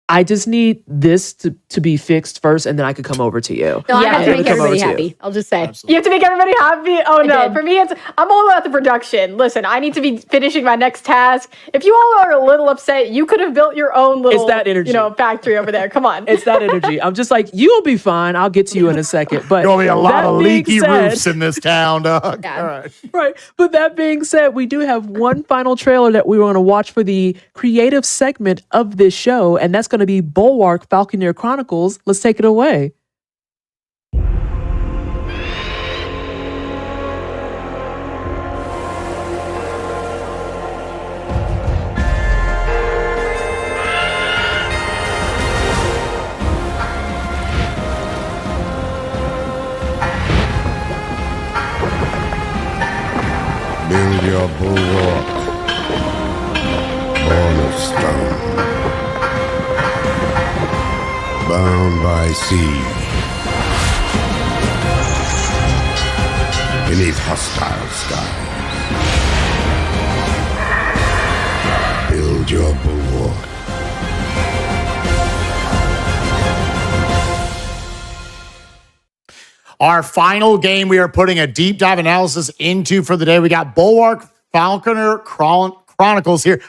Speaker 3: I just need this to be fixed first, and then I could come over to you.
Speaker 21: No, I have to make everybody happy. I'll just say.
Speaker 20: Absolutely. You have to make everybody happy? Oh, no. For me, I'm all about the production. Listen, I need to be finishing my next task. If you all are a little upset, you could have built your own little,
Speaker 3: it's that energy.
Speaker 20: Factory over there. Come on.
Speaker 3: It's that energy. I'm just like, you'll be fine. I'll get to you in a second. But
Speaker 2: there'll be a lot of leaky
Speaker 3: said,
Speaker 2: roofs in this town, dog.
Speaker 21: Yeah.
Speaker 2: All right.
Speaker 3: Right. But that being said, we do have one final trailer that we want to watch for the creative segment of this show, and that's going to be Bulwark Falconeer Chronicles. Let's take it away.
Speaker 16: Build your bulwark, born of stone, bound by sea, beneath hostile skies. Build your bulwark.
Speaker 2: Our final game we are putting a deep dive analysis into for the day. We got Bulwark Falconeer Chronicles here.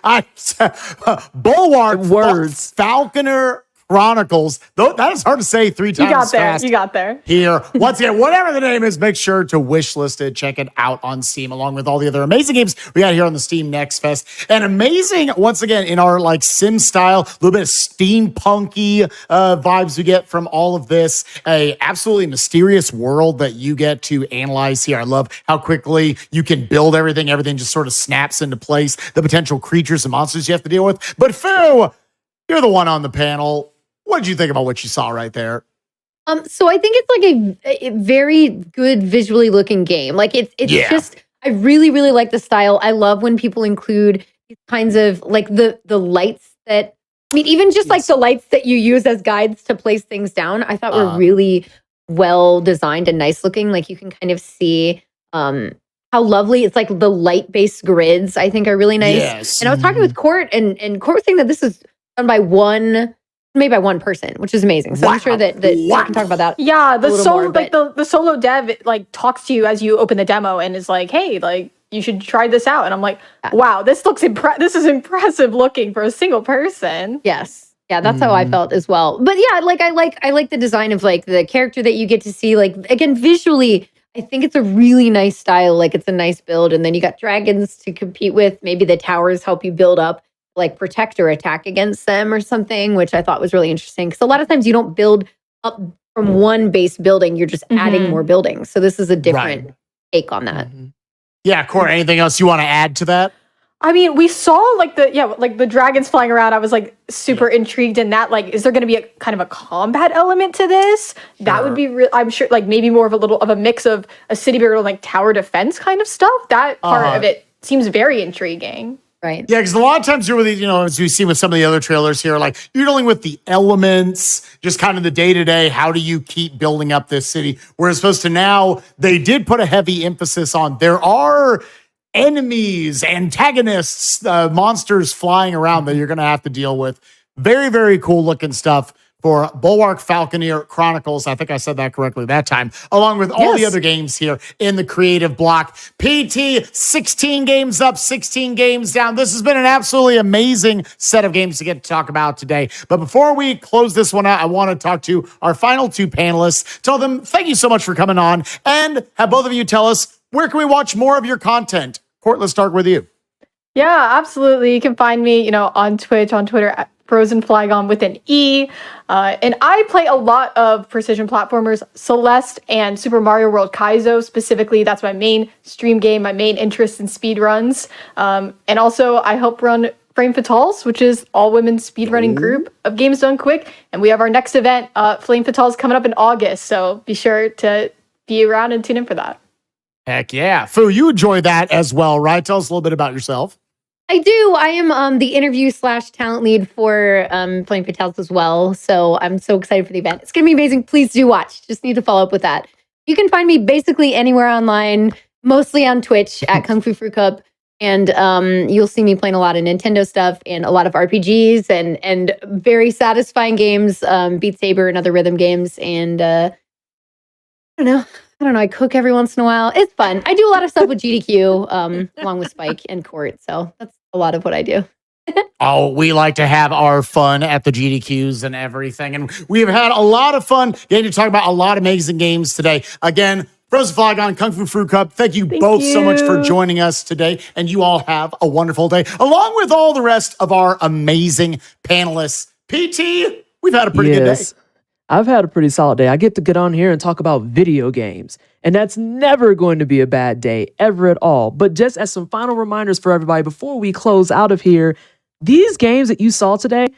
Speaker 2: Bulwark
Speaker 3: words.
Speaker 2: Falconeer Chronicles. That is hard to say 3 times
Speaker 20: You got there.
Speaker 2: fast.
Speaker 20: You got there.
Speaker 2: Here. Once again, whatever the name is, make sure to wish list it. Check it out on Steam, along with all the other amazing games we got here on the Steam Next Fest. And amazing, once again, in our like sim style, a little bit of steampunky vibes we get from all of this. A absolutely mysterious world that you get to analyze here. I love how quickly you can build everything. Everything just sort of snaps into place. The potential creatures and monsters you have to deal with. But Fu, you're the one on the panel. What did you think about what you saw right there?
Speaker 21: So I think it's like a very good visually looking game. Like it's just, I really, really like the style. I love when people include these kinds of like the lights that, I mean, even just like the lights that you use as guides to place things down, I thought were really well designed and nice looking. Like you can kind of see how lovely, it's like the light-based grids I think are really nice.
Speaker 2: Yes.
Speaker 21: And I was talking with Court and Court was saying that this is done by made by one person, which is amazing. So I'm sure that we can talk about that.
Speaker 20: Yeah, the solo
Speaker 21: more,
Speaker 20: like the solo dev like talks to you as you open the demo and is like, "Hey, like you should try this out." And I'm like, "Wow, this looks this is impressive looking for a single person."
Speaker 21: Yes. Yeah, that's how I felt as well. But yeah, like I like the design of like the character that you get to see. Like again, visually, I think it's a really nice style. Like it's a nice build. And then you got dragons to compete with. Maybe the towers help you build up, like protect or attack against them or something, which I thought was really interesting. Because a lot of times you don't build up from one base building, you're just adding more buildings. So this is a different take on that.
Speaker 2: Yeah, Cora, anything else you want to add to that?
Speaker 20: I mean, we saw like the dragons flying around. I was like super intrigued in that. Like, is there going to be a kind of a combat element to this? That would be, I'm sure, like maybe more of a little of a mix of a city builder, like tower defense kind of stuff. That part of it seems very intriguing.
Speaker 21: Right.
Speaker 2: Yeah, because a lot of times you're with, as we see with some of the other trailers here, like you're dealing with the elements, just kind of the day-to-day, how do you keep building up this city? Whereas opposed to now, they did put a heavy emphasis on there are enemies, antagonists, monsters flying around that you're going to have to deal with. Very, very cool looking stuff for Bulwark Falconeer Chronicles. I think I said that correctly that time, along with all the other games here in the creative block. PT, 16 games up, 16 games down. This has been an absolutely amazing set of games to get to talk about today. But before we close this one out, I want to talk to our final two panelists. Tell them thank you so much for coming on, and have both of you tell us, where can we watch more of your content? Court, let's start with you.
Speaker 20: Yeah, absolutely. You can find me, on Twitch, on Twitter, Frozen Flygon with an E. And I play a lot of precision platformers, Celeste and Super Mario World Kaizo specifically. That's my main stream game, my main interest in speedruns. And also I help run Flame Fatales, which is all-women speedrunning group of games done quick. And we have our next event, Flame Fatales, coming up in August. So be sure to be around and tune in for that.
Speaker 2: Heck yeah. Fu, you enjoy that as well, right? Tell us a little bit about yourself.
Speaker 21: I do. I am the interview / talent lead for Flame Fatales as well. So I'm so excited for the event. It's going to be amazing. Please do watch. Just need to follow up with that. You can find me basically anywhere online, mostly on Twitch at Kung Fu Fruit Cup. And you'll see me playing a lot of Nintendo stuff and a lot of RPGs and very satisfying games, Beat Saber and other rhythm games. And I don't know. I cook every once in a while. It's fun. I do a lot of stuff with GDQ along with Spike and Court. So that's a lot of what I do.
Speaker 2: Oh, we like to have our fun at the GDQs and everything. And we've had a lot of fun getting to talk about a lot of amazing games today. Again, Frozen Flygon, Kung Fu Fruit Cup, thank you both so much for joining us today. And you all have a wonderful day, along with all the rest of our amazing panelists. PT, we've had a pretty good day.
Speaker 3: I've had a pretty solid day. I get to get on here and talk about video games. And that's never going to be a bad day, ever at all. But just as some final reminders for everybody before we close out of here, these games that you saw today,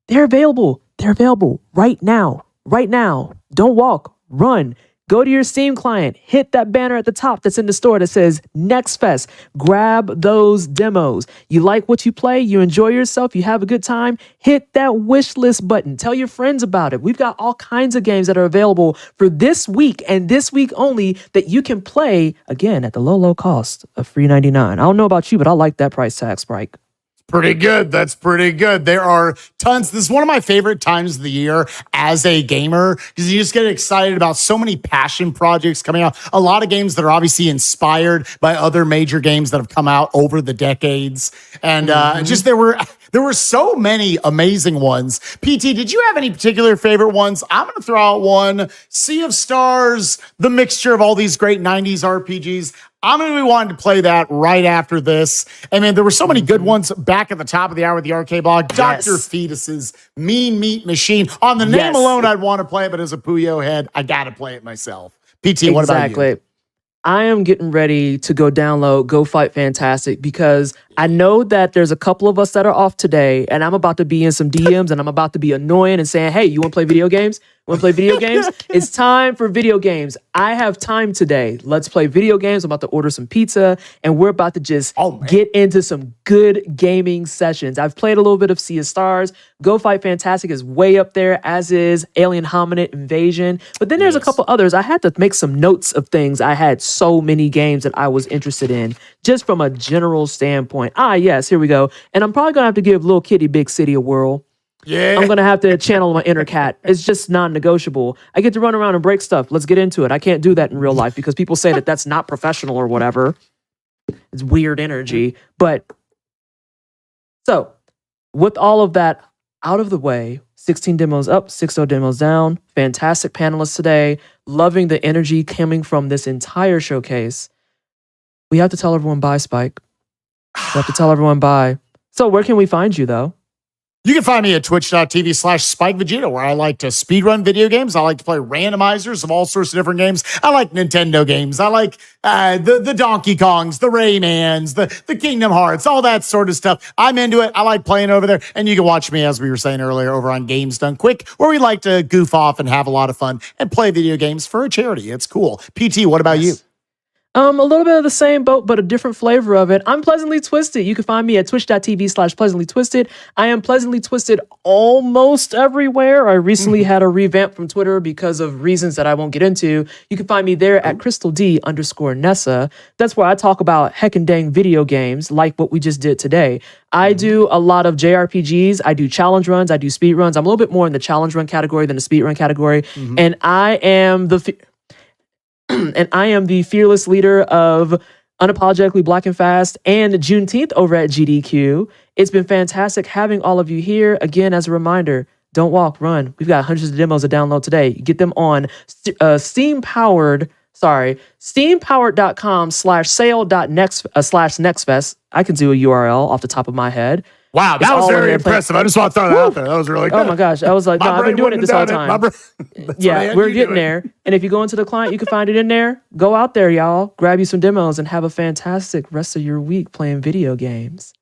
Speaker 3: they're available. They're available right now. Right now. Don't walk, run. Go to your Steam client, hit that banner at the top that's in the store that says Next Fest. Grab those demos. You like what you play, you enjoy yourself, you have a good time, hit that wish list button. Tell your friends about it. We've got all kinds of games that are available for this week and this week only that you can play, again, at the low, low cost of $3.99. I don't know about you, but I like that price tag, Sprite.
Speaker 2: Pretty good. That's pretty good. There are tons. This is one of my favorite times of the year as a gamer because you just get excited about so many passion projects coming out. A lot of games that are obviously inspired by other major games that have come out over the decades. And just there were so many amazing ones. PT, did you have any particular favorite ones? I'm going to throw out one. Sea of Stars, the mixture of all these great 90s RPGs. I'm going to be wanting to play that right after this. I mean, there were so many good ones back at the top of the hour with the arcade blog. Dr. Fetus's Mean Meat Machine. On the name alone, I'd want to play it, but as a Puyo head, I got to play it myself. PT, what about you?
Speaker 3: I am getting ready to go download Go Fight Fantastic because I know that there's a couple of us that are off today and I'm about to be in some DMs and I'm about to be annoying and saying, hey, you want to play video games? Want to play video games? It's time for video games. I have time today. Let's play video games. I'm about to order some pizza and we're about to just get into some good gaming sessions. I've played a little bit of Sea of Stars. Go Fight Fantastic is way up there, as is Alien Hominid Invasion. But then there's a couple others. I had to make some notes of things. I had so many games that I was interested in just from a general standpoint. Yes, here we go. And I'm probably going to have to give Little Kitty Big City a whirl.
Speaker 2: Yeah.
Speaker 3: I'm going to have to channel my inner cat. It's just non-negotiable. I get to run around and break stuff. Let's get into it. I can't do that in real life because people say that that's not professional or whatever. It's weird energy. But so with all of that out of the way, 16 demos up, 60 demos down. Fantastic panelists today. Loving the energy coming from this entire showcase. We have to tell everyone bye, Spike. We have to tell everyone bye. So where can we find you, though?
Speaker 2: You can find me at twitch.tv/SpikeVegeta, where I like to speedrun video games. I like to play randomizers of all sorts of different games. I like Nintendo games. I like the Donkey Kongs, the Raymans, the Kingdom Hearts, all that sort of stuff. I'm into it. I like playing over there. And you can watch me, as we were saying earlier, over on Games Done Quick, where we like to goof off and have a lot of fun and play video games for a charity. It's cool. PT, what about you?
Speaker 3: A little bit of the same boat, but a different flavor of it. I'm Pleasantly Twisted. You can find me at twitch.tv/Pleasantly Twisted. I am Pleasantly Twisted almost everywhere. I recently had a revamp from Twitter because of reasons that I won't get into. You can find me there at CrystalD_Nessa. That's where I talk about heckin' dang video games like what we just did today. I do a lot of JRPGs. I do challenge runs. I do speed runs. I'm a little bit more in the challenge run category than the speed run category. And I am the fearless leader of Unapologetically Black and Fast and Juneteenth over at GDQ. It's been fantastic having all of you here. Again, as a reminder, don't walk, run. We've got hundreds of demos to download today. Get them on steampowered.com/sale.nextfest. I can do a URL off the top of my head.
Speaker 2: Wow, that was very impressive. I just want to throw that out there. That was really good.
Speaker 3: Oh my gosh. I was like, no, I've been doing it this whole time. Yeah, we're getting there. And if you go into the client, you can find it in there. Go out there, y'all. Grab you some demos and have a fantastic rest of your week playing video games.